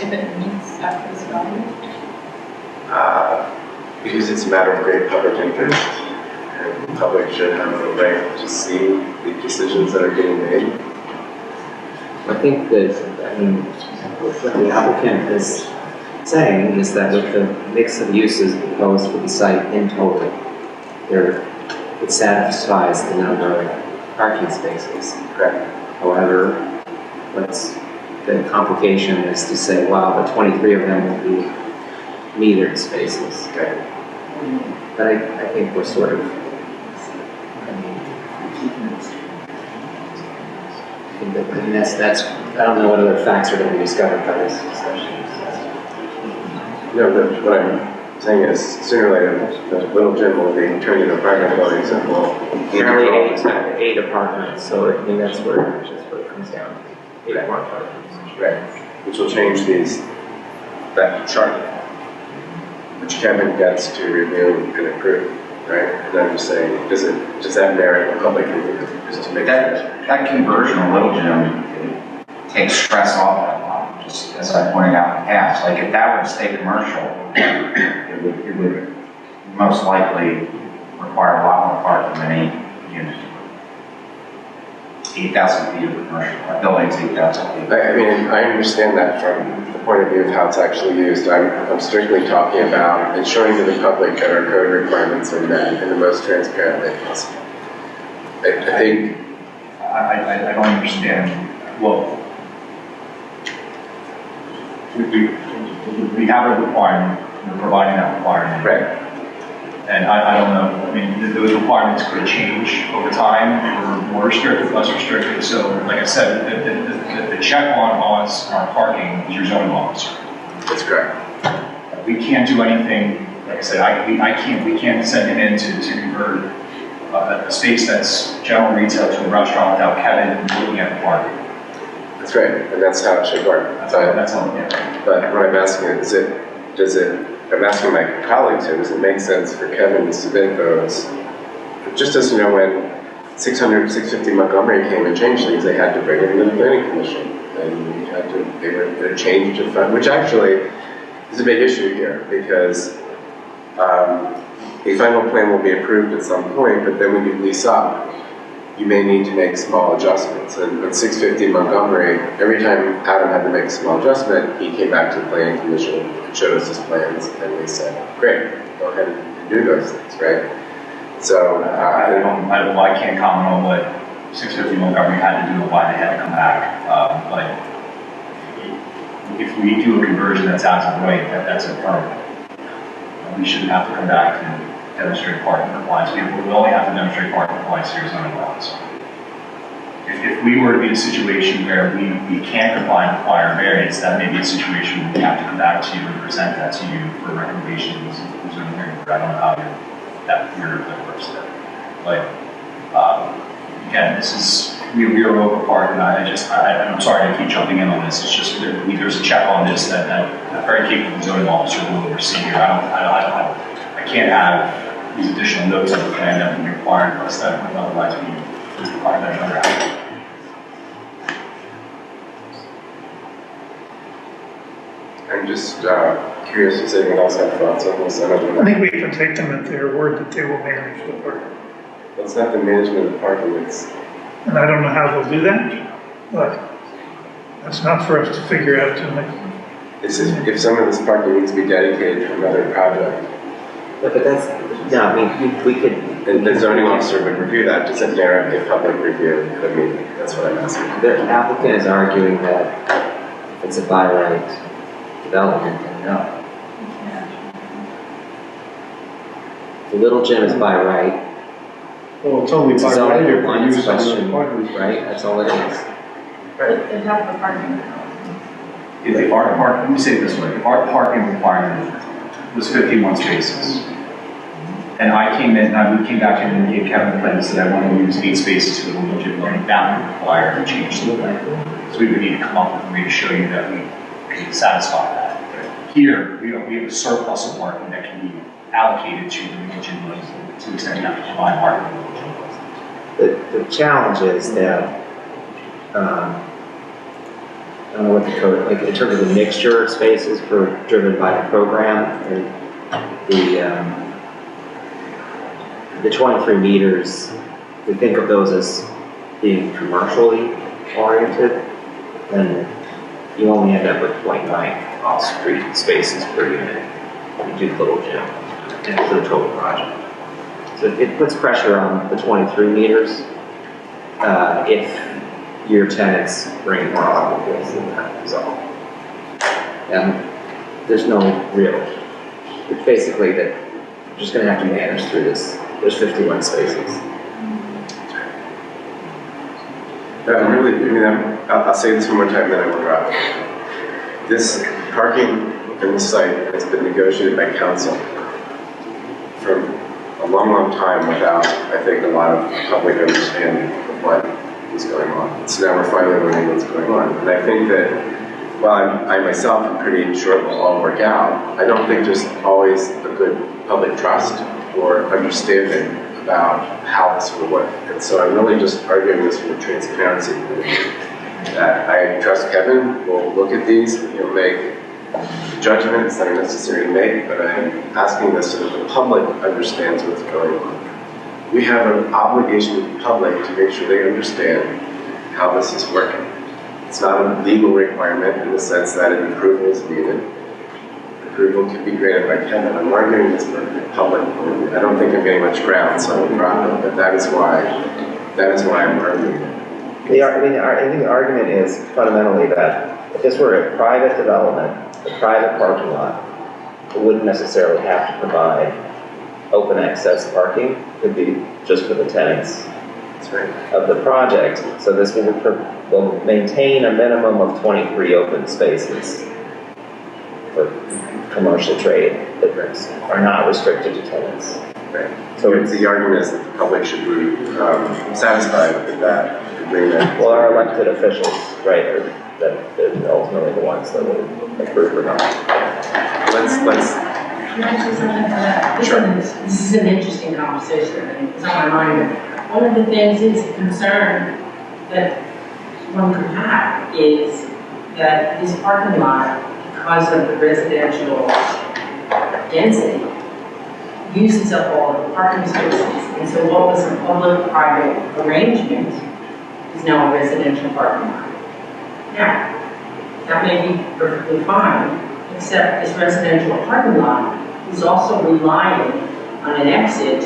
[SPEAKER 3] If it meets after this value?
[SPEAKER 1] Because it's a matter of great public interest, and the public should have the right to see the decisions that are getting made.
[SPEAKER 9] I think that, the applicant is saying is that with the mix of uses proposed for the site in total, it satisfies the number of parking spaces.
[SPEAKER 1] Correct.
[SPEAKER 9] However, the complication is to say, wow, but 23 of them will be metered spaces.
[SPEAKER 1] Okay.
[SPEAKER 9] But I think we're sort of, I mean, that's, I don't know what other facts are going to be discovered by this discussion.
[SPEAKER 1] No, but what I'm saying is, sooner or later, the little gym will be turned into apartment buildings and will.
[SPEAKER 9] Apparently eight apartments, so I mean, that's where it comes down to. 8 more apartments.
[SPEAKER 1] Right, which will change that chart, which Kevin gets to review and approve, right? And I'm just saying, does that merit a public review, just to make
[SPEAKER 10] that conversion a little gym takes stress off that lot, just as I pointed out in the past. Like if that were to stay commercial, it would most likely require a lot more parking than 8 units. 8,000 feet of commercial, buildings 8,000 feet.
[SPEAKER 1] I mean, I understand that from the point of view of how it's actually used. I'm strictly talking about ensuring to the public that our code requirements are met in the most transparent way possible. I think.
[SPEAKER 15] I don't understand. Well, we have a requirement, we're providing that requirement.
[SPEAKER 1] Right.
[SPEAKER 15] And I don't know, I mean, those requirements could change over time, or more restricted, less restricted. So, like I said, the check on us, our parking, is your zoning officer.
[SPEAKER 1] That's correct.
[SPEAKER 15] We can't do anything, like I said, we can't send him in to convert a space that's general retail to a restaurant without Kevin looking at the parking.
[SPEAKER 1] That's right, and that's how it should work.
[SPEAKER 15] That's all, yeah.
[SPEAKER 1] But what I'm asking is, I'm asking my colleagues here, does it make sense for Kevin to submit those? Just as you know, when 650 Montgomery came and changed things, they had to bring it into the planning commission. And they were going to change to fund, which actually is a big issue here because a final plan will be approved at some point, but then when you lease up, you may need to make small adjustments. And with 650 Montgomery, every time Adam had to make a small adjustment, he came back to the planning commission and showed us his plans, and we said, great, go ahead and do those things, right? So,
[SPEAKER 15] I can't comment on what 650 Montgomery had to do and why they had to come back. But if we do a conversion that's as of right, that's a permit. We shouldn't have to come back and demonstrate parking compliance. We only have to demonstrate parking compliance here zoning laws. If we were to be in a situation where we can't comply and require variance, that may be a situation where we have to come back to you and present that to you for recommendations in zoning hearing. I don't know how that works there. But again, we are over park, and I'm sorry to keep jumping in on this. It's just there's a check on this that a very capable zoning officer will oversee here. I can't have these additional notes on the plan that would be required of us that would otherwise be required by another applicant.
[SPEAKER 1] I'm just curious, does anyone else have thoughts on this?
[SPEAKER 2] I think we can take them at their word that they will manage the park.
[SPEAKER 1] It's not the management of the parking, it's.
[SPEAKER 2] And I don't know how they'll do that, but that's not for us to figure out tonight.
[SPEAKER 1] If some of this parking needs to be dedicated to another project.
[SPEAKER 9] But that's, no, I mean, we could.
[SPEAKER 1] And the zoning officer would review that, does it merit a public review at a meeting? That's what I'm asking.
[SPEAKER 9] The applicant is arguing that if it's a by right development, then no. The little gym is by right.
[SPEAKER 18] Well, it's only by right if we use
[SPEAKER 9] question, right? That's all it is.
[SPEAKER 3] They have the parking.
[SPEAKER 15] If our let me say it this way, if our parking requirement was 51 spaces, and we came back in and gave Kevin the plan and said I want to use 8 spaces for the little gym, that would require a change to the plan. So we would need to come up with a way to show you that we can satisfy that. Here, we have a surplus of parking that can be allocated to the little gym to the extent you have to provide parking.
[SPEAKER 9] The challenge is that I don't know what the code, like in terms of the mixture of spaces driven by the program, and the 23 meters, we think of those as being commercially oriented, then you only end up with 0.9. off-street spaces per unit when you do the little gym for the total project. So it puts pressure on the 23 meters if your tenants bring more automobiles than that is all. And there's no real, it's basically that you're just gonna have to manage through this. There's 51 spaces.
[SPEAKER 1] I'll say this one more time, then I will drop. This parking in the site has been negotiated by council for a long, long time without, I think, a lot of public understanding of what is going on. So now we're finally learning what's going on. And I think that while I myself am pretty sure it will all work out, I don't think there's always a good public trust or understanding about how this will work. And so I'm really just arguing this for transparency. That I trust Kevin will look at these, he'll make judgments that are necessary to make, but I'm asking this so that the public understands what's going on. We have an obligation to the public to make sure they understand how this is working. It's not a legal requirement in the sense that an approval is needed. Approval can be granted by Kevin. I'm arguing this for the public. I don't think I'm getting much ground, so I will drop it, but that is why I'm arguing it.
[SPEAKER 9] I think the argument is fundamentally that if this were a private development, a private parking lot, it wouldn't necessarily have to provide open access parking. It could be just for the tenants of the project. So this will maintain a minimum of 23 open spaces for commercial trade that are not restricted to tenants.
[SPEAKER 1] Right. So the argument is that the public should be satisfied with that agreement.
[SPEAKER 9] Well, our elected officials, right, are that ultimately the ones that will approve or not.
[SPEAKER 1] Let's.
[SPEAKER 11] Can I say something for that?
[SPEAKER 1] Sure.
[SPEAKER 11] This is an interesting conversation, and it's on my mind. One of the things is a concern that one could have is that this parking lot, because of the residential density, uses up all of the parking spaces. And so what was a public-private arrangement is now a residential parking lot. Now, that may be perfectly fine, except this residential parking lot is also relying on an exit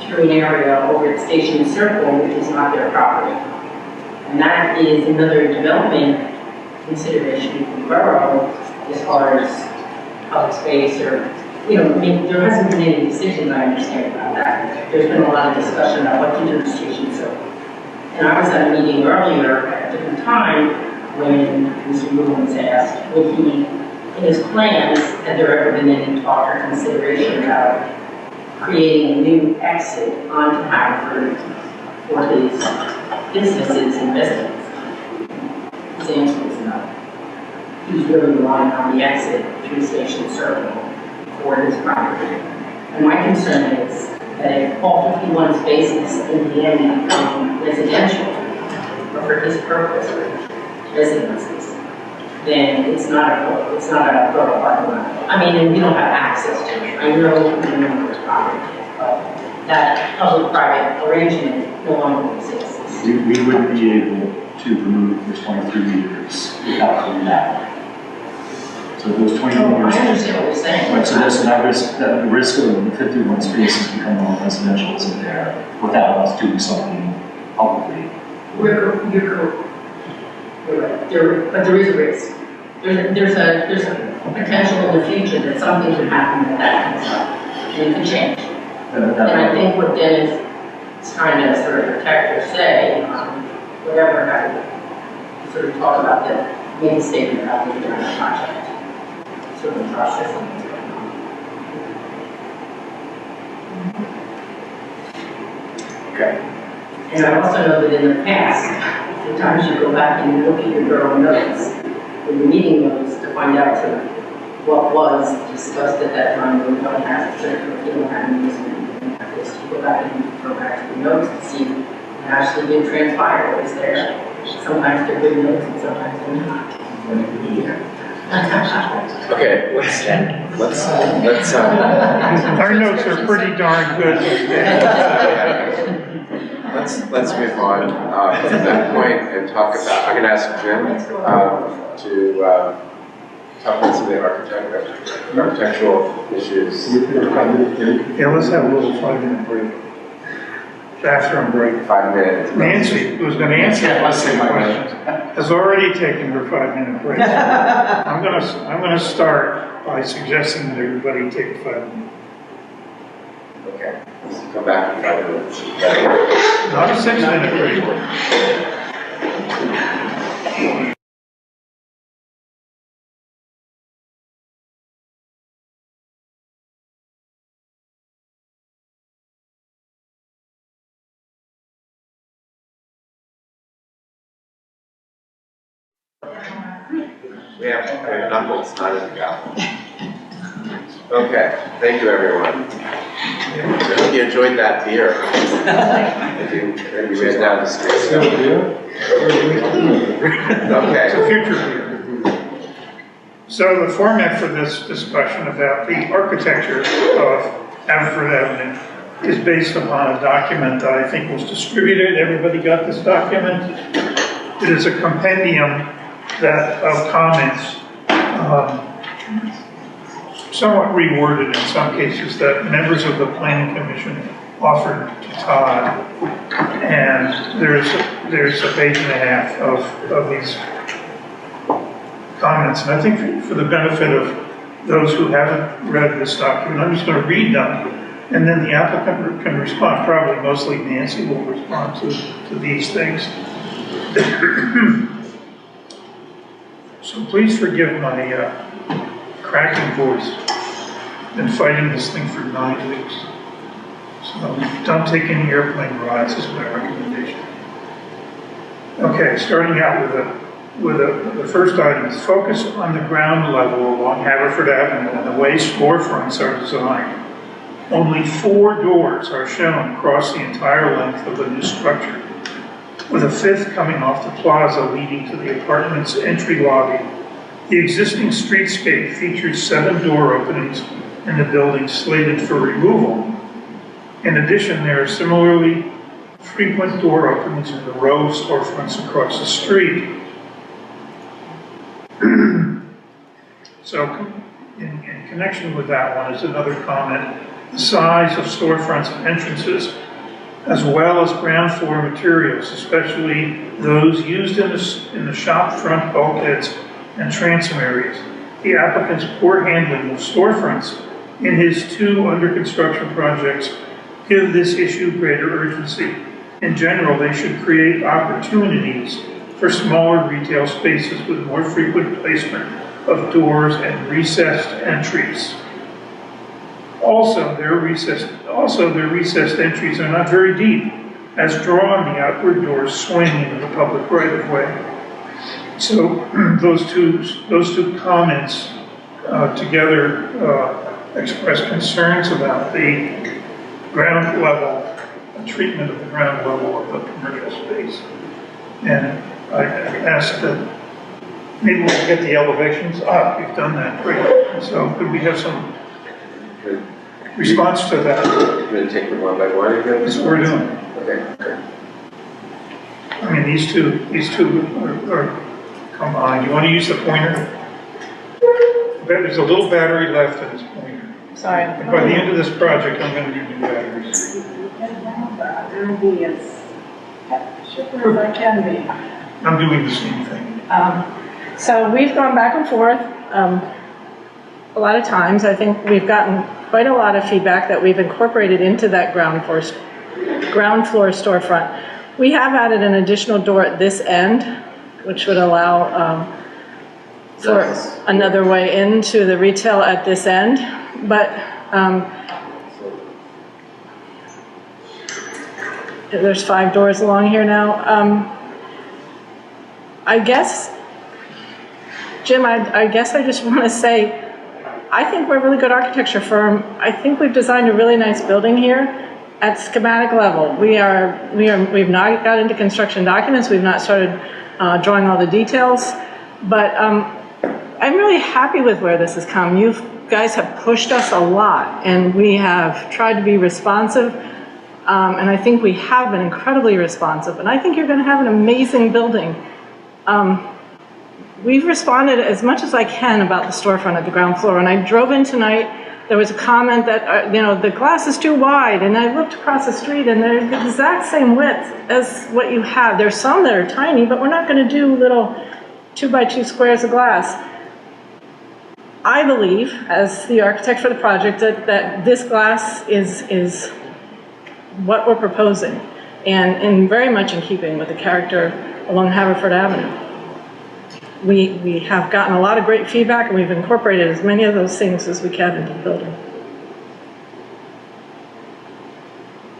[SPEAKER 11] through an area over at Station Circle, which is not their property. And that is another development consideration for the borough as far as public space or, I mean, there hasn't been any decisions, I understand, about that. There's been a lot of discussion about what to do with Station Circle. And I was at a meeting earlier at a different time when Mr. Moon was asked, would he, in his plans, had there ever been any talk or consideration about creating a new exit onto Haverford for his businesses and residents? His answer was no. He was really relying on the exit through Station Circle for his property. And my concern is that if all 51 spaces in the end become residential, or for his purpose, residences, then it's not a borough parking lot. I mean, and we don't have access to it. I know we know where his property is, but that public-private arrangement no longer exists.
[SPEAKER 13] We wouldn't be able to remove the 23 meters without doing that. So those 20 meters.
[SPEAKER 11] I understand what you're saying.
[SPEAKER 13] Right, so there's that risk of the 51 spaces becoming all residential isn't there without us doing something publicly.
[SPEAKER 11] You're correct. But there is a risk. There's a potential in the future that something could happen that comes up, and it could change. And I think what Dennis is trying to sort of protect or say, whatever, I sort of talk about the main statement about the entire project, sort of processing what's going on.
[SPEAKER 1] Okay.
[SPEAKER 11] And I also know that in the past, sometimes you go back and you look at your borough notes, or your meeting notes, to find out sort of what was discussed at that time, or what has to have amusement, and this, to go back and go back to the notes to see what actually did transpire, what was there. Sometimes they're good notes and sometimes they're not.
[SPEAKER 1] Okay, let's
[SPEAKER 2] Our notes are pretty darn good.
[SPEAKER 1] Let's move on to that point and talk about, I'm going to ask Jim talk about some of the architectural issues.
[SPEAKER 2] Yeah, let's have a little 5-minute break. Bathroom break.
[SPEAKER 1] 5 minutes.
[SPEAKER 2] Nancy, who's going to answer questions, has already taken her 5-minute break. I'm going to start by suggesting that everybody take a 5-minute.
[SPEAKER 1] Okay, let's come back in 5 minutes.
[SPEAKER 2] Not a 6-minute break.
[SPEAKER 1] We have knuckles, not in the gavel. Okay, thank you everyone. I hope you enjoyed that beer. You ran down the street. Okay.
[SPEAKER 2] It's a future beer. So the format for this discussion about the architecture of Haverford Avenue is based upon a document that I think was distributed. Everybody got this document? It is a compendium of comments, somewhat reworded in some cases, that members of the Planning Commission offered to Todd. And there's a page and a half of these comments. And I think for the benefit of those who haven't read this document, I'm just going to read them, and then the applicant can respond. Probably mostly Nancy will respond to these things. So please forgive my cracking voice. Been fighting this thing for 9 weeks. So don't take any airplane rides is my recommendation. Okay, starting out with the first item is focus on the ground level along Haverford Avenue and the way storefronts are designed. Only 4 doors are shown across the entire length of the new structure, with a 5th coming off the plaza leading to the apartment's entry lobby. The existing streetscape features 7 door openings in the building slated for removal. In addition, there are similarly frequent door openings in the row of storefronts across the street. So in connection with that one is another comment. The size of storefronts and entrances, as well as ground floor materials, especially those used in the shop front bulkheads and transom areas. The applicant's poor handling of storefronts in his 2 under construction projects give this issue greater urgency. In general, they should create opportunities for smaller retail spaces with more frequent placement of doors and recessed entries. Also, their recessed entries are not very deep, as drawn the outward doors swing into the public right-of-way. So those two comments together express concerns about the ground level, treatment of the ground level of the commercial space. And I asked that maybe we'll get the elevations. You've done that, great. So could we have some response to that?
[SPEAKER 1] You're going to take them one by one again?
[SPEAKER 2] That's what we're doing.
[SPEAKER 1] Okay.
[SPEAKER 2] I mean, these two are combined. You want to use the pointer? There's a little battery left in this pointer.
[SPEAKER 3] Sorry.
[SPEAKER 2] And by the end of this project, I'm going to need new batteries.
[SPEAKER 11] I'll be as sure as I can be.
[SPEAKER 2] I'm doing the same thing.
[SPEAKER 19] So we've gone back and forth a lot of times. I think we've gotten quite a lot of feedback that we've incorporated into that ground floor storefront. We have added an additional door at this end, which would allow for another way into the retail at this end. But there's 5 doors along here now. I guess, Jim, I guess I just want to say, I think we're a really good architecture firm. I think we've designed a really nice building here at schematic level. We've not got into construction documents. We've not started drawing all the details, but I'm really happy with where this has come. You guys have pushed us a lot, and we have tried to be responsive, and I think we have been incredibly responsive, and I think you're going to have an amazing building. we've responded as much as I can about the storefront at the ground floor. When I drove in tonight, there was a comment that, the glass is too wide, and I looked across the street and they're the exact same width as what you have. There's some that are tiny, but we're not gonna do little 2x2 squares of glass. I believe, as the architect for the project, that this glass is what we're proposing, and very much in keeping with the character along Haverford Avenue. We have gotten a lot of great feedback, and we've incorporated as many of those things as we can into the building.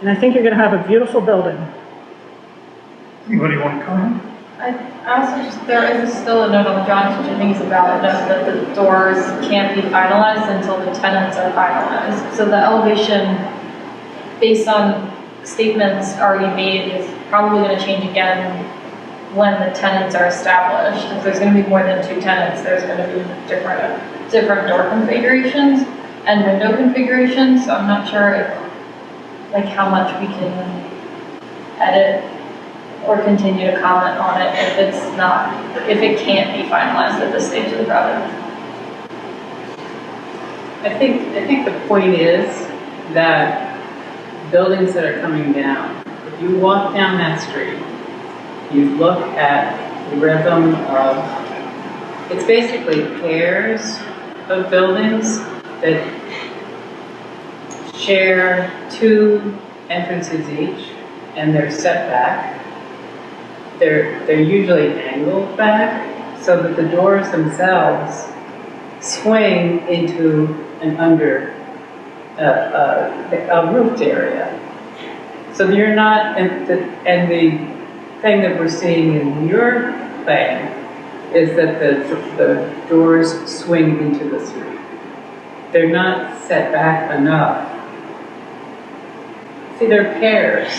[SPEAKER 19] And I think you're going to have a beautiful building.
[SPEAKER 2] Anybody want to comment?
[SPEAKER 3] I also there is still a note on the drawings, which I think is a valid note, that the doors can't be finalized until the tenants are finalized. So the elevation, based on statements already made, is probably going to change again when the tenants are established. If there's going to be more than 2 tenants, there's going to be different door configurations and window configurations. So I'm not sure if, how much we can edit or continue to comment on it if it can't be finalized at this stage of the project.
[SPEAKER 20] I think the point is that buildings that are coming down, if you walk down that street, you look at the rhythm of, it's basically pairs of buildings that share 2 entrances each, and they're set back. They're usually angled back so that the doors themselves swing into an a roofed area. So you're not, and the thing that we're seeing in your plan is that the doors swing into the street. They're not set back enough. See, they're pairs.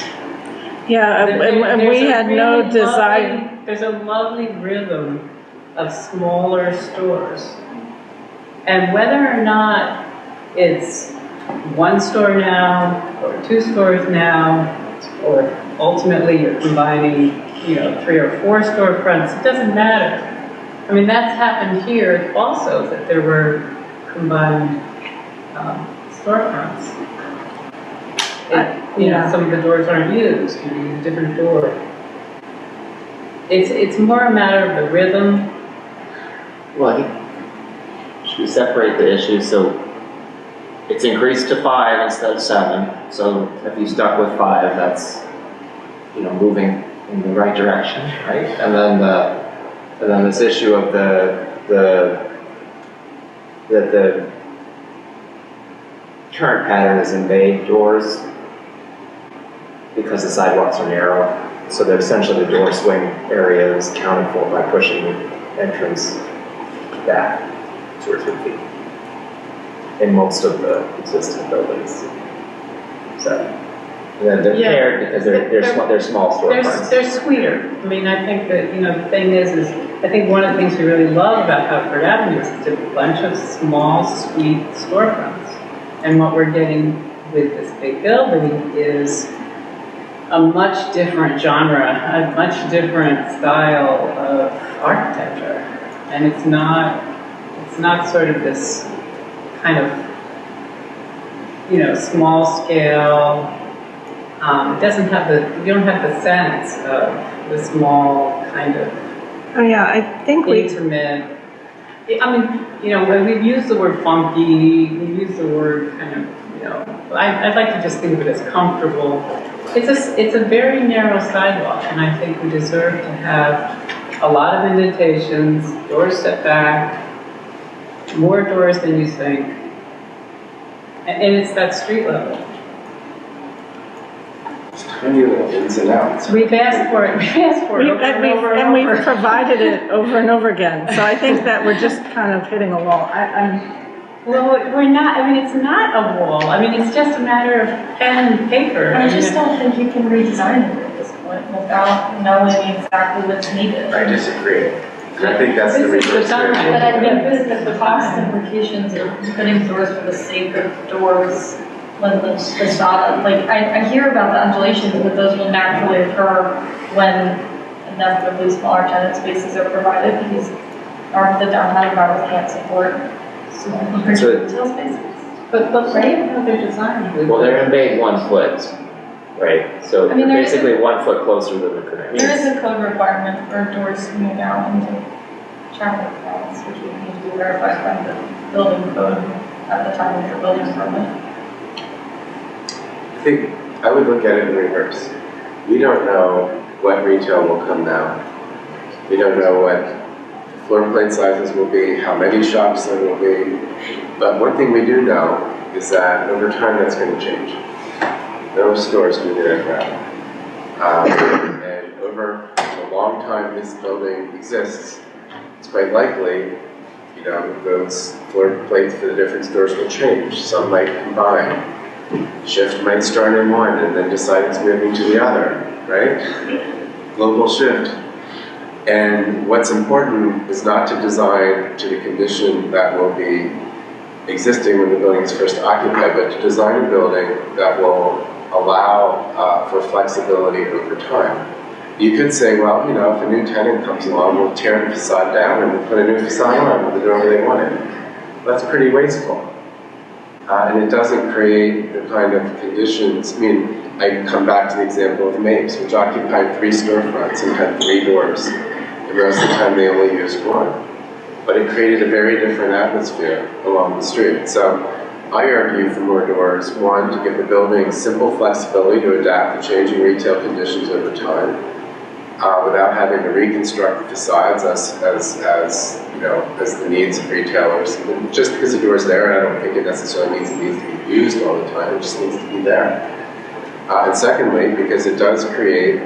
[SPEAKER 19] Yeah, and we had no desire.
[SPEAKER 20] There's a lovely rhythm of smaller stores. And whether or not it's 1 store now, or 2 stores now, or ultimately you're combining, 3 or 4 storefronts, it doesn't matter. I mean, that's happened here also, that there were combined storefronts. Some of the doors aren't used, you use a different door. It's more a matter of the rhythm.
[SPEAKER 9] Well, I think, should we separate the issues? So it's increased to 5 instead of 7. So if you stuck with 5, that's, moving in the right direction, right? And then this issue of the current pattern is in bay doors because the sidewalks are narrow. So that essentially the door swing area is accounted for by pushing the entrance back 2 or 3 feet in most of the existing buildings. So, and then they're paired because they're small storefronts.
[SPEAKER 20] They're sweeter. I mean, I think that, the thing is I think one of the things we really love about Haverford Avenue is it's a bunch of small, sweet storefronts. And what we're getting with this big building is a much different genre, a much different style of architecture. And it's not sort of this kind of, small scale. It doesn't have you don't have the sense of the small kind of.
[SPEAKER 19] Oh yeah, I think
[SPEAKER 20] intimate. I mean, when we've used the word funky, we use the word kind of, I'd like to just think of it as comfortable. It's a very narrow sidewalk, and I think we deserve to have a lot of indentations, doors set back, more doors than you think, and it's that street level.
[SPEAKER 1] Tiny little ins and outs.
[SPEAKER 20] We've asked for it,
[SPEAKER 19] and we've provided it over and over again. So I think that we're just kind of hitting a wall.
[SPEAKER 20] Well, we're not, I mean, it's not a wall. I mean, it's just a matter of pen and paper.
[SPEAKER 3] I just don't think you can redesign it at this point without knowing exactly what's needed.
[SPEAKER 1] I disagree. I think that's the reason.
[SPEAKER 3] But I think that the cost implications of putting doors for the sake of doors, when the facade, I hear about the undulations, but those will naturally occur when inevitably smaller tenant spaces are provided, because or the downtown environment can't support
[SPEAKER 9] So-
[SPEAKER 3] retail spaces.
[SPEAKER 20] But right how they're designed.
[SPEAKER 9] Well, they're embayed 1 foot, right? So
[SPEAKER 3] I mean,
[SPEAKER 9] they're
[SPEAKER 3] there is a-
[SPEAKER 9] basically 1 foot closer than the current.
[SPEAKER 3] There is a code requirement for doors to move out into traffic counts, which would need to be verified by the building code at the time of your building permit.
[SPEAKER 1] I think I would look at it in reverse. We don't know what retail will come now. We don't know what floor plate sizes will be, how many shops there will be. But one thing we do know is that over time that's going to change. No stores can do that crap. And over a long time this building exists, it's quite likely, you know, those floor plates for the different stores will change. Some might combine. Shift might start in one and then decide it's moving to the other, right? Global shift. And what's important is not to design to the condition that will be existing when the building is first occupied, but to design a building that will allow for flexibility over time. You could say, well, you know, if a new tenant comes along, we'll tear the facade down and we'll put a new facade on with the door they wanted. That's pretty wasteful. And it doesn't create the kind of conditions. I mean, I come back to the example of Mapes, which occupied 3 storefronts and had 3 doors. And most of the time they only used 1. But it created a very different atmosphere along the street. So I argue for more doors. 1, to give the building simple flexibility to adapt to changing retail conditions over time, without having to reconstruct the facades as you know, as the needs of retailers. And just because the door's there, I don't think it necessarily means it needs to be used all the time. It just needs to be there. And secondly, because it does create,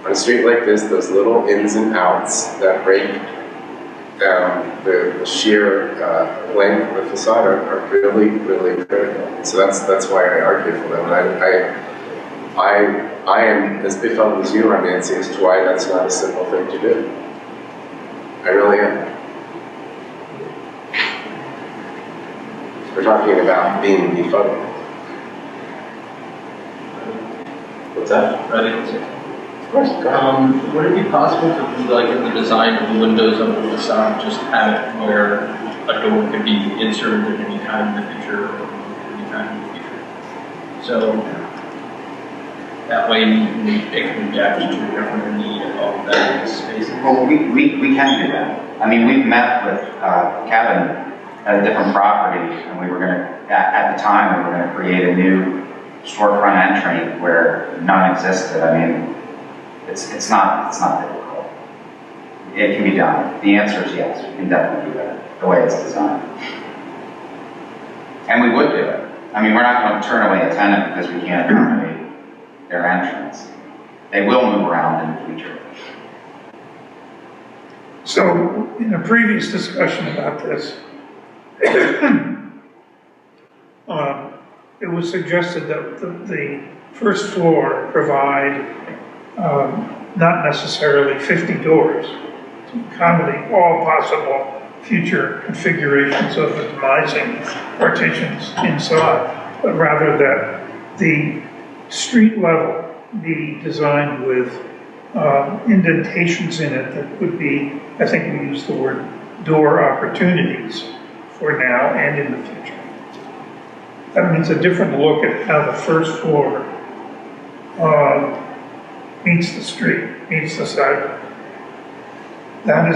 [SPEAKER 1] on a street like this, those little ins and outs that break down the sheer length of the facade are really, really critical. So that's why I argue for them. And I am as befuddled as you are, Nancy, as to why that's not a simple thing to do. I really am. We're talking about being befuddled. What's that? Of course, go ahead.
[SPEAKER 4] Would it be possible to do like in the design of the windows of the facade, just have it where a door could be inserted at any time in the future or any time in the future? So that way it can adapt to whatever need of that space.
[SPEAKER 10] Well, we can do that. I mean, we've met with Kevin at a different property, and we were going to, at the time, we were going to create a new storefront entry where none existed. I mean, it's not difficult. It can be done. The answer is yes, we can definitely do that, the way it's designed. And we would do it. I mean, we're not going to turn away a tenant because we can't accommodate their entrance. They will move around in the future.
[SPEAKER 2] So, in a previous discussion about this, it was suggested that the first floor provide not necessarily 50 doors to accommodate all possible future configurations of the demising partitions inside, but rather that the street level be designed with indentations in it that would be, I think we used the word door opportunities for now and in the future. That means a different look at how the first floor meets the street, meets the sidewalk. That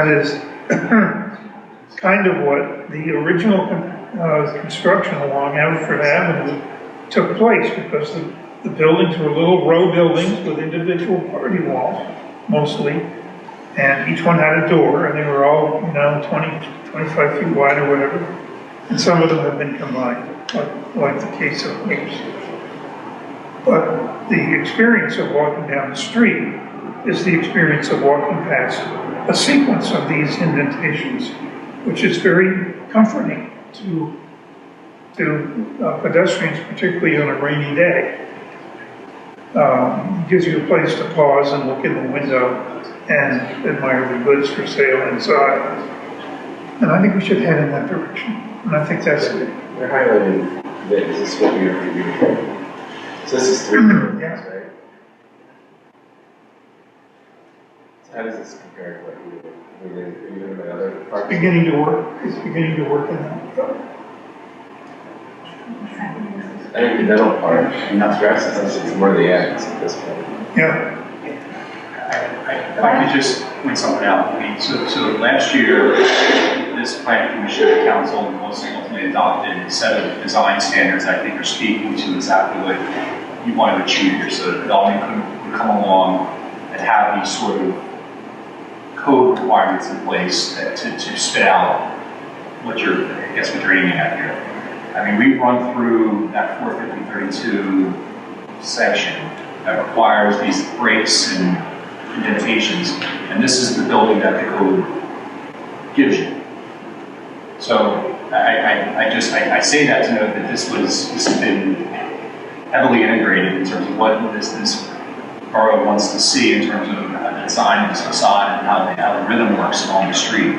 [SPEAKER 2] is kind of what the original construction along Haverford Avenue took place, because the buildings were little row buildings with individual party walls, mostly, and each one had a door, and they were all, 20, 25 feet wide or whatever, and some of them have been combined, like the case of Mapes. But the experience of walking down the street is the experience of walking past a sequence of these indentations, which is very comforting to pedestrians, particularly on a rainy day. It gives you a place to pause and look in the window and admire the goods for sale inside. And I think we should head in that direction. And I think that's it.
[SPEAKER 1] We're highlighting this. Is this what you're reviewing? So this is 3 doors, right? How does this compare to what you were doing in other parts?
[SPEAKER 2] Beginning to work, it's beginning to work in that.
[SPEAKER 1] I think the middle part, and that's grass, it's more the ends at this point.
[SPEAKER 2] Yeah.
[SPEAKER 15] If I could just point something out, so last year, this planning commission and council ultimately adopted a set of design standards I think are speaking to exactly what you want to achieve here, so that development could come along and have these sort of code requirements in place to spit out what you're aiming at here. I mean, we've run through that 45032 section that requires these breaks and indentations, and this is the building that the code gives you. So I say that to note that this has been heavily integrated in terms of what this borough wants to see in terms of the design of this facade and how the rhythm works along the street.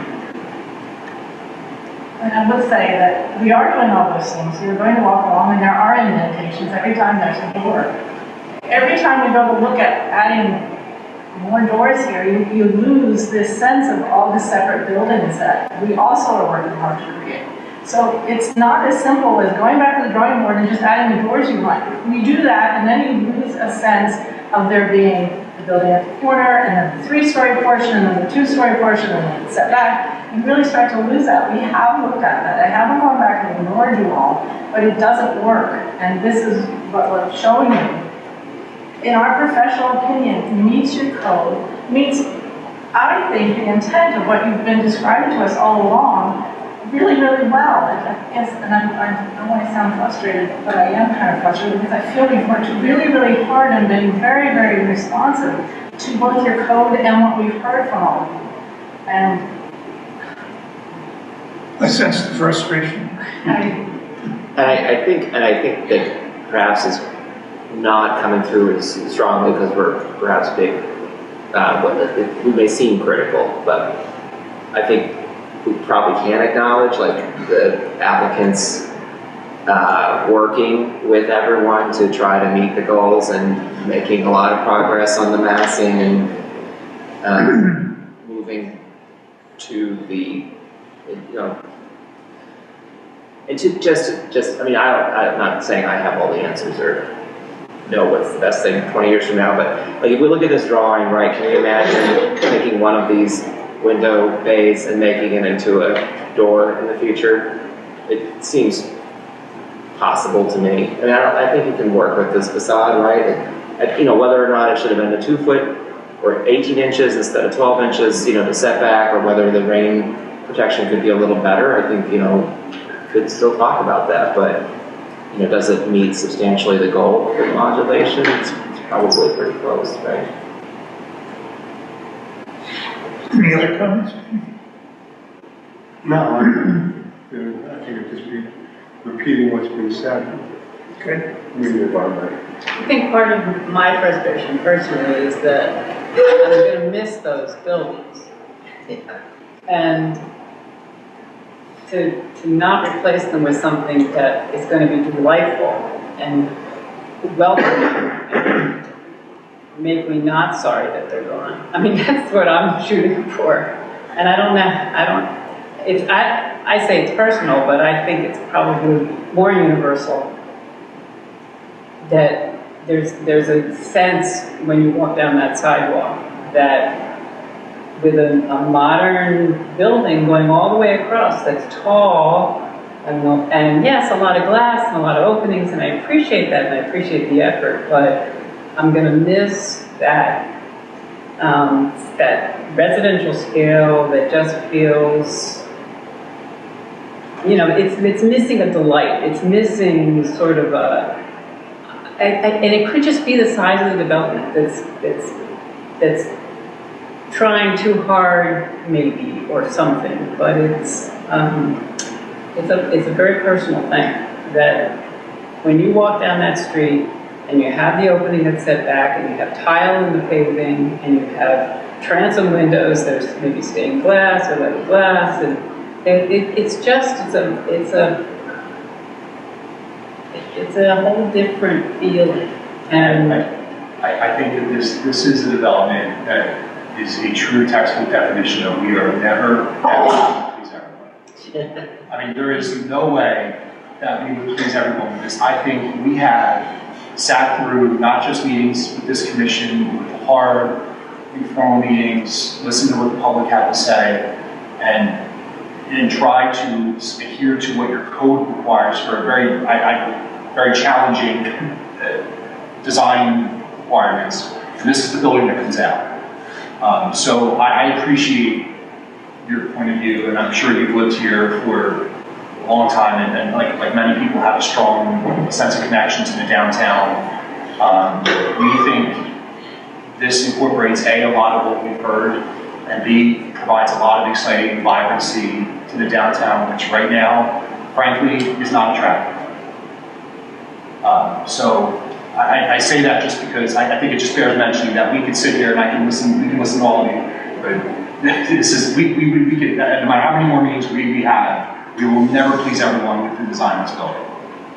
[SPEAKER 19] And I would say that we are doing all those things. You're going to walk along and there are indentations every time there's a door. Every time we go to look at adding more doors here, you lose this sense of all the separate buildings that we also are working hard to create. So it's not as simple as going back to the drawing board and just adding the doors you want. We do that and then you lose a sense of there being the building at the corner and then the 3-story portion and then the 2-story portion and then the setback. You really start to lose that. We have looked at that. I haven't gone back and ignored you all, but it doesn't work. And this is what we're showing you. In our professional opinion, meets your code, meets, I think, the intent of what you've been describing to us all along really, really well. And I guess, and I don't want to sound frustrated, but I am kind of frustrated because I feel we've worked really, really hard and been very, very responsive to both your code and what we've heard from all of you. And
[SPEAKER 2] I sense the frustration.
[SPEAKER 9] I think that perhaps it's not coming through as strongly because we're perhaps being, we may seem critical, but I think we probably can acknowledge like the applicants working with everyone to try to meet the goals and making a lot of progress on the massing and moving to the, and to just, I mean, I'm not saying I have all the answers or know what's the best thing 20 years from now, but like if we look at this drawing, right, can you imagine taking one of these window bays and making it into a door in the future? It seems possible to me. I mean, I think you can work with this facade, right? Whether or not it should have been a 2-foot or 18 inches instead of 12 inches, the setback, or whether the rain protection could be a little better, I think, could still talk about that, but does it meet substantially the goal of the modulation? It's probably pretty close, right?
[SPEAKER 2] Any other comments?
[SPEAKER 21] No, I think it'd just be repeating what's been said.
[SPEAKER 2] Okay.
[SPEAKER 20] I think part of my frustration personally is that I'm going to miss those buildings. And to not replace them with something that is going to be delightful and welcoming and make me not sorry that they're gone. I mean, that's what I'm shooting for. And I say it's personal, but I think it's probably more universal that there's a sense when you walk down that sidewalk that with a modern building going all the way across that's tall, and yes, a lot of glass and a lot of openings, and I appreciate that, and I appreciate the effort, but I'm going to miss that that residential scale that just feels, it's missing a delight. It's missing sort of and it could just be the size of the development that's trying too hard, maybe, or something, but it's a very personal thing that when you walk down that street and you have the opening that's set back and you have tile in the paving and you have transom windows, there's maybe stained glass or leaded glass, and it's a whole different feeling. And
[SPEAKER 15] I think that this is a development that is a true textbook definition of we are never, ever please everyone. I mean, there is no way that we would please everyone with this. I think we have sat through not just meetings with this commission, with hard, informal meetings, listened to what the public had to say, and try to adhere to what your code requires for a very, very challenging design requirements. And this is the building that comes out. So I appreciate your point of view, and I'm sure you've lived here for a long time, and like many people have a strong sense of connection to the downtown. We think this incorporates A, a lot of what we've heard, and B, provides a lot of exciting vibrancy to the downtown, which right now, frankly, is not attractive. So I say that just because I think it just bears mentioning that we could sit here and we can listen to all of you, but this is, we could, no matter how many more meetings we have, we will never please everyone with the design of this building.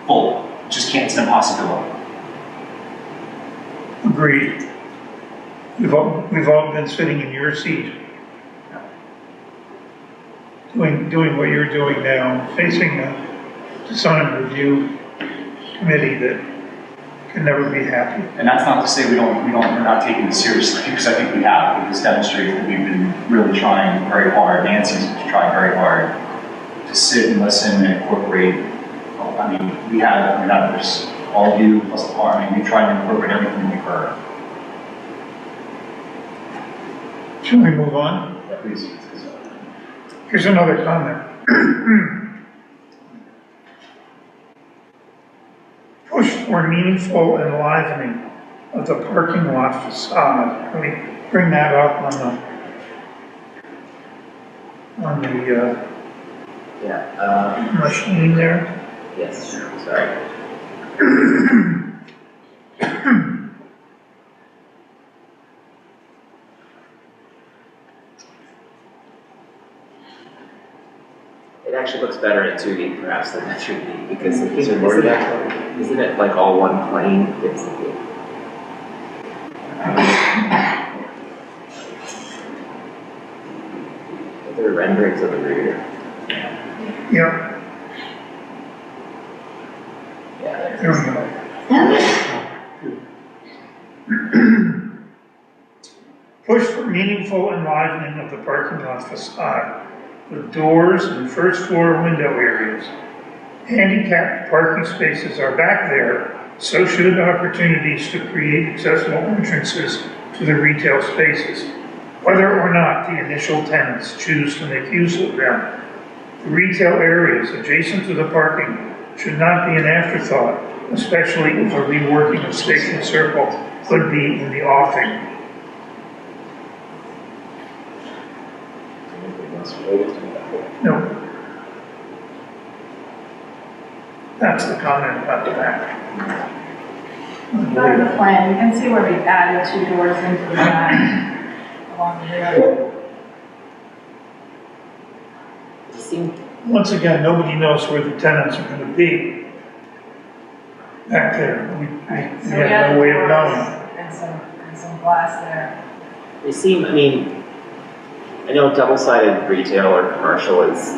[SPEAKER 15] Full. Just can't, it's an impossibility.
[SPEAKER 2] Agreed. We've all been sitting in your seat, doing what you're doing now, facing a design review committee that can never be happy.
[SPEAKER 15] And that's not to say we're not taking this seriously, because I think we have. We've demonstrated that we've been really trying very hard. Nancy's trying very hard to sit and listen and incorporate. I mean, we have, there's all of you plus the bar. I mean, we try to incorporate everything we've heard.
[SPEAKER 2] Shall we move on?
[SPEAKER 15] Yeah, please.
[SPEAKER 2] Here's another comment. Push for meaningful enlivening of the parking lot facade. Can we bring that up on the machine there?
[SPEAKER 9] Yes, sorry. It actually looks better in 2D perhaps than in 3D because isn't it like all one plane basically? There are renderings of the rear.
[SPEAKER 2] Yeah.
[SPEAKER 9] Yeah,
[SPEAKER 2] there we go. Push for meaningful enlivening of the parking lot facade with doors and first floor window areas. Handicapped parking spaces are back there, so should opportunities to create accessible entrances to the retail spaces, whether or not the initial tenants choose to make use of them. The retail areas adjacent to the parking should not be an afterthought, especially if a reworking of Station Circle could be in the offing. No. That's the comment about the back.
[SPEAKER 3] Part of the plan, you can see where we added 2 doors into the back along the rear.
[SPEAKER 2] Once again, nobody knows where the tenants are going to be back there. We have no way of knowing.
[SPEAKER 3] And some glass there.
[SPEAKER 9] They seem, I mean, I know double-sided retail or commercial is,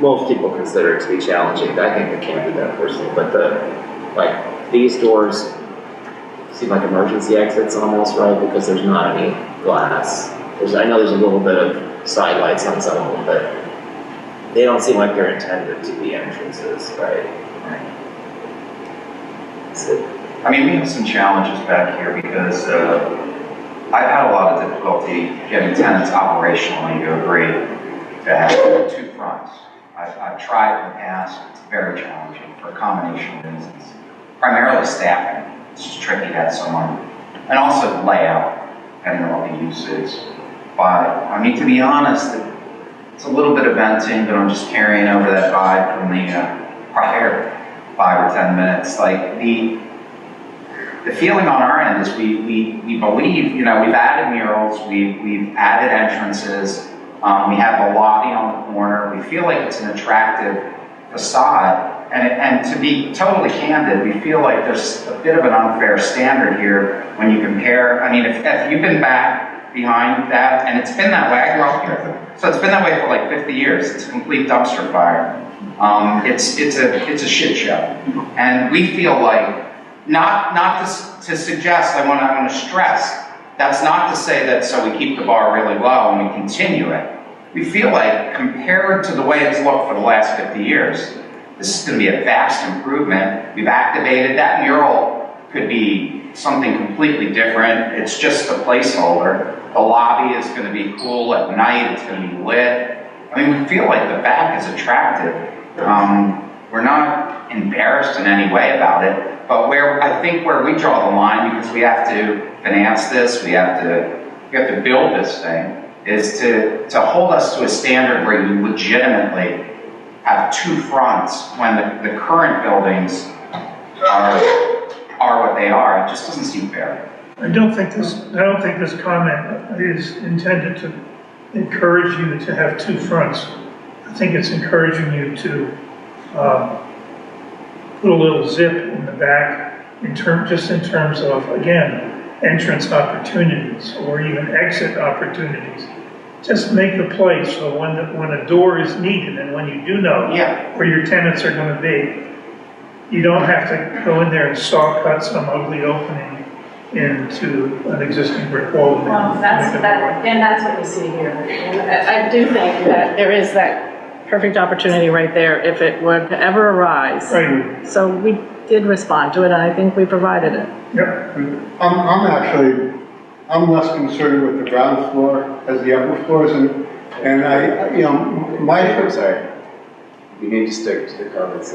[SPEAKER 9] most people consider it to be challenging. I think it can be that personally, but these doors seem like emergency exits almost, right? Because there's not any glass. I know there's a little bit of side lights on some of them, but they don't seem like they're intended to be entrances, right?
[SPEAKER 10] I mean, we have some challenges back here because I've had a lot of difficulty getting tenants operationally to agree to have 2 fronts. I've tried in the past, it's very challenging for a combination of reasons. Primarily staffing, it's just tricky to have someone, and also layout, depending on what the use is. But I mean, to be honest, it's a little bit of venting, but I'm just carrying over that vibe from the prior 5 or 10 minutes. Like the feeling on our end is we believe, we've added murals, we've added entrances, we have the lobby on the corner. We feel like it's an attractive facade, And to be totally candid, we feel like there's a bit of an unfair standard here when you compare, I mean, if you've been back behind that, and it's been that way, I grew up here. So it's been that way for like 50 years. It's a complete dumpster fire. It's a shit show. And we feel like, not to suggest, I want to stress, that's not to say that so we keep the bar really low and we continue it. We feel like, compared to the way it's looked for the last 50 years, this is going to be a vast improvement. We've activated that mural, could be something completely different. It's just a placeholder. The lobby is going to be cool at night. It's going to be lit. I mean, we feel like the back is attractive. We're not embarrassed in any way about it, but I think where we draw the line, because we have to finance this, we have to build this thing, is to hold us to a standard where you legitimately have two fronts when the current buildings are what they are. It just doesn't seem fair.
[SPEAKER 2] I don't think this comment is intended to encourage you to have two fronts. I think it's encouraging you to put a little zip in the back just in terms of, again, entrance opportunities or even exit opportunities. Just make the place so when a door is needed and when you do know where your tenants are going to be, you don't have to go in there and saw cut some ugly opening into an existing brick wall.
[SPEAKER 19] Well, that's what we see here. And I do think that there is that perfect opportunity right there if it were to ever arise.
[SPEAKER 2] Right.
[SPEAKER 19] So we did respond to it, and I think we provided it.
[SPEAKER 2] Yep.
[SPEAKER 21] I'm less concerned with the ground floor as the upper floors, and
[SPEAKER 1] I'm sorry. You need to stick to the comments,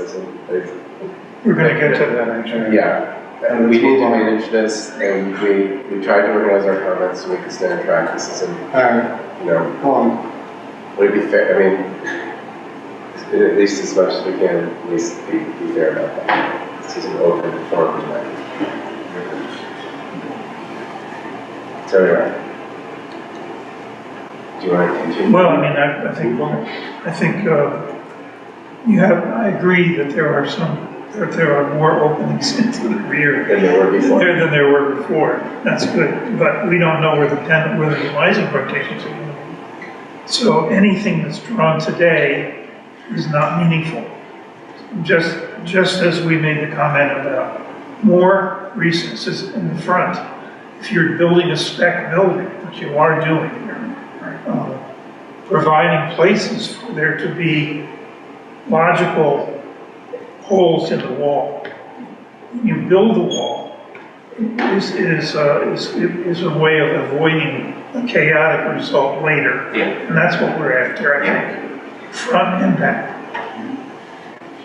[SPEAKER 2] We're going to get to that, actually.
[SPEAKER 1] Yeah. And we need to manage this, and we tried to organize our comments so we could stay on track. This isn't, would it be fair? I mean, at least as much as we can, at least be fair about that. This isn't open forum tonight. So anyway, do you want to continue?
[SPEAKER 2] Well, I mean, I think I agree that there are more openings into the rear
[SPEAKER 1] than
[SPEAKER 2] there were before. That's good, but we don't know where the rising rotations are going to be. So anything that's drawn today is not meaningful. Just as we made the comment about more recesses in the front. If you're building a spec building, which you are doing, providing places for there to be logical holes in the wall. When you build the wall, it is a way of avoiding a chaotic result later. And that's what we're after, I think. Front and back.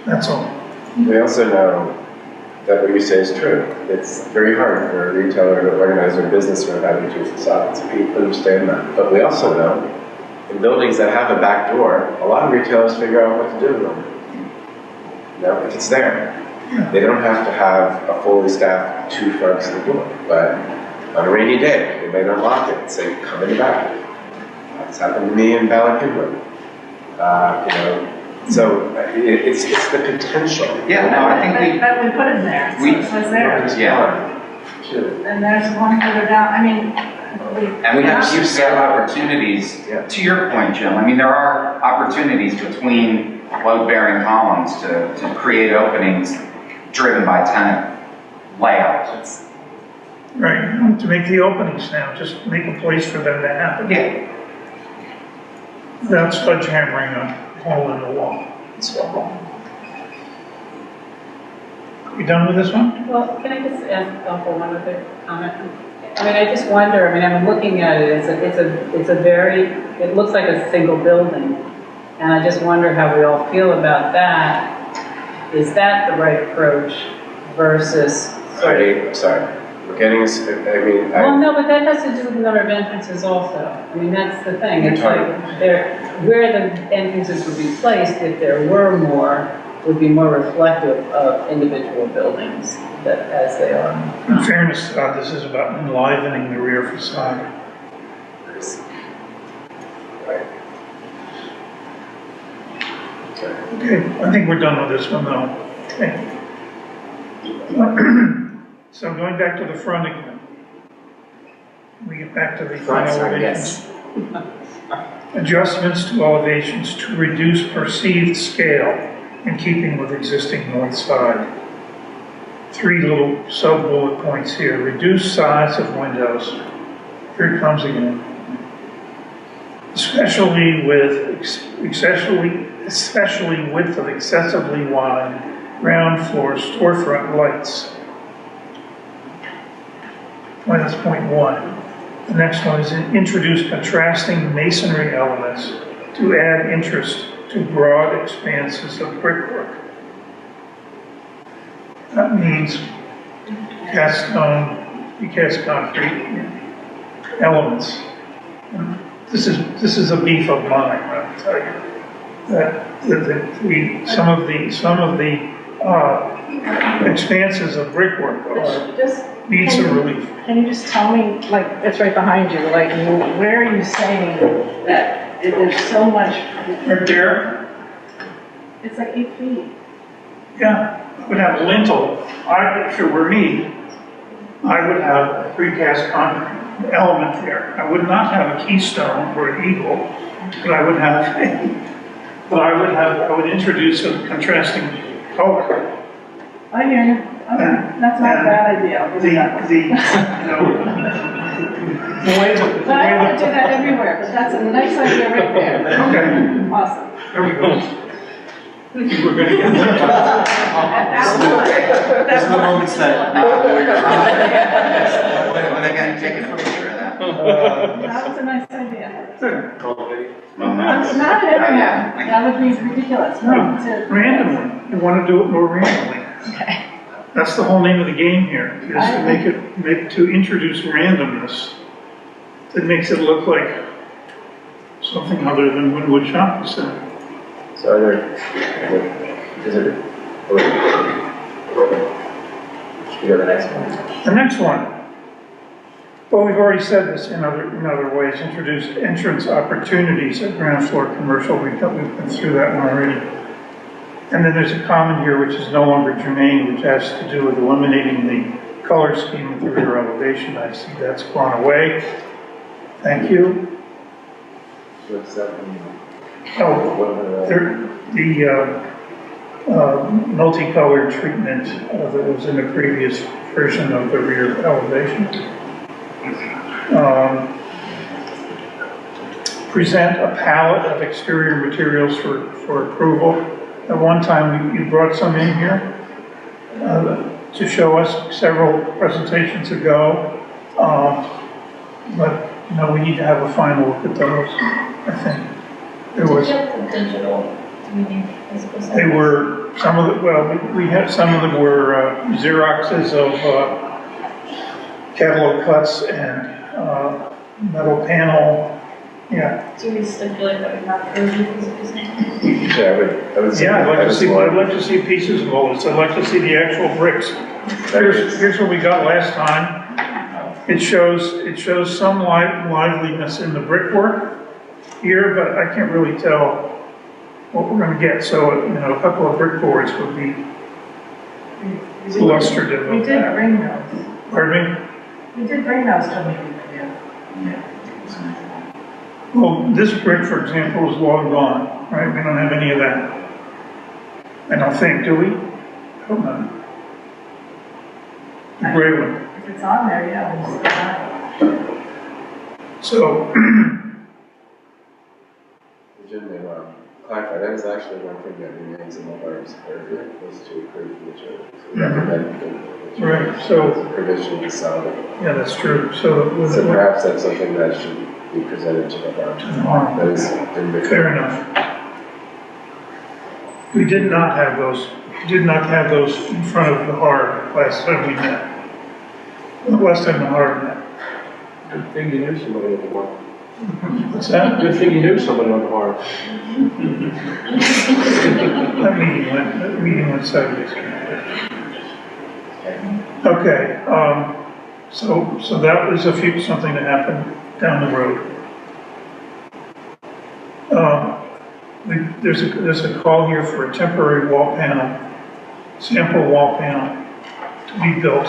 [SPEAKER 2] That's all.
[SPEAKER 1] We also know that what you say is true. It's very hard for a retailer to organize their business around having two facades. We understand that. But we also know in buildings that have a back door, a lot of retailers figure out what to do with them. You know, if it's there. They don't have to have a fully staffed two fronts of the door. But on a rainy day, they may not lock it and say, come in the back. That's happened to me in Ballard Kinwood. So it's the potential.
[SPEAKER 10] Yeah, no, I think
[SPEAKER 19] we put it there. So it was there.
[SPEAKER 10] Yeah.
[SPEAKER 19] And there's one further down. I mean,
[SPEAKER 10] and we have few scale opportunities. To your point, Jim, I mean, there are opportunities between load-bearing columns to create openings driven by tenant layout.
[SPEAKER 2] Right, to make the openings now, just make a place for them to happen.
[SPEAKER 10] Yeah.
[SPEAKER 2] Without sledgehammering a hole in the wall. You done with this one?
[SPEAKER 20] Well, can I just ask for one other comment? I mean, I just wonder, I mean, I'm looking at it, it looks like a single building. And I just wonder how we all feel about that. Is that the right approach versus
[SPEAKER 1] I'm sorry. We're getting,
[SPEAKER 20] well, no, but that has to do with the number of entrances also. I mean, that's the thing. It's like where the entrances would be placed, if there were more, would be more reflective of individual buildings as they are.
[SPEAKER 2] In fairness, this is about enlivening the rear facade.
[SPEAKER 1] Right.
[SPEAKER 2] Okay, I think we're done with this one though. Okay. So going back to the front again. We get back to the
[SPEAKER 9] Front, sorry,
[SPEAKER 2] elevations. Adjustments to elevations to reduce perceived scale in keeping with existing north side. 3 little sub-bullet points here. Reduce size of windows. Here it comes again. Especially width of excessively wide ground floor storefront lights. Well, that's point 1. The next one is introduce contrasting masonry elements to add interest to broad expanses of brickwork. That means cast stone, precast concrete elements. This is a beef of mine, I'll tell you. That some of the expanses of brickwork need some relief.
[SPEAKER 19] Can you just tell me, like, it's right behind you, like, where are you saying that there's so much?
[SPEAKER 2] Right there?
[SPEAKER 19] It's like 8 feet.
[SPEAKER 2] Yeah, I would have lintel. If it were me, I would have a precast concrete element there. I would not have a keystone or an eagle, but I would introduce a contrasting color.
[SPEAKER 19] I hear you. Okay, that's not a bad idea.
[SPEAKER 2] The way
[SPEAKER 19] But I want to do that everywhere, but that's a nice idea right there.
[SPEAKER 2] Okay.
[SPEAKER 19] Awesome.
[SPEAKER 2] There we go. I think we're going to get
[SPEAKER 10] These are the moments that, when I got taken a picture of that.
[SPEAKER 19] That was a nice idea.
[SPEAKER 10] No,
[SPEAKER 19] Not an area. That would be ridiculous. No, it's a-
[SPEAKER 2] randomly. You want to do it more randomly.
[SPEAKER 19] Okay.
[SPEAKER 2] That's the whole name of the game here, is to introduce randomness that makes it look like something other than Wynwood Shopping Center.
[SPEAKER 9] So are there, is it, should we go to the next one?
[SPEAKER 2] The next one. Well, we've already said this in other ways. Introduce entrance opportunities at ground floor commercial. We've been through that one already. And then there's a comment here which is no longer germane, which has to do with eliminating the color scheme of the rear elevation. I see that's gone away. Thank you.
[SPEAKER 9] What's that one?
[SPEAKER 2] Oh, the multicolored treatment that was in the previous version of the rear elevation. Present a palette of exterior materials for approval. At one time, you brought some in here to show us several presentations ago, but we need to have a final look at those. I think there was.
[SPEAKER 3] The digital.
[SPEAKER 2] They were some of the. Well, we had some of them were Xeroxes of catalog cuts and metal panel. Yeah.
[SPEAKER 3] Do we stipulate that we have 30 pieces?
[SPEAKER 9] I would say.
[SPEAKER 2] Yeah, I'd like to see pieces of all this. I'd like to see the actual bricks. Here's what we got last time. It shows some liveliness in the brickwork here, but I can't really tell what we're going to get. So, a couple of brick boards would be illustrative
[SPEAKER 19] We
[SPEAKER 2] of
[SPEAKER 19] did
[SPEAKER 2] that.
[SPEAKER 19] bring those.
[SPEAKER 2] Pardon me?
[SPEAKER 19] We did bring those to me. Yeah.
[SPEAKER 2] Well, this brick, for example, is long gone, right? We don't have any of that. I don't think, do we? I don't know. The gray one.
[SPEAKER 19] If it's on there, yeah.
[SPEAKER 2] So,
[SPEAKER 1] Jim may want to clarify, that is actually one thing that remains in the Harvard's area, was to approve materials.
[SPEAKER 2] Right, so.
[SPEAKER 1] It's a provision to sell it.
[SPEAKER 2] Yeah, that's true. So
[SPEAKER 1] perhaps that's something that should be presented to the Harvard. That is in the.
[SPEAKER 2] Fair enough. We did not have those. We did not have those in front of the Harvard last time we met. Last time the Harvard met.
[SPEAKER 18] Good thing you knew somebody on the bar.
[SPEAKER 2] What's that?
[SPEAKER 18] Good thing you knew somebody on the bar.
[SPEAKER 2] That meeting went sideways. Okay, so that was something that happened down the road. There's a call here for a temporary wall panel sample wall panel to be built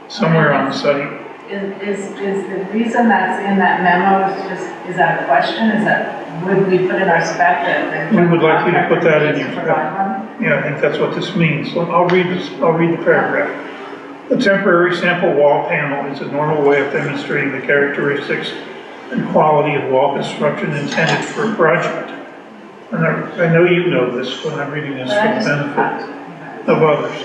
[SPEAKER 2] somewhere on the site.
[SPEAKER 19] Is the reason that's in that memo is that a question? Is that, would we put in our spec that?
[SPEAKER 2] We would like you to put that in your
[SPEAKER 19] spec.
[SPEAKER 2] spec. Yeah, I think that's what this means. So I'll read the paragraph. A temporary sample wall panel is a normal way of demonstrating the characteristics and quality of wall construction intended for a project. And I know you know this, but I'm reading this for the benefit of others.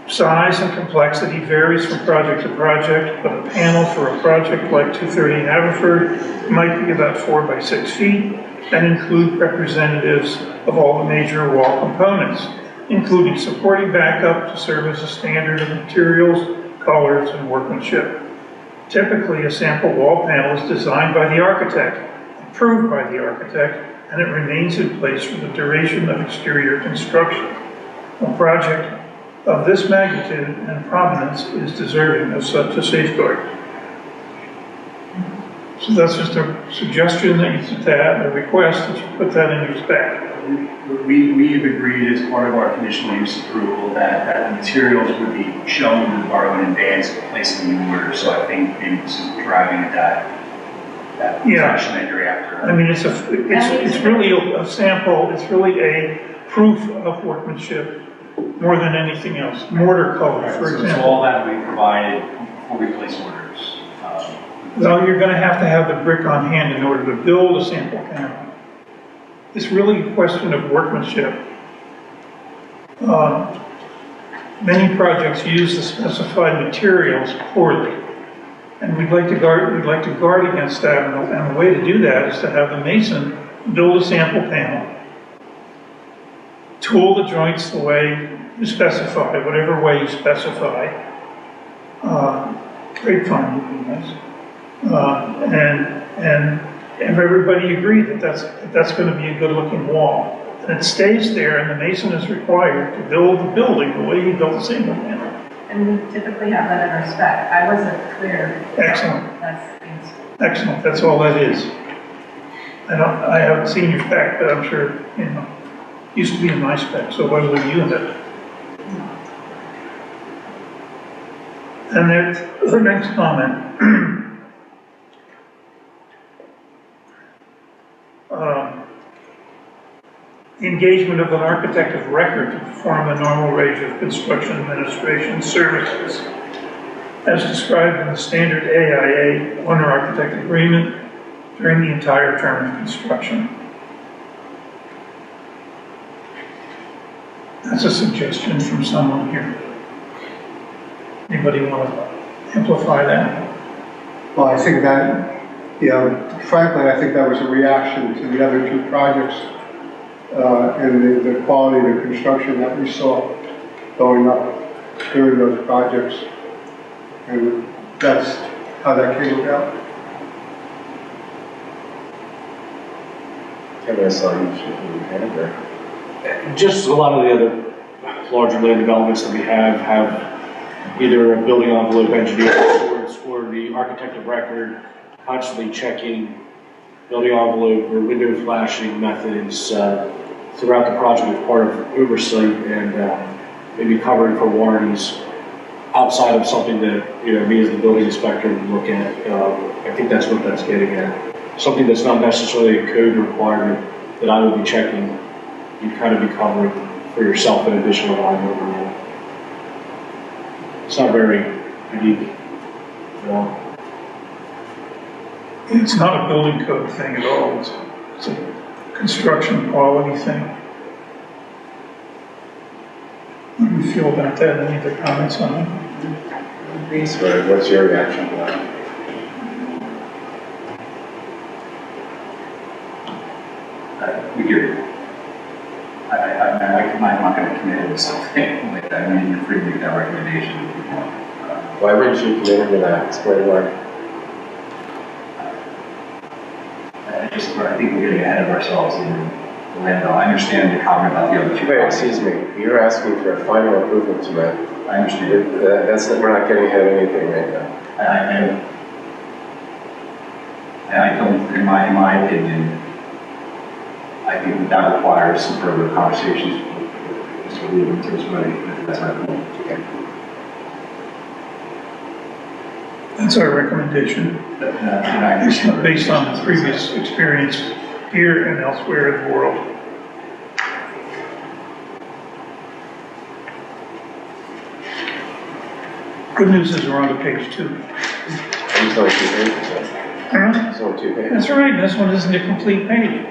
[SPEAKER 2] Size and complexity varies from project to project, but a panel for a project like 230 Haverford might be about 4 by 6 feet and include representatives of all the major wall components, including supporting backup to serve as a standard of materials, colors, and workmanship. Typically, a sample wall panel is designed by the architect, approved by the architect, and it remains in place for the duration of exterior construction. A project of this magnitude and prominence is deserving of such a safeguard. So that's just a suggestion that you put that, a request that you put that in your spec.
[SPEAKER 13] We've agreed as part of our conditional use approval that the materials would be shown to the borough in advance of placing the order. So I think maybe this is driving at that direction that you're after.
[SPEAKER 2] I mean, it's really a sample. It's really a proof of workmanship more than anything else. Mortar color, for example.
[SPEAKER 13] So all that we provided before we place orders.
[SPEAKER 2] Well, you're going to have the brick on hand in order to build a sample panel. It's really a question of workmanship. Many projects use the specified materials poorly, and we'd like to guard against that. And the way to do that is to have the mason build a sample panel, tool the joints the way you specify, whatever way you specify. Grapevine would be nice. And have everybody agree that that's going to be a good-looking wall. And it stays there, and the mason is required to build the building the way he built the single panel.
[SPEAKER 19] And we typically have that in our spec. I wasn't clear.
[SPEAKER 2] Excellent.
[SPEAKER 19] That's the answer.
[SPEAKER 2] Excellent. That's all that is. I haven't seen your spec, but I'm sure, used to be in my spec, so why would you have it? And there's the next comment. The engagement of an architect of record to perform a normal range of construction administration services, as described in the standard AIA owner-architect agreement during the entire term of construction. That's a suggestion from someone here. Anybody want to amplify that?
[SPEAKER 21] Well, I think that, frankly, I think that was a reaction to the other two projects and the quality of the construction that we saw going up during those projects. And that's how that came about.
[SPEAKER 18] Just a lot of the other larger land developments that we have either a building envelope engineer or the architect of record constantly checking building envelope or window flashing methods throughout the project as part of oversight and maybe covering for warranties outside of something that me as the building inspector would look at. I think that's what that's getting at. Something that's not necessarily a code requirement that I would be checking, you kind of be covering for yourself in addition to line overall. It's not very unique.
[SPEAKER 2] It's not a building code thing at all. It's a construction quality thing. How do you feel about that? Any other comments on it?
[SPEAKER 1] What's your reaction to that?
[SPEAKER 13] We hear you. I'm not going to commit to something like that. I mean, you're free to make that recommendation if you want.
[SPEAKER 1] Why wouldn't you commit to that? Explain why.
[SPEAKER 13] I think we're getting ahead of ourselves in the land. I understand the comment about the other two.
[SPEAKER 1] Wait, excuse me. You're asking for a final approval tonight.
[SPEAKER 13] I understand.
[SPEAKER 1] We're not getting ahead of anything right now.
[SPEAKER 13] I don't, in my opinion, I think that requires some further conversations with
[SPEAKER 5] So the winter's running, that's my point. Okay.
[SPEAKER 2] That's our recommendation, based on previous experience here and elsewhere in the world. Good news is we're on to page 2.
[SPEAKER 1] It's only 2 pages.
[SPEAKER 2] Huh?
[SPEAKER 1] It's only 2 pages.
[SPEAKER 2] That's right, this one isn't a complete page.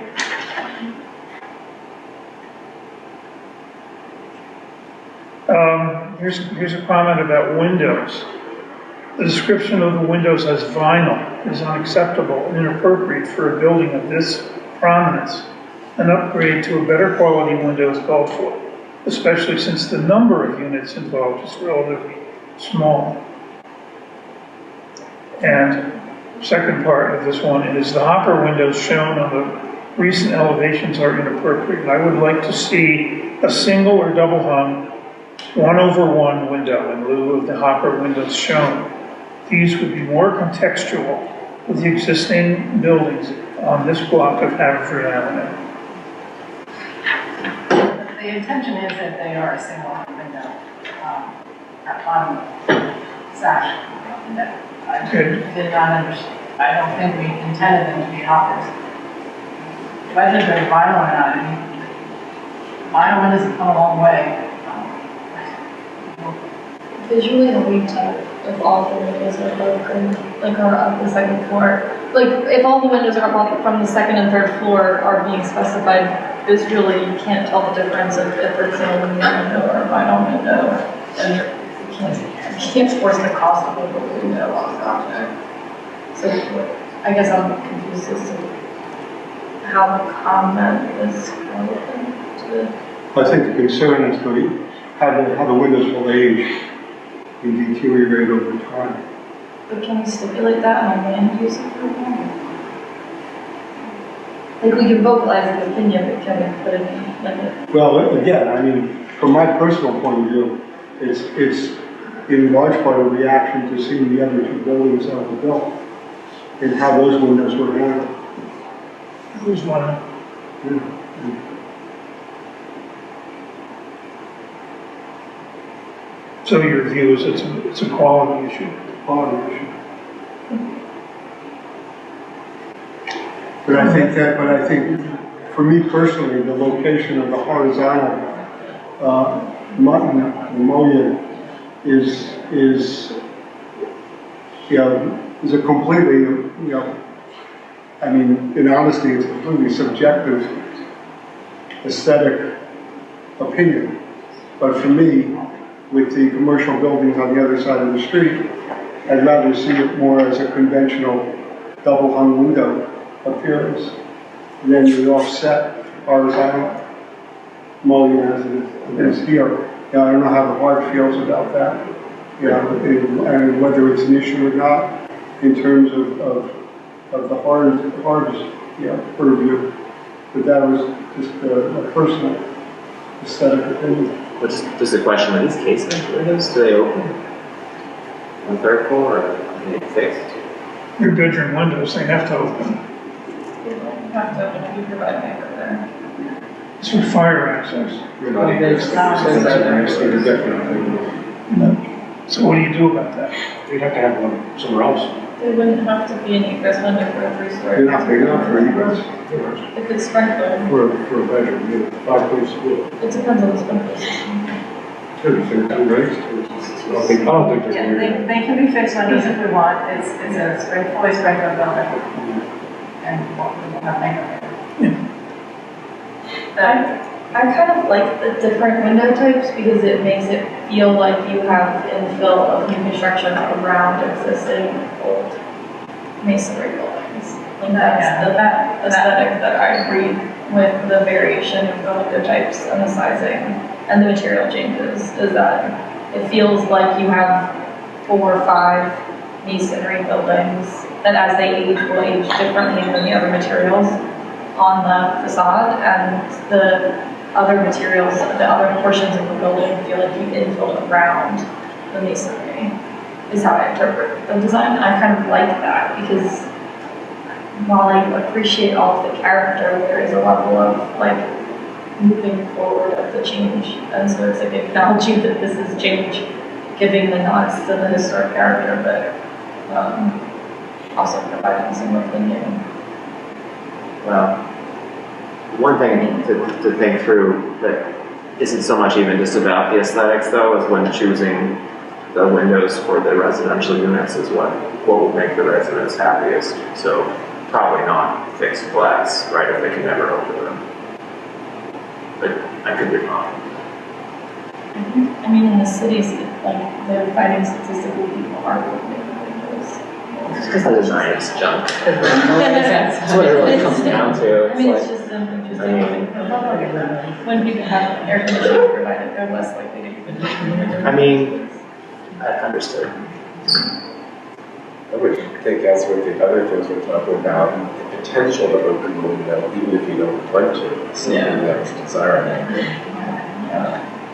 [SPEAKER 2] Here's a comment about windows. The description of the windows as vinyl is unacceptable and inappropriate for a building of this prominence. An upgrade to a better quality window is called for, especially since the number of units involved is relatively small. And second part of this one is the hopper windows shown on the recent elevations are inappropriate. I would like to see a single or double hung 1/1 window in lieu of the hopper windows shown. These would be more contextual with the existing buildings on this block of Haverford Avenue.
[SPEAKER 19] The intention is that they are a single window on sash. I did not understand. I don't think we intended them to be hoppers. Whether they're vinyl or not, I mean, vinyl windows have come a long way.
[SPEAKER 3] Visually, the lead type of all the windows are broken, like are up the second floor. Like if all the windows are up from the second and third floor are being specified, visually you can't tell the difference if it's an aluminum window or a vinyl window. And you can't force the cost of a window on the object. So I guess I'm confused as to how the comment is relevant to.
[SPEAKER 21] I think the concern is how the windows will age and deteriorate over time.
[SPEAKER 3] But can we stipulate that in our land use approval? Like we can vocalize an opinion, but can we put it in like
[SPEAKER 21] Well, again, I mean, from my personal point of view, it's in large part a reaction to seeing the other 2 buildings that were built and how those windows were handled.
[SPEAKER 2] Who's one? So your view is it's a quality issue?
[SPEAKER 21] Quality issue. But I think for me personally, the location of the horizontal mullion is a completely, I mean, in honesty, it's a completely subjective aesthetic opinion. But for me, with the commercial buildings on the other side of the street, I'd rather see it more as a conventional double hung window appearance than the offset horizontal mullion as it is here. I don't know how the heart feels about that, and whether it's an issue or not in terms of the hardest purview. But that was just a personal aesthetic opinion.
[SPEAKER 9] Well, just a question, are these casement windows, do they open on the 3rd floor or are they fixed?
[SPEAKER 2] Your bedroom windows, they have to open.
[SPEAKER 3] You have to open if you provide an anchor there.
[SPEAKER 2] It's for fire access. So what do you do about that?
[SPEAKER 18] You'd have to have one somewhere else.
[SPEAKER 3] There wouldn't have to be an egress window for a 3-story.
[SPEAKER 21] They're not big enough for egress.
[SPEAKER 3] If it's sprinkled.
[SPEAKER 18] For a bedroom, you have 5 places to do it.
[SPEAKER 3] It depends on the sprinkler system.
[SPEAKER 18] I don't think
[SPEAKER 19] Yeah, they can be fixed windows if we want. It's a fully sprinkled building. And we'll have anchor.
[SPEAKER 3] I kind of like the different window types because it makes it feel like you have infill of new construction around existing old masonry buildings. Like that aesthetic that I agree with the variation of the window types and the sizing and the material changes is that it feels like you have 4 or 5 masonry buildings that as they age will age differently than the other materials on the facade, and the other materials, the other portions of the building feel like you infilled around the masonry, is how I interpret the design. And I kind of like that because while I appreciate all of the character, there is a level of like moving forward of the change. And so it's like acknowledging that this is change, giving the nods to the historic character, but also providing some of the new.
[SPEAKER 9] Well, one thing to think through that isn't so much even just about the aesthetics though, is when choosing the windows for the residential units is what will make the residents happiest. So probably not fixed glass, right, if they can never open them. But I could be wrong.
[SPEAKER 3] I mean, in the cities, like, they're fighting statistically people are opening windows.
[SPEAKER 9] It's just the design is junk.
[SPEAKER 3] That's
[SPEAKER 9] That's what it really comes down to.
[SPEAKER 3] I mean, it's
[SPEAKER 9] It's
[SPEAKER 3] just something just
[SPEAKER 9] like,
[SPEAKER 3] when people have air conditioning provided, they're less likely to even.
[SPEAKER 9] I mean, I understood.
[SPEAKER 1] I would think as with the other things we're talking about, the potential to open the window, even if you don't want to, is something that's desirable.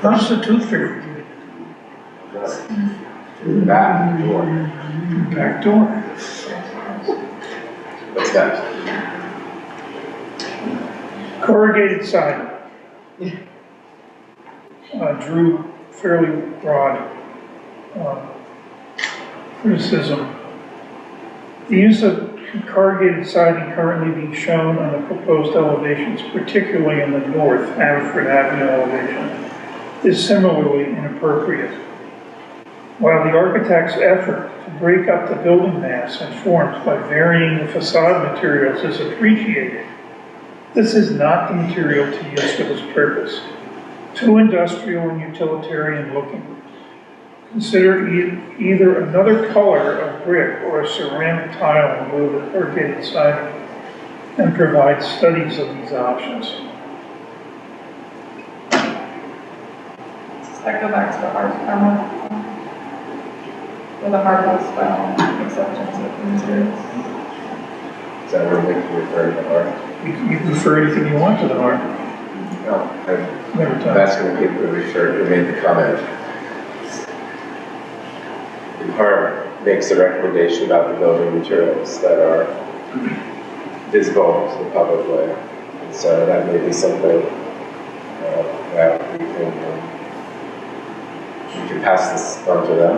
[SPEAKER 2] How's the tooth fairy?
[SPEAKER 1] Back door.
[SPEAKER 2] Back door.
[SPEAKER 1] What's that?
[SPEAKER 2] Corrugated siding. Drew fairly broad criticism. The use of corrugated siding currently being shown on the proposed elevations, particularly in the north Haverford Avenue elevation, is similarly inappropriate. While the architect's effort to break up the building mass and forms by varying the facade materials is appreciated, this is not the material to use for this purpose. Too industrial and utilitarian looking. Consider either another color of brick or a ceramic tile in lieu of corrugated siding, and provide studies of these options.
[SPEAKER 3] Does that go back to the hard with a hard house style acceptance of the materials?
[SPEAKER 1] Is that what you're referring to the art?
[SPEAKER 2] You can refer anything you want to the art.
[SPEAKER 1] No, I'm asking people to refer, who made the comment. The art makes a recommendation about the building materials that are visible to the public way. And so that may be something that we can pass this on to them.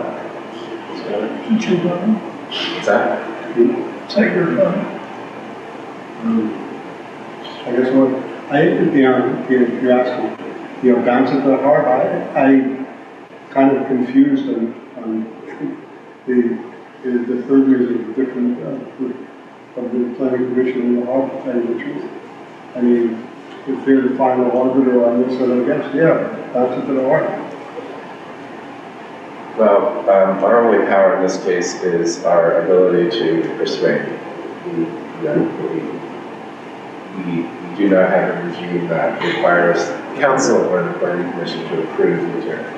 [SPEAKER 1] What's that?
[SPEAKER 2] Take your
[SPEAKER 21] I guess what, if you're asking, down to the heart, I kind of confused on the third reason different of the planning commission and the heart, to tell you the truth. I mean, if they're the final arbiter on this, then I guess, yeah, down to the heart.
[SPEAKER 1] Well, our only power in this case is our ability to persuade. We do not have a regime that requires council or the planning commission to approve the materials.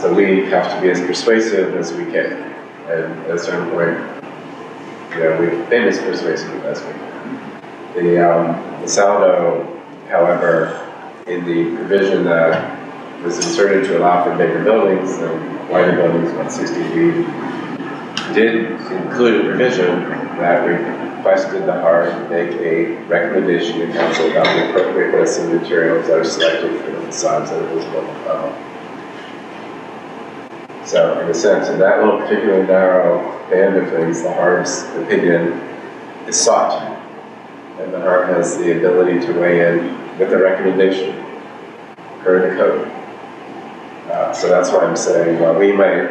[SPEAKER 1] So we have to be as persuasive as we can. And at a certain point, we've been as persuasive as we can. The Saldo, however, in the provision that was inserted to allow for bigger buildings and wider buildings, 160 feet, did include a provision that requested the HARD make a recommendation to council about the appropriateness of materials that are selected for the facades that are visible in the tunnel. So, in a sense, in that little particularly narrow band of things, the HARD's opinion is sought. And the HARD has the ability to weigh in with a recommendation per the code. So that's why I'm saying, while we might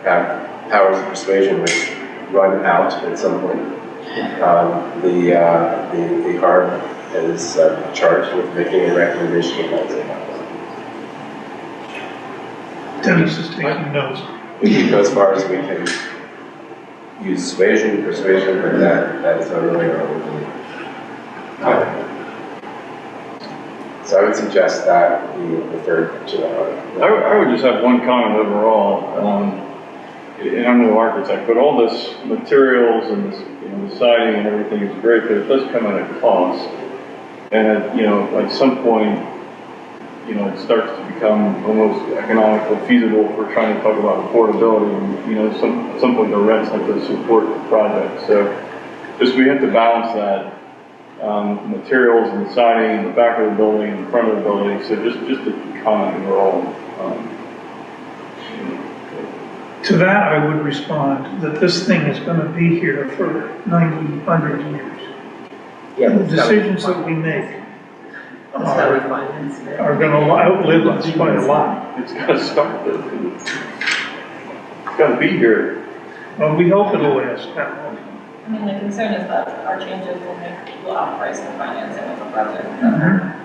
[SPEAKER 1] have powers of persuasion which run out at some point, the HARD is charged with making a recommendation about it.
[SPEAKER 2] Dennis is taking notes.
[SPEAKER 1] We can go as far as we can use persuasion, but that is not really our only. So I would suggest that we refer to the HARD.
[SPEAKER 8] I would just have one comment overall. And I'm no architect, but all this materials and this, the siding and everything is great, but it does come at a cost. And at some point, it starts to become almost economically feasible if we're trying to talk about affordability. And, at some point the rents have to support the project. So just we have to balance that materials and the siding in the back of the building, in front of the building, so just a comment, we're all,
[SPEAKER 2] To that, I would respond that this thing is going to be here for 90, 100 years.
[SPEAKER 9] Yeah,
[SPEAKER 2] The decisions that we make are going to outlive us by a lot.
[SPEAKER 8] it's gotta start, it's gotta be here.
[SPEAKER 2] Well, we hope it'll last that long.
[SPEAKER 3] I mean, the concern is that our changes will outprice the financing of the project.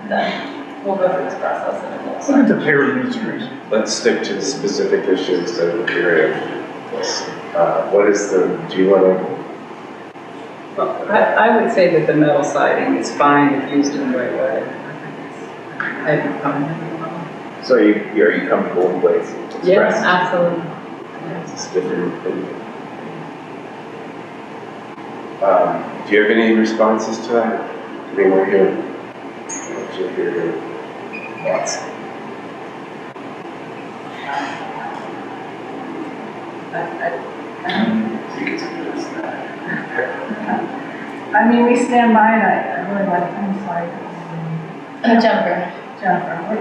[SPEAKER 3] Then we'll go through this process and it will.
[SPEAKER 2] Look at the pyramids trees.
[SPEAKER 1] Let's stick to the specific issues that are here. What is the, do you want to?
[SPEAKER 20] Well, I would say that the metal siding is fine if used in the right way. I have no comment.
[SPEAKER 9] So are you comfortable with what it's expressed?
[SPEAKER 20] Yes, absolutely.
[SPEAKER 1] It's different. Do you have any responses to that? I mean, we're here. Lots.
[SPEAKER 19] I mean, we stand by it. I really like, I'm sorry.
[SPEAKER 3] Jennifer.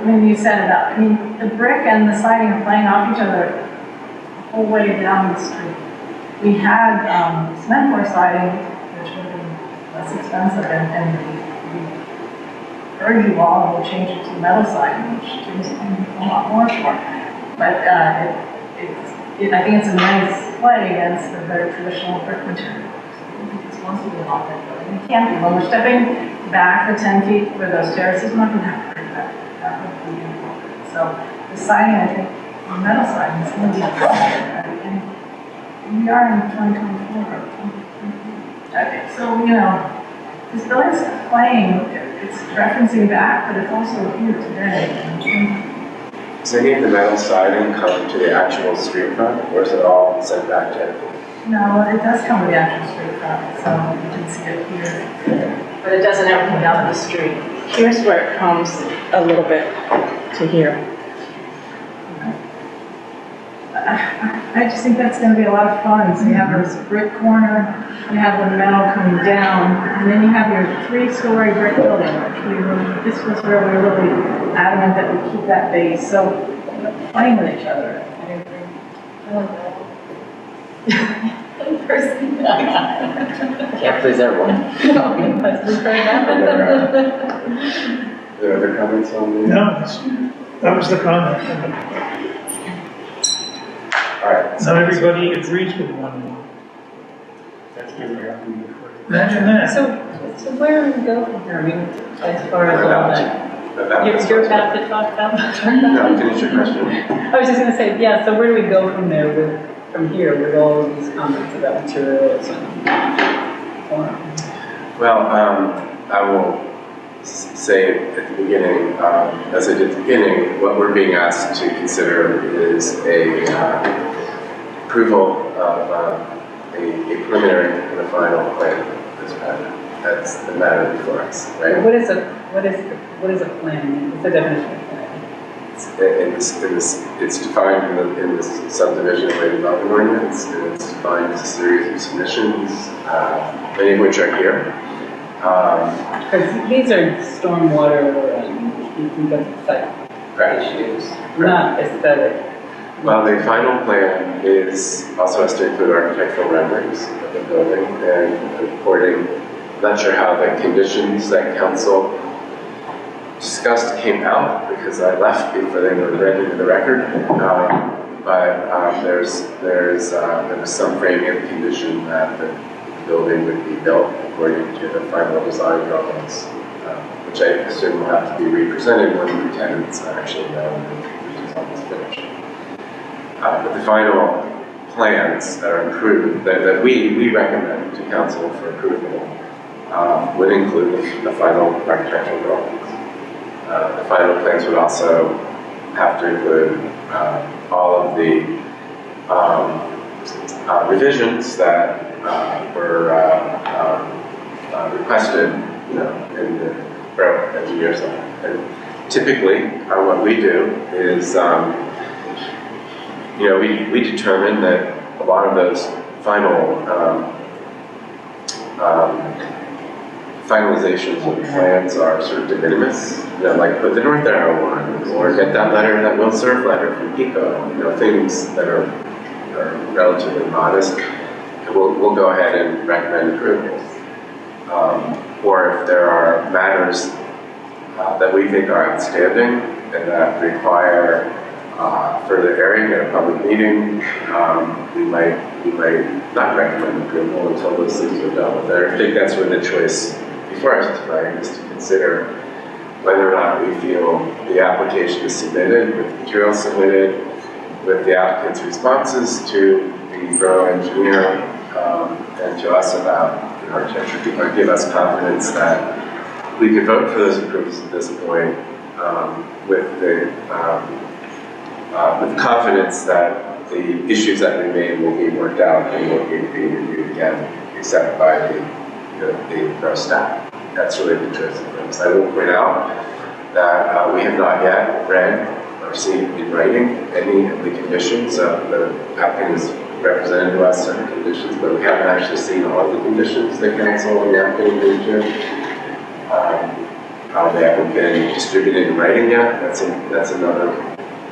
[SPEAKER 19] When you said about, I mean, the brick and the siding are playing off each other the whole way down the street. We had cement floor siding, which would have been less expensive, and we urge you all to change it to metal siding, which is a lot more for. But I think it's a nice play against the very traditional brick material. It's supposed to be a lot better. It can't be. When we're stepping back the 10 feet where those terraces might be, that would be important. So the siding, I think, the metal siding is going to be a problem. And we are in 2024. Okay, so, you know, this building's playing, it's referencing back, but it's also here today.
[SPEAKER 1] Does any of the metal siding come to the actual street front, or is it all sent back to?
[SPEAKER 19] No, it does come with the actual street front, so you can see it here. But it doesn't ever come down to the street. Here's where it comes a little bit to here. I just think that's going to be a lot of fun. So you have this brick corner, you have the metal coming down, and then you have your 3-story brick building, which this was where we were really adamant that we keep that base. So playing with each other.
[SPEAKER 3] I agree. I like that. Personally.
[SPEAKER 9] Can't please everyone.
[SPEAKER 3] Let's be very happy.
[SPEAKER 1] Are there other comments on the?
[SPEAKER 2] No, that was the comment.
[SPEAKER 1] All right.
[SPEAKER 2] Not everybody agrees with one another. Imagine that.
[SPEAKER 20] So where do we go from here? I mean, as far as all that. You're about to talk about that?
[SPEAKER 1] No, finish your question.
[SPEAKER 20] I was just going to say, yeah, so where do we go from there from here with all of these comments about materials and form?
[SPEAKER 1] Well, I will say at the beginning, as I did at the beginning, what we're being asked to consider is a approval of a preliminary and a final plan of this matter. That's the matter before us, right?
[SPEAKER 20] What is a plan? What's the definition of plan?
[SPEAKER 1] It's defined in the subdivision land development ordinance, and it's defined as a series of submissions, many of which are here.
[SPEAKER 20] Because these are stormwater site issues, not aesthetic.
[SPEAKER 1] Well, the final plan also has to include architectural renderings of the building and according, not sure how the conditions that council discussed came out because I left before they were read into the record. There was some framing of condition that the building would be built according to the final design drawings, which I assume will have to be represented when the tenants actually know the design is finished. But the final plans that are approved, that we recommend to council for approval, would include the final architectural drawings. The final plans would also have to include all of the revisions that were requested, in the borough engineer's office. And typically, what we do is, we determine that a lot of those final finalizations of plans are sort of de minimis, like put the North Arrow one, or get that letter, that will serve letter from PICO, things that are relatively modest, we'll go ahead and recommend approval. Or if there are matters that we think are outstanding and that require further hearing at a public meeting, we might not recommend approval until those things are dealt with. I think that's where the choice before us tonight is to consider whether or not we feel the application is submitted, with material submitted, with the applicant's responses to the borough engineer and to us about the architecture, to give us confidence that we could vote for those approvals at this point with confidence that the issues that remain will be worked out and will be reviewed again, except by the borough staff. That's really the choice of things. I will point out that we have not yet read or seen in writing any of the conditions. The applicant has represented to us certain conditions, but we haven't actually seen all of the conditions that council and the applicant agreed to. They haven't been distributed in writing yet. That's another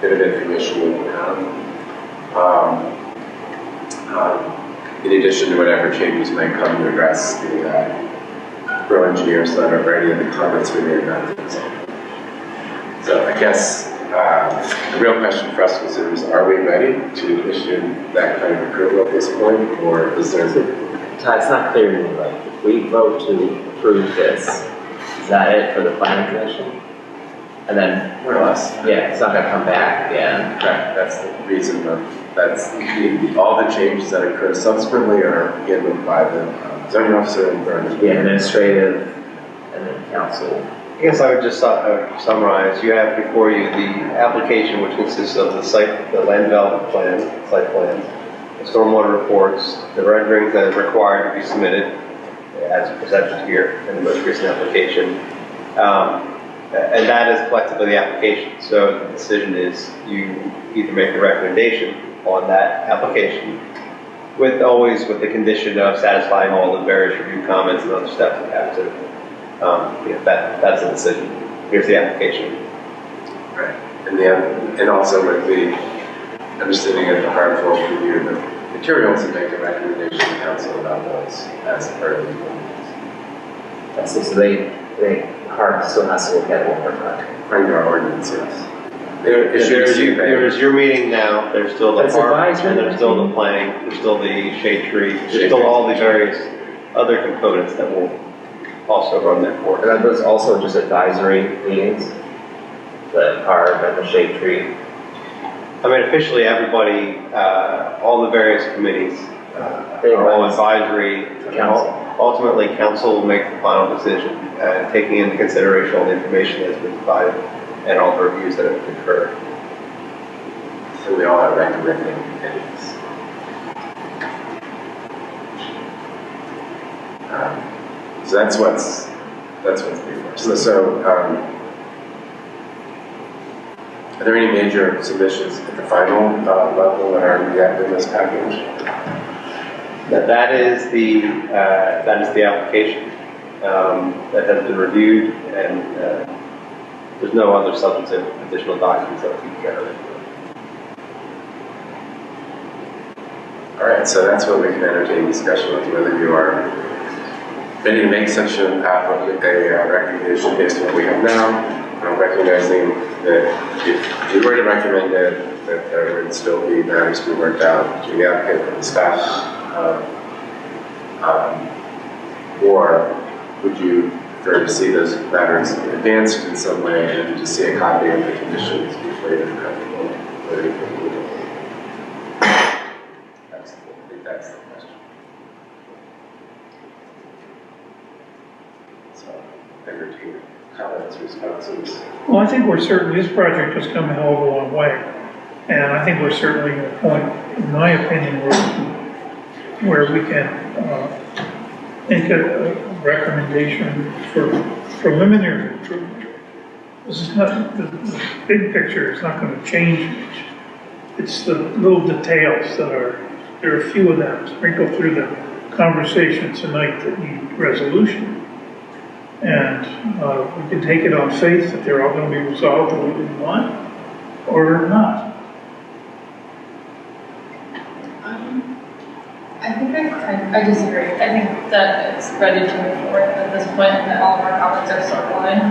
[SPEAKER 1] bit of information we have. In addition to whatever changes might come to address the borough engineers letter of any of the comments we made about the design. So I guess the real question for us to consider is, are we ready to issue that kind of approval at this point, or is there...
[SPEAKER 9] Todd, it's not clear to me, like, if we vote to approve this, is that it for the planning commission? And then...
[SPEAKER 1] More or less.
[SPEAKER 9] Yeah, it's not gonna come back again.
[SPEAKER 1] Correct, that's the reason that's all the changes that occur subsequently are handled by the zoning officer and borough engineer.
[SPEAKER 9] The administrative and then council.
[SPEAKER 6] I guess I would just summarize. You have before you the application, which consists of the land development plan, site plan, the stormwater reports, the renderings that are required to be submitted as presented here in the most recent application. And that is collectively the application. So the decision is you either make a recommendation on that application always with the condition of satisfying all the various review comments and other steps that have to that's a decision. Here's the application.
[SPEAKER 1] Right. And also with the understanding of the hard force review the materials and make a recommendation to council about those as part of the implementation.
[SPEAKER 9] So they hard still has to look at it one more time.
[SPEAKER 1] Under our ordinance, yes.
[SPEAKER 6] There's your meeting now, there's still the park, and there's still the planning, there's still the shade tree, there's still all the various other components that will also run that course.
[SPEAKER 9] And are those also just advisory meetings? The carb and the shade tree?
[SPEAKER 6] I mean, officially everybody, all the various committees are all advisory. Ultimately, council will make the final decision, taking into consideration all the information that's been provided and all the reviews that have occurred.
[SPEAKER 1] So we all have recommending committees. So that's what's before. So are there any major submissions at the final level that are yet in this package?
[SPEAKER 6] That is the application that has been reviewed, and there's no other substantive additional documents that we can carry.
[SPEAKER 1] All right, so that's what we can entertain discussion with, whether you are ready to make such a recommendation based on what we have now, recognizing that if we were to recommend it, that there would still be matters to be worked out between the applicant and the staff. Or would you prefer to see those matters advanced in some way and to see a copy of the conditions before you're comfortable with it? I think that's the question. So, entertain comments, responses.
[SPEAKER 2] Well, I think we're certainly, this project has come a hell of a long way. And I think we're certainly at a point, in my opinion, where we can make a recommendation for preliminary improvement. This is not, the big picture is not going to change much. It's the little details that there are a few of them sprinkled through the conversation tonight that need resolution. And we can take it on faith that they're all going to be resolved the way we want, or not.
[SPEAKER 3] I think I disagree. I think that it's ready to move forward at this point, and that all of our comments are circling.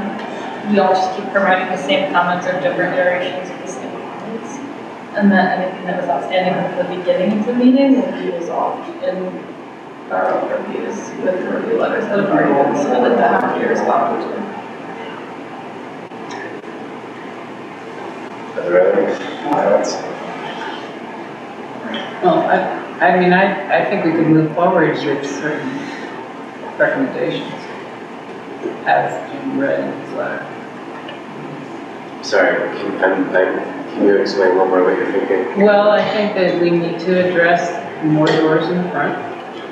[SPEAKER 3] We all just keep providing the same comments or different iterations of the same comments. And that anything that was outstanding at the beginning of the meeting will be resolved in our reviews with the review letters that have already been submitted that have to be responded to.
[SPEAKER 1] Are there other comments?
[SPEAKER 20] Well, I mean, I think we can move forward with certain recommendations as Jim read in his letter.
[SPEAKER 1] Sorry, can you explain one more what you're thinking?
[SPEAKER 20] Well, I think that we need to address more doors in the front.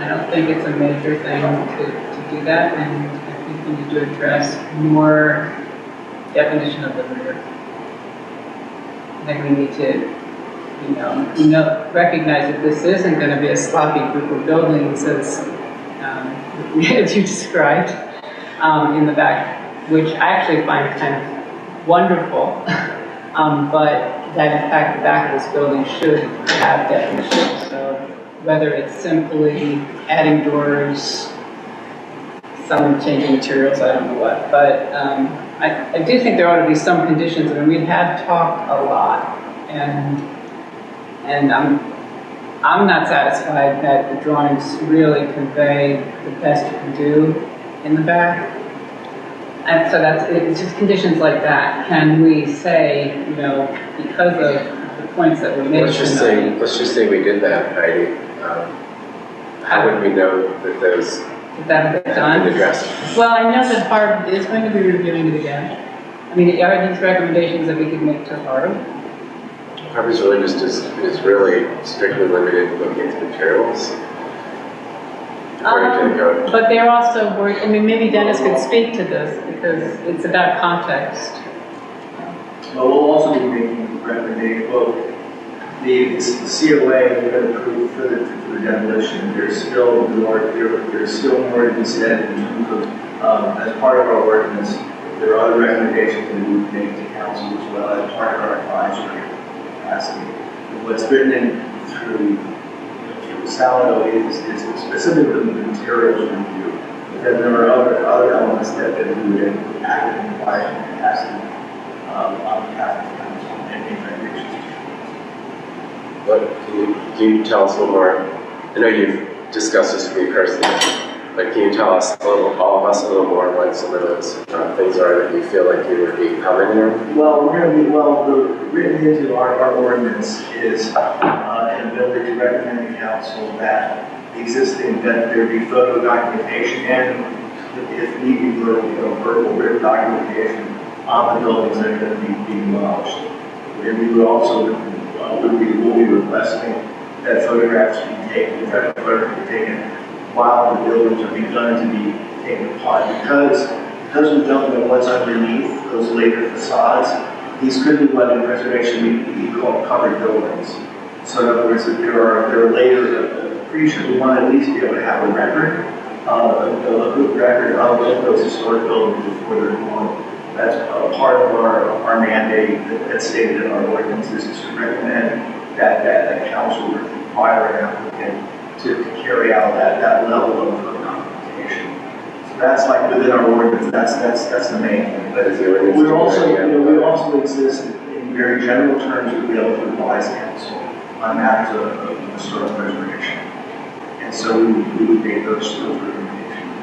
[SPEAKER 20] I don't think it's a major thing to do that, and I think we need to address more definition of the rear. I think we need to recognize that this isn't going to be a sloppy group of buildings as you described in the back, which I actually find kind of wonderful, but that in fact the back of this building should have definition. So whether it's simply adding doors, some changing materials, I don't know what, but I do think there ought to be some conditions. I mean, we have talked a lot, and I'm not satisfied that the drawings really convey the best you can do in the back. And so it's just conditions like that. Can we say, because of the points that were made?
[SPEAKER 1] Let's just say we did that, Heidi. How would we know that those
[SPEAKER 20] have been
[SPEAKER 1] addressed?
[SPEAKER 20] Well, I know that Harb is going to be reviewing it again. I mean, are these recommendations that we could make to Harb?
[SPEAKER 1] Harvard's really just is really strictly limited to looking at the materials. According to the code.
[SPEAKER 20] But they're also worried, I mean, maybe Dennis could speak to this because it's about context.
[SPEAKER 16] Well, we'll also be making recommendations. Well, the COA we're going to approve for the demolition. There's still more to be said in terms of, as part of our ordinance, there are other recommendations that we would make to council as well as part of our advisory capacity. What's written in through Salado is specifically the materials review, but then there are other elements that we would act in advisory capacity on behalf of the council and make recommendations.
[SPEAKER 1] But can you tell us a little more? I know you've discussed this with me personally, but can you tell us all of us a little more what some of those things are that you feel like you would be commenting on?
[SPEAKER 16] Well, written into our ordinance is an ability to recommend to council that that there be photo documentation and, if need be, verbal written documentation on the buildings that are going to be demolished. And we would also will be requesting that photographs be taken, while the buildings are begun to be taken apart. Because we don't know what's underneath those later facades, these could be what in preservation we call covered buildings. So in other words, there are later, pretty sure we want to at least be able to have a record, a good record of those historic buildings before they're gone. That's part of our mandate that's stated in our ordinance is to recommend that the council would require an applicant to carry out that level of documentation. So that's like within our ordinance, that's the main thing. But we also exist in very general terms to be able to advise council on matters of historic preservation. And so we would make those recommendations.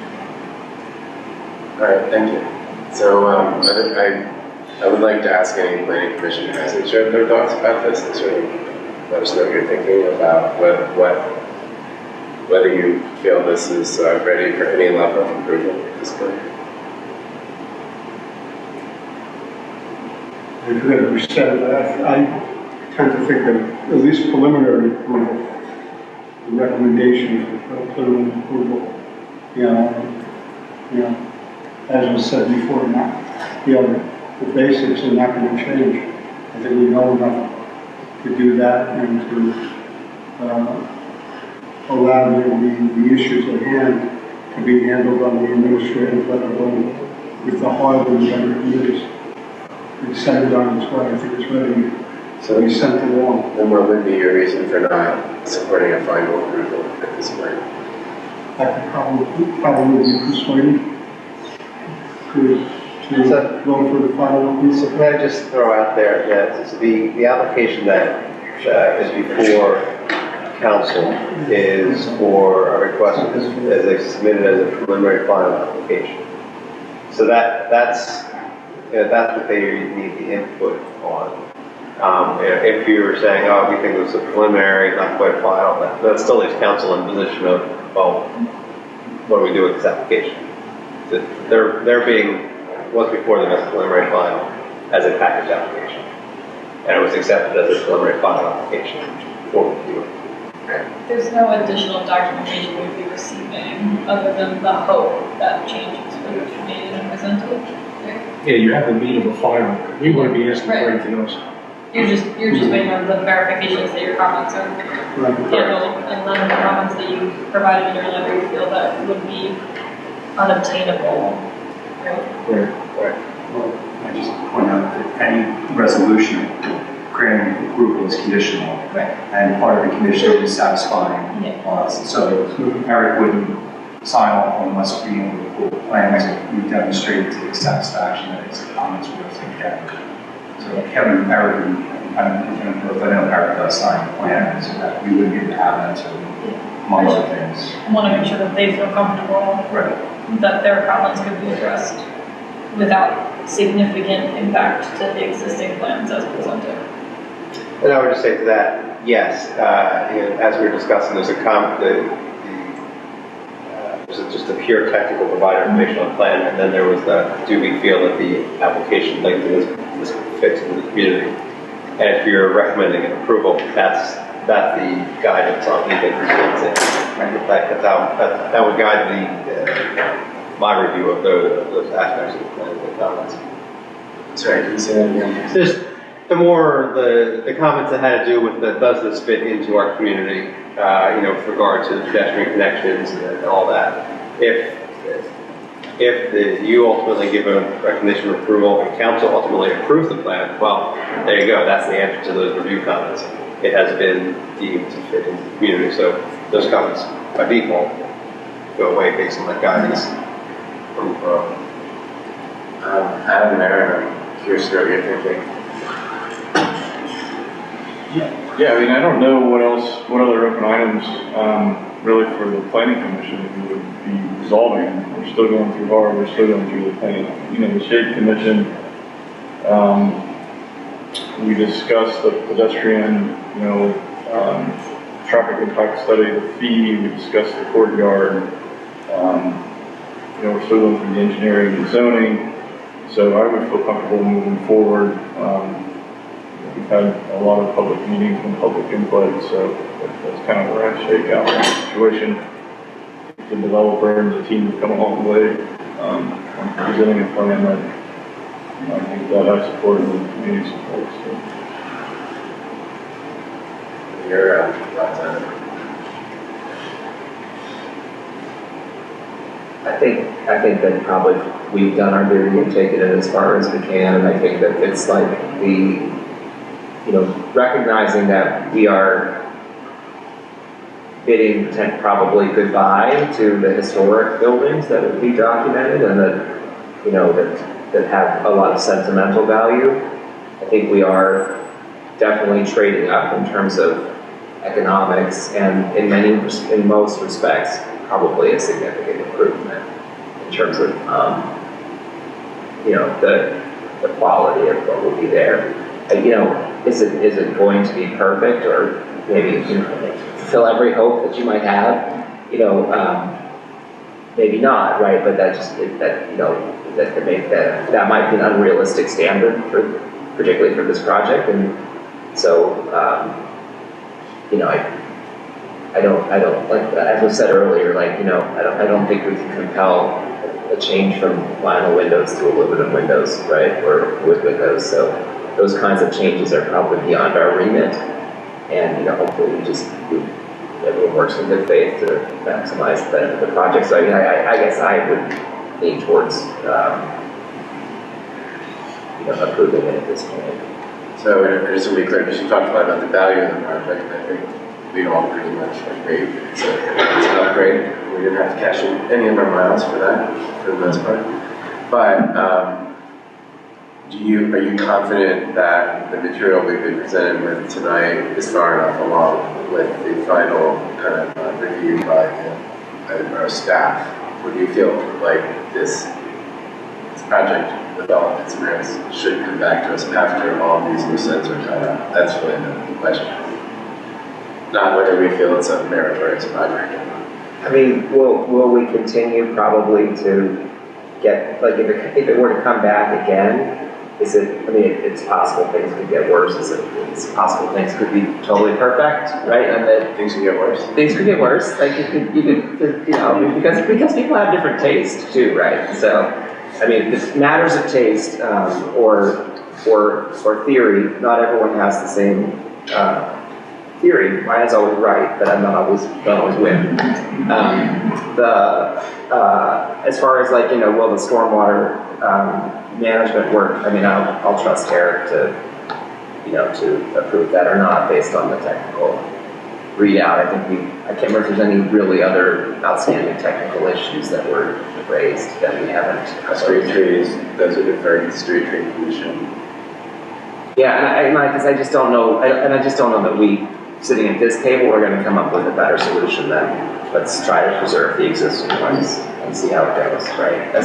[SPEAKER 1] All right, thank you. So I would like to ask any planning commission who hasn't shared their thoughts about this to sort of let us know what you're thinking about whether you feel this is ready for any level of improvement at this point.
[SPEAKER 21] I tend to think that at least preliminary approval, the recommendations for preliminary approval, as was said before, the basics are not going to change. I think we know enough to do that and to allow the issues at hand to be handled on the administrative level with the heart of the other committees. We sent it on its way, I think it's ready. So we sent it along.
[SPEAKER 1] Then what would be your reason for not supporting a final approval at this point?
[SPEAKER 21] I could probably be persuaded to go for the final approval.
[SPEAKER 6] So can I just throw out there that the application that is before council is for a request as they submitted as a preliminary final application. So that's what they need the input on. If you were saying, oh, we think it was a preliminary, not quite final, that still leaves council in position of, well, what do we do with this application? They're being, was before them as a preliminary final, as a package application. And it was accepted as a preliminary final application for review.
[SPEAKER 3] There's no additional documentation we'd be receiving other than the hope that changes would be made and presented.
[SPEAKER 18] Yeah, you have the meat of a file. We wouldn't be asking for anything else.
[SPEAKER 3] You're just waiting on the verifications that your comments are handled, and then the comments that you provided in your letter you feel that would be unobtainable, right?
[SPEAKER 18] Right.
[SPEAKER 13] Well, I just point out that any resolution granting approval is conditional.
[SPEAKER 3] Right.
[SPEAKER 13] And part of the condition is satisfying us. So Eric wouldn't sign off unless we approve the plans and we demonstrate to his satisfaction that his comments were taken. So Kevin, Eric, and I know Eric does sign the plan, so that we wouldn't be able to have that among other things.
[SPEAKER 3] I want to make sure that they feel comfortable that their comments could be addressed without significant impact to the existing plans as presented.
[SPEAKER 6] And I would just say to that, yes, as we were discussing, there's just a pure technical provider informational plan, and then there was the, do we feel that the application length is fixed in the community? And if you're recommending an approval, that's the guidance on who they present it. That would guide my review of those aspects of the plan and the comments.
[SPEAKER 1] Sorry, can you say that again?
[SPEAKER 6] Just the comments that had to do with does this fit into our community, with regard to the pedestrian connections and all that. If you ultimately give a recognition of approval and council ultimately approves the plan, well, there you go. That's the answer to those review comments. It has been deemed to fit into the community, so those comments by default go away based on that guidance from
[SPEAKER 1] Adam and Aaron, I'm curious to know what you're thinking.
[SPEAKER 8] Yeah, I mean, I don't know what other open items, really for the planning commission we would be resolving. We're still going through HAR, we're still going through the planning, the shade commission. We discussed the pedestrian, traffic impact study, the fee, we discussed the courtyard. We're still going through the engineering and zoning. So I would feel comfortable moving forward. We've had a lot of public meetings and public input, so that's kind of where I shake out in the situation. The developer and the team have come a long way on presenting a plan that I think that I support and the community supports. So.
[SPEAKER 1] Your
[SPEAKER 9] I think that probably we've done our duty and taken it as far as we can, and I think that it's like recognizing that we are bidding probably goodbye to the historic buildings that would be documented and that have a lot of sentimental value. I think we are definitely trading up in terms of economics, and in most respects, probably a significant improvement in terms of the quality of what will be there. Is it going to be perfect, or maybe fulfill every hope that you might have? Maybe not, right? But that could make that might be an unrealistic standard particularly for this project, and so I don't like, as was said earlier, I don't think we can compel a change from vinyl windows to aluminum windows, right, or wood windows. So those kinds of changes are probably beyond our remit, and hopefully we'll
[SPEAKER 12] works in good faith to maximize the project. So I guess I would lean towards, approving it at this point.
[SPEAKER 1] So just to be clear, because you talked a lot about the value of the project, I think we all pretty much agree. It's an upgrade. We didn't have to cash in any of our miles for that, for the most part. But are you confident that the material we've been presented with tonight is far enough along with the final kind of review by our staff? Or do you feel like this project development's merits should come back to us after all these loose ends are cut out? That's really the question. Not whether we feel it's a meritorious project.
[SPEAKER 12] I mean, will we continue probably to get, like, if it were to come back again, it's possible things could get worse. It's possible things could be totally perfect, right? And that
[SPEAKER 1] things could get worse.
[SPEAKER 12] Things could get worse. Like you could, because people have different tastes too, right? So, I mean, it matters of taste or theory. Not everyone has the same theory. Mine's always right, but don't always win. As far as will the stormwater management work? I mean, I'll trust Eric to approve that or not based on the technical readout. I can't remember if there's any really other outstanding technical issues that were raised that we haven't.
[SPEAKER 1] Street trees, those are deferred to the street tree commission.
[SPEAKER 12] Yeah, and I just don't know, and I just don't know that we, sitting at this table, we're going to come up with a better solution than let's try to preserve the existing ones and see how it goes, right?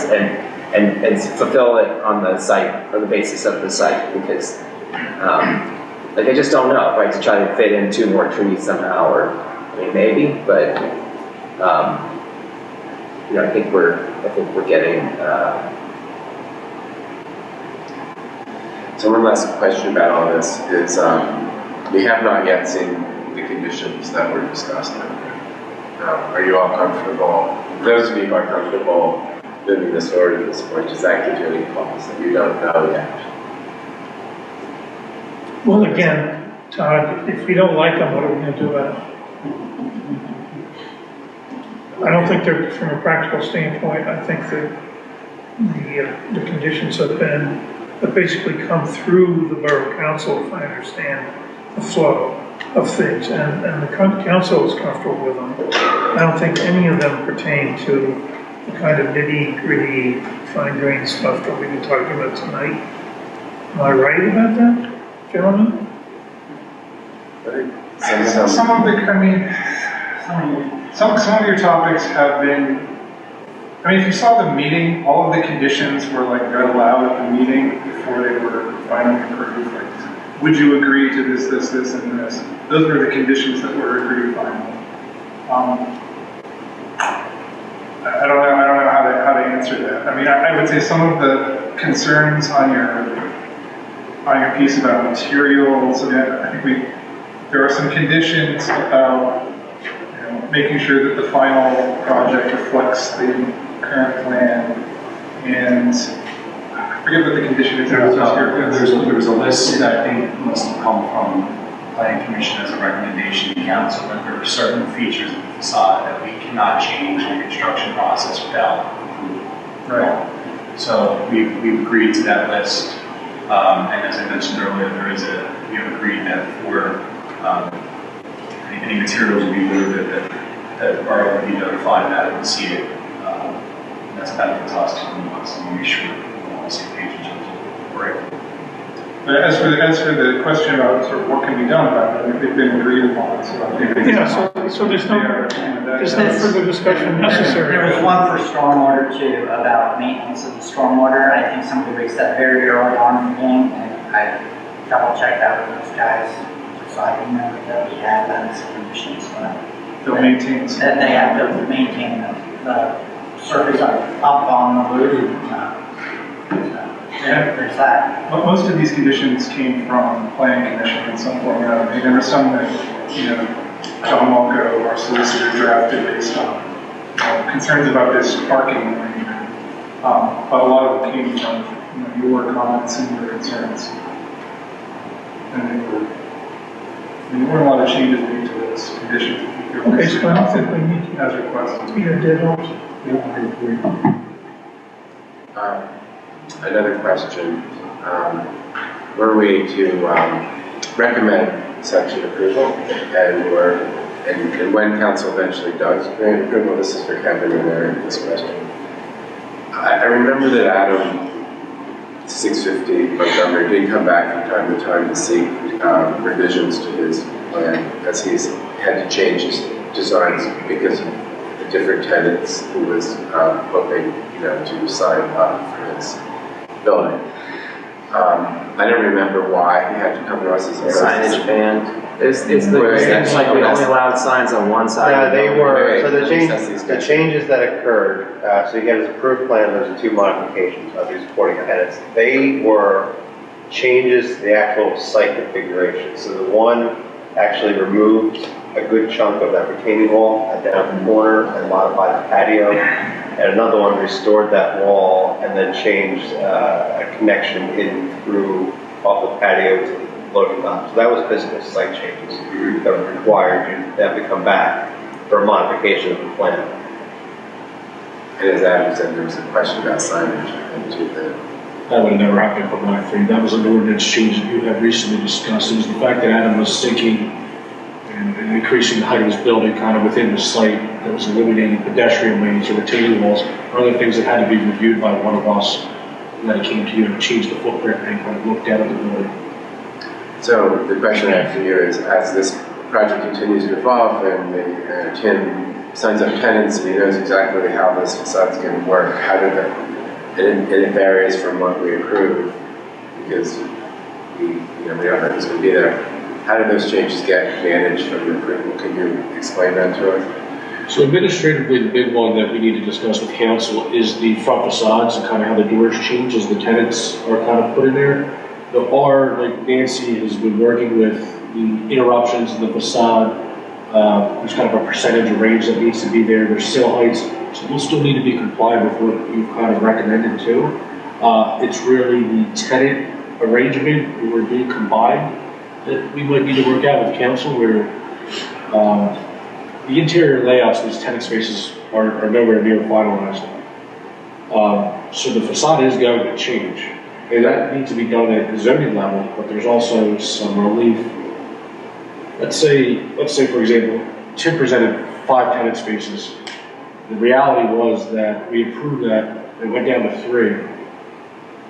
[SPEAKER 12] And fulfill it on the site, or the basis of the site, because I just don't know, right? To try to fit in 2 more trees somehow, or I mean maybe, but I think we're getting.
[SPEAKER 1] So one last question about all this is, we have not yet seen the conditions that were discussed. Are you all comfortable? Those of you who are comfortable moving this forward at this point, does that give you any pause that you don't know yet?
[SPEAKER 2] Well, again, Todd, if we don't like them, what are we going to do about it? I don't think they're, from a practical standpoint, I think that the conditions have basically come through the Borough Council, if I understand the flow of things, and the council is comfortable with them. I don't think any of them pertain to the kind of nitty-gritty, fine-grained stuff that we've been talking about tonight. Am I right about that, gentlemen?
[SPEAKER 14] Some of your topics have been, I mean, if you saw the meeting, all of the conditions were read aloud at the meeting before they were finally approved. Would you agree to this, this, this, and this? Those were the conditions that were agreed finally. I don't know how to answer that. I mean, I would say some of the concerns on your piece about materials, I think there are some conditions about making sure that the final project reflects the current plan, and I forget what the condition is.
[SPEAKER 15] There was a list that I think must have come from the Planning Commission as a recommendation to council, that there are certain features of the facade that we cannot change in the construction process without approval.
[SPEAKER 14] Right.
[SPEAKER 15] So we've agreed to that list, and as I mentioned earlier, we have agreed that for any materials will be moved that are already notified about it and see it. That's benefits us to make sure we're on the same page in terms of break.
[SPEAKER 14] But as for the question about sort of what can be done about it, they've been agreed upon. So
[SPEAKER 2] there's no further discussion necessary.
[SPEAKER 22] There was one for stormwater too, about maintenance of the stormwater. I think somebody raised that very early on in the game, and I double checked that with those guys. So I remember that we had that as conditions.
[SPEAKER 14] They'll maintain.
[SPEAKER 22] That they have to maintain the surface up on the roof. There's that.
[SPEAKER 14] Most of these conditions came from the Planning Commission in some form or other. There were some that, John Walco, our solicitor, drafted based on concerns about this parking arrangement. But a lot of it came from your comments and your concerns. And there weren't a lot of changes made to this condition.
[SPEAKER 2] Okay, so I don't think we need
[SPEAKER 14] As requested.
[SPEAKER 2] to be a dead horse.
[SPEAKER 1] Another question, were we to recommend such an approval, and when council eventually does grant approval, this is for Kevin and Aaron, this question. I remember that Adam 650 Montgomery did come back from time to time to seek revisions to his plan, as he's had to change his designs because of the different tenants who was hoping, to sign up for his building. I don't remember why he had to come to us as a
[SPEAKER 12] Signage ban. It's like we only allowed signs on one side.
[SPEAKER 6] Yeah, they were, so the changes that occurred, so you have his approved plan, those are 2 modifications of these supporting tenants. They were changes to the actual site configuration. So the one actually removed a good chunk of that retaining wall down the corner and modified the patio. And another one restored that wall and then changed a connection in through off the patio to the loading dock. So that was physical site changes that were required. You have to come back for a modification of the plan.
[SPEAKER 1] And as Adam said, there was a question about signage.
[SPEAKER 18] That would have never happened from my three. That was an ordinance change that you had recently discussed. It was the fact that Adam was thinking and increasing the height of his building kind of within the site that was eliminating pedestrian lanes or retaining walls or other things that had to be reviewed by one of us. And then it came to you and changed the footprint and kind of looked out at the building.
[SPEAKER 1] So the question I have for you is, as this project continues to evolve and Tim signs up tenants and he knows exactly how this facade's going to work, how did that, and it varies from what we approve because we don't know who's going to be there. How do those changes get managed from the approval? Can you explain that to us?
[SPEAKER 18] So administratively, the big one that we need to discuss with council is the front facades and kind of how the doors change as the tenants are kind of put in there. There are, like Nancy has been working with the interruptions in the facade. There's kind of a percentage of range that needs to be there. There's sill heights, so we'll still need to be compliant with what you've kind of recommended too. It's really the tenant arrangement where we're being combined that we might need to work out with council where the interior layouts of these tenant spaces are nowhere near finalized. So the facade is going to change. And that needs to be done at the zoning level, but there's also some relief. Let's say for example, Tim presented 5 tenant spaces. The reality was that we approved that, it went down to 3.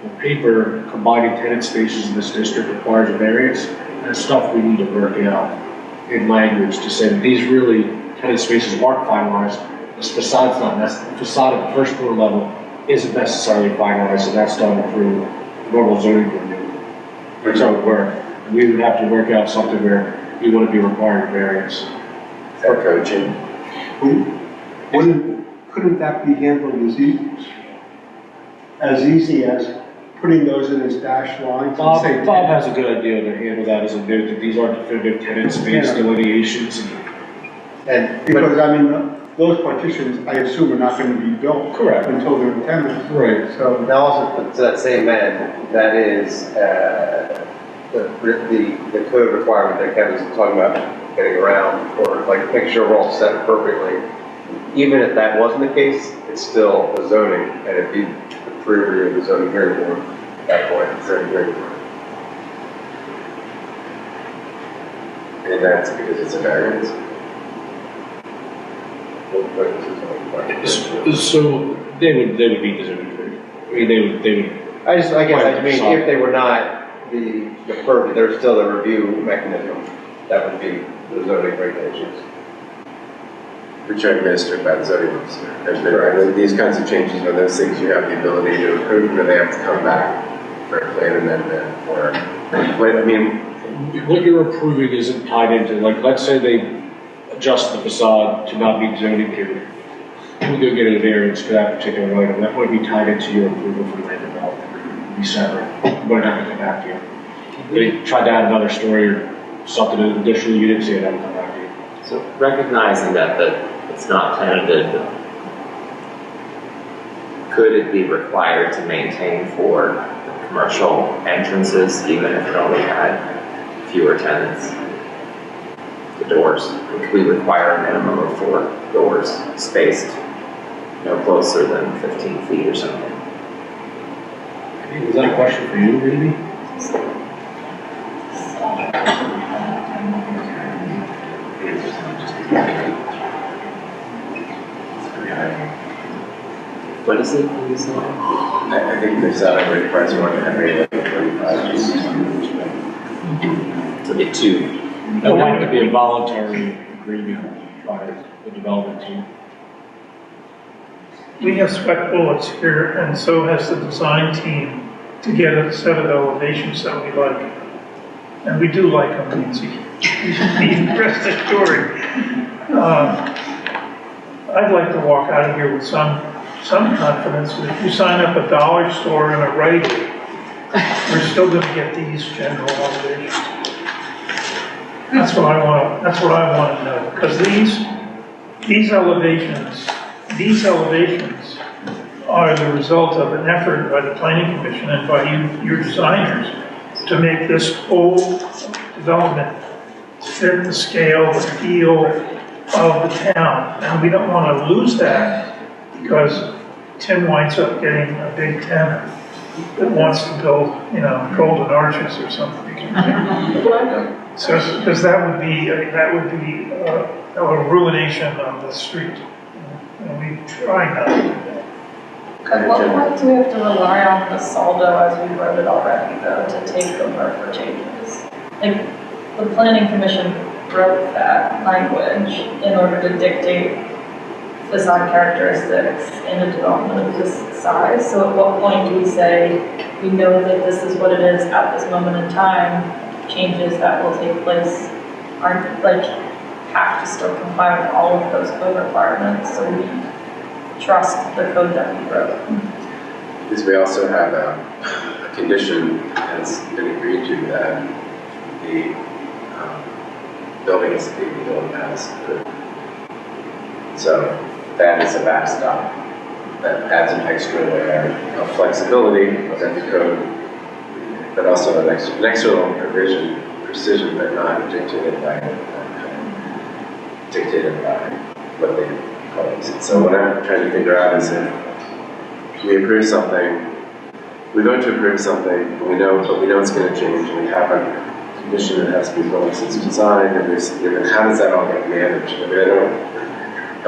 [SPEAKER 18] The paper combining tenant spaces in this district requires a variance, and it's stuff we need to work out in language to say that these really tenant spaces aren't finalized. This facade's not necessary. The facade at the first floor level isn't necessarily finalized, and that's done through normal zoning review. That's how it works. We would have to work out something where we wouldn't be requiring variance.
[SPEAKER 1] For coaching.
[SPEAKER 21] Couldn't that be handled as easy as putting those in as dashed lines?
[SPEAKER 18] Bob has a good idea to handle that as a note that these are definitive tenant space delineations.
[SPEAKER 21] And because I mean, those partitions, I assume, are not going to be built until they're intended.
[SPEAKER 18] Right.
[SPEAKER 21] So
[SPEAKER 6] now also to that same end, that is the code requirement that Kevin's talking about getting around, or like make sure we're all set appropriately. Even if that wasn't the case, it's still a zoning, and it'd be the pre-review of the zoning hearing board at that point, zoning hearing board.
[SPEAKER 1] And that's because it's a variance.
[SPEAKER 18] So they would meet the zoning code. I mean, they would.
[SPEAKER 6] I guess if they were not the purview, there's still a review mechanism that would be the zoning regulations.
[SPEAKER 1] Which are administered by the zoning officer. And these kinds of changes are those things you have the ability to approve, or they have to come back for a plan amendment, or
[SPEAKER 18] what you're approving isn't tied into, like, let's say they adjust the facade to not meet zoning code. We go get a variance for that particular item. That might be tied into your approval for land development. It would be separate. We might have to come back to you. They tried to add another story or something additionally you didn't see it, I would come back to you.
[SPEAKER 12] So recognizing that it's not tenanted, could it be required to maintain for commercial entrances even if it only had fewer tenants? the doors. We require a minimum of 4 doors spaced no closer than 15 feet or something.
[SPEAKER 18] Is that a question for you, maybe?
[SPEAKER 12] What is it?
[SPEAKER 1] I think the salary requires more than every 35.
[SPEAKER 12] To get 2.
[SPEAKER 18] It would have to be a voluntary agreement by the development team.
[SPEAKER 2] We have spec bullets here, and so has the design team, to get a set of elevations that we like. And we do like them, Nancy. You should be rest assured. I'd like to walk out of here with some confidence that if you sign up a dollar store and a Rite Aid, we're still going to get these general elevations. That's what I want to know, because these elevations are the result of an effort by the Planning Commission and by your designers to make this whole development fit the scale, the feel of the town. And we don't want to lose that because Tim winds up getting a big tenant that wants to build, Golden Arches or something. So, because that would be a ruination of the street. And we try not to do that.
[SPEAKER 3] At what point do we have to rely on the saldo as we wrote it already, though, to take over for changes? Like, the Planning Commission wrote that language in order to dictate facade characteristics in a development of this size. So at what point do we say, we know that this is what it is at this moment in time, changes that will take place aren't, have to still comply with all of those code requirements, so we trust the code that we wrote.
[SPEAKER 1] Because we also have a condition that's been agreed to that the building is being built as approved. So that is a backstop that adds an extra layer of flexibility within the code, but also an extra little precision, but not dictated by what they call it. So what I'm trying to figure out is if we approve something, we vote to approve something, but we know it's going to change, and we have a condition that has to be built since design, and how does that all get managed? I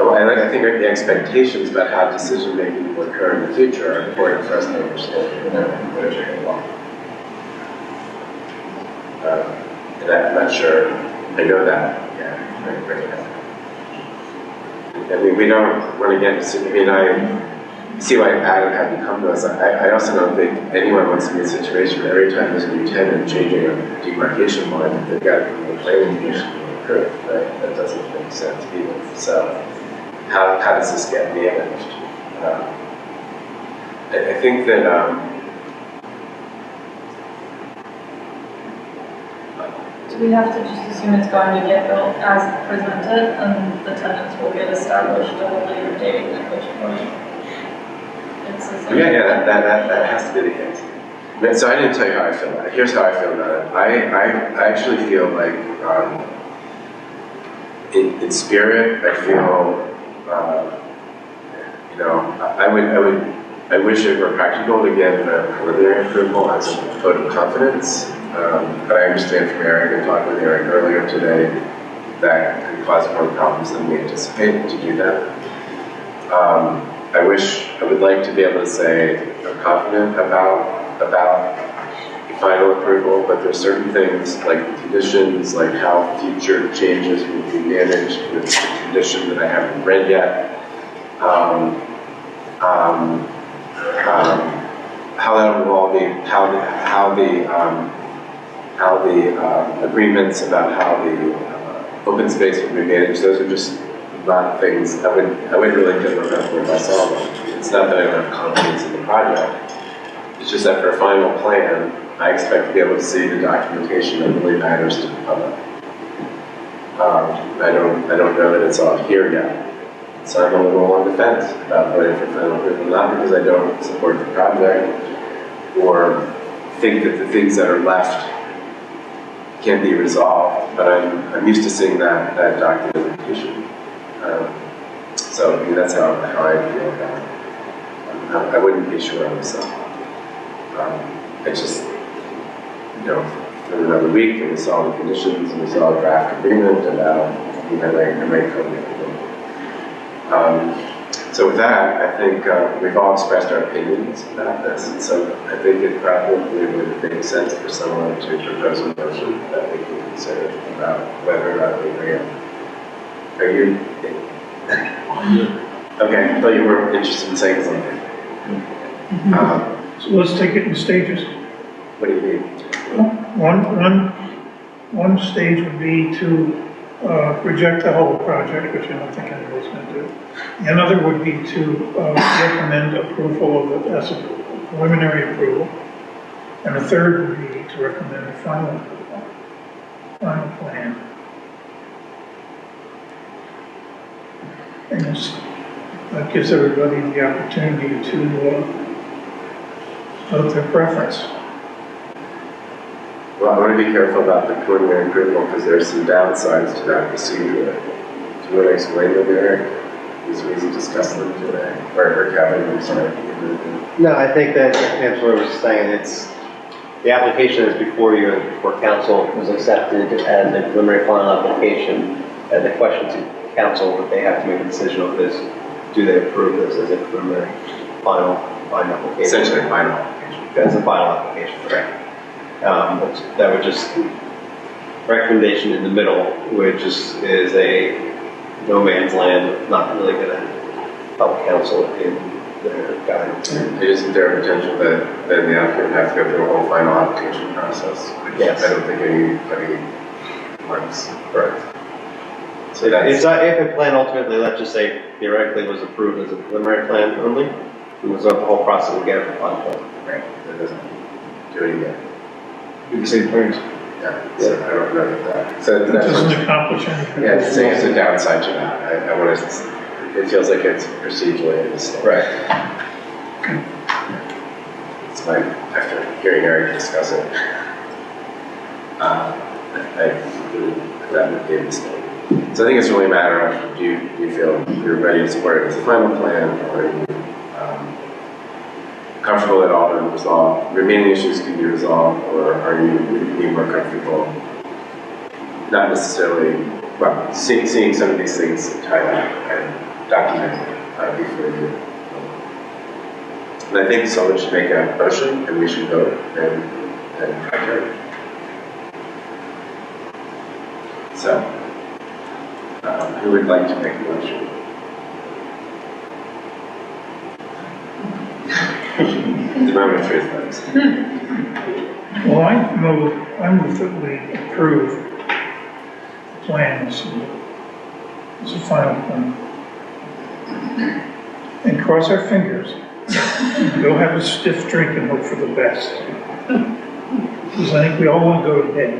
[SPEAKER 1] mean, I think the expectations about how decision making will occur in the future are important for us to understand. And I'm not sure I know that. I mean, we don't want to get into, I see why Adam had to come to us. I also don't think anyone wants to be in a situation where every time there's a new tenant changing a demarcation line, that they've got a planning commission to approve, right? That doesn't make sense either. So how does this get managed? I think that
[SPEAKER 3] do we have to just assume it's going to get built as presented and the tenants will get established at a later date, at which point it's the same?
[SPEAKER 1] Yeah, that has to be the case. So I didn't tell you how I feel about it. Here's how I feel about it. I actually feel like, in spirit, I feel, I wish it were practical to get a preliminary approval as a vote of confidence. But I understand from Eric, and talked with Eric earlier today, that could cause more problems than we anticipated to do that. I would like to be able to say I'm confident about the final approval, but there's certain things like the conditions, like how future changes will be managed with the condition that I haven't read yet. How that will all be, how the agreements about how the open space will be managed, those are just not things I would really feel comfortable if I saw them. It's not that I don't have confidence in the project. It's just that for a final plan, I expect to be able to see the documentation that really matters to the public. I don't know that it's all here yet. So I'm a little on the fence about voting for final approval, not because I don't support the project or think that the things that are left can be resolved, but I'm used to seeing that documentation. So I mean, that's how I feel about it. I wouldn't be sure myself. It's just, you know, in another week, and we saw the conditions, and we saw a draft agreement, and you know, they may come with it. So with that, I think we've all expressed our opinions about this, and so I think it probably would make sense for someone to propose a motion that we can consider about whether or not we agree on. Are you? Okay, I thought you were interested in saying something.
[SPEAKER 2] So let's take it in stages.
[SPEAKER 1] What do you mean?
[SPEAKER 2] One stage would be to reject the whole project, which I don't think anybody's going to do. Another would be to recommend approval of it as a preliminary approval. And the third would be to recommend a final approval, final plan. And that gives everybody the opportunity to vote their preference.
[SPEAKER 1] Well, I want to be careful about the preliminary approval because there's some downsides to that procedure. Do you want to explain them, Eric? Because we discussed them today. Or Kevin, I'm sorry.
[SPEAKER 6] No, I think that Angela was saying the application is before you and before council was accepted as a preliminary final application. And the question to council that they have to make a decision on this: do they approve this as a preliminary final application?
[SPEAKER 1] Essentially, final application.
[SPEAKER 6] As a final application, correct. That would just, recommendation in the middle, which is a no man's land, not really going to help council in their guidance.
[SPEAKER 1] Isn't there a potential that then the applicant would have to go through a whole final application process? Which
[SPEAKER 6] yes.
[SPEAKER 1] I don't think anybody wants. Correct. So
[SPEAKER 6] if a plan ultimately, let's just say theoretically, was approved as a preliminary plan only, it was the whole process again for final plan.
[SPEAKER 1] Right. That doesn't do it again.
[SPEAKER 18] Do the same things.
[SPEAKER 1] Yeah, so I don't know that. So
[SPEAKER 2] It doesn't accomplish anything.
[SPEAKER 1] Yeah, it's saying it's a downside to that. I want to, it feels like it's procedurally a mistake. Right. It's like, after hearing Eric discuss it, that would be a mistake. So I think it's really a matter of, do you feel you're ready to support it as a final plan, or are you comfortable that all the remaining issues can be resolved, or are you being more comfortable not necessarily, well, seeing some of these things highlighted and documented before you. And I think someone should make a motion, and we should vote and record. So, who would like to make a motion? The moment of truth, folks.
[SPEAKER 2] Well, I move that we approve the plans as a final plan. And cross our fingers. Go have a stiff drink and hope for the best. Because I think we all want to go to bed.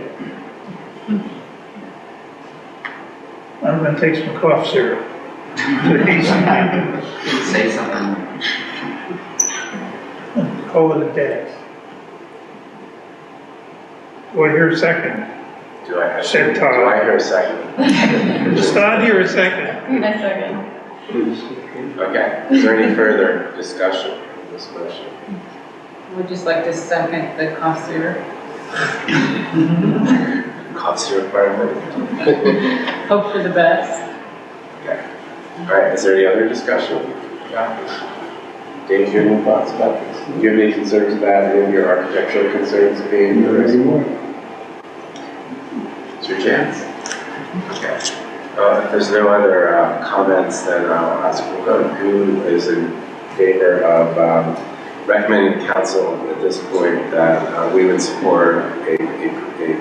[SPEAKER 2] I'm going to take some cough syrup to hasten
[SPEAKER 10] Say something.
[SPEAKER 2] call it a day. Do I hear a second?
[SPEAKER 1] Do I
[SPEAKER 2] Said Todd.
[SPEAKER 1] Do I hear a second?
[SPEAKER 2] Does Todd hear a second?
[SPEAKER 3] I second.
[SPEAKER 1] Okay. Is there any further discussion on this motion?
[SPEAKER 20] Would just like to second the cough syrup.
[SPEAKER 1] Cough syrup part of it?
[SPEAKER 20] Hope for the best.
[SPEAKER 1] Okay. All right. Is there any other discussion about this? Dave, do you have any thoughts about this? Do you have any concerns about any of your architectural concerns being addressed? It's your chance. Okay. If there's no other comments, then I'll ask who is in favor of recommending to council at this point that we would support a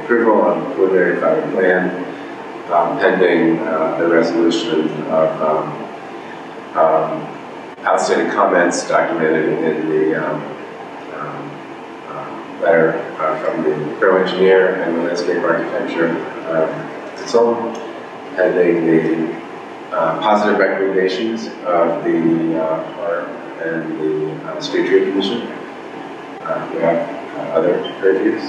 [SPEAKER 1] approval on the preliminary final plan pending the resolution of outstanding comments documented in the letter from the borough engineer and the landscape architecture consultant, pending the positive recommendations of the park and the street tree commission. We have other reviews.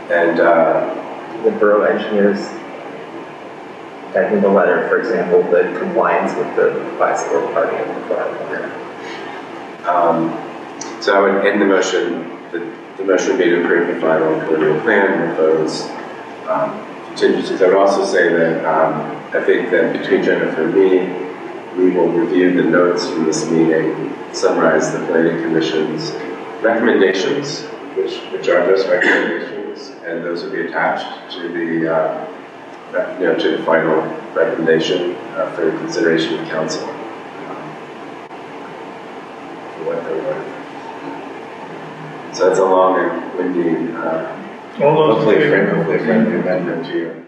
[SPEAKER 1] And,
[SPEAKER 12] The borough engineers typing the letter, for example, the compliance with the bicycle parking in the front.
[SPEAKER 1] So I would end the motion, the motion would be to approve the final preliminary plan with those contingencies. I would also say that I think that between Jennifer and me, we will review the notes from this meeting, summarize the planning commission's recommendations, which are those recommendations, and those will be attached to the to the final recommendation for the consideration of council. For what they're worth. So that's a long and windy,
[SPEAKER 2] All those in
[SPEAKER 1] hopefully
[SPEAKER 2] favor?
[SPEAKER 1] friendly amendment to you.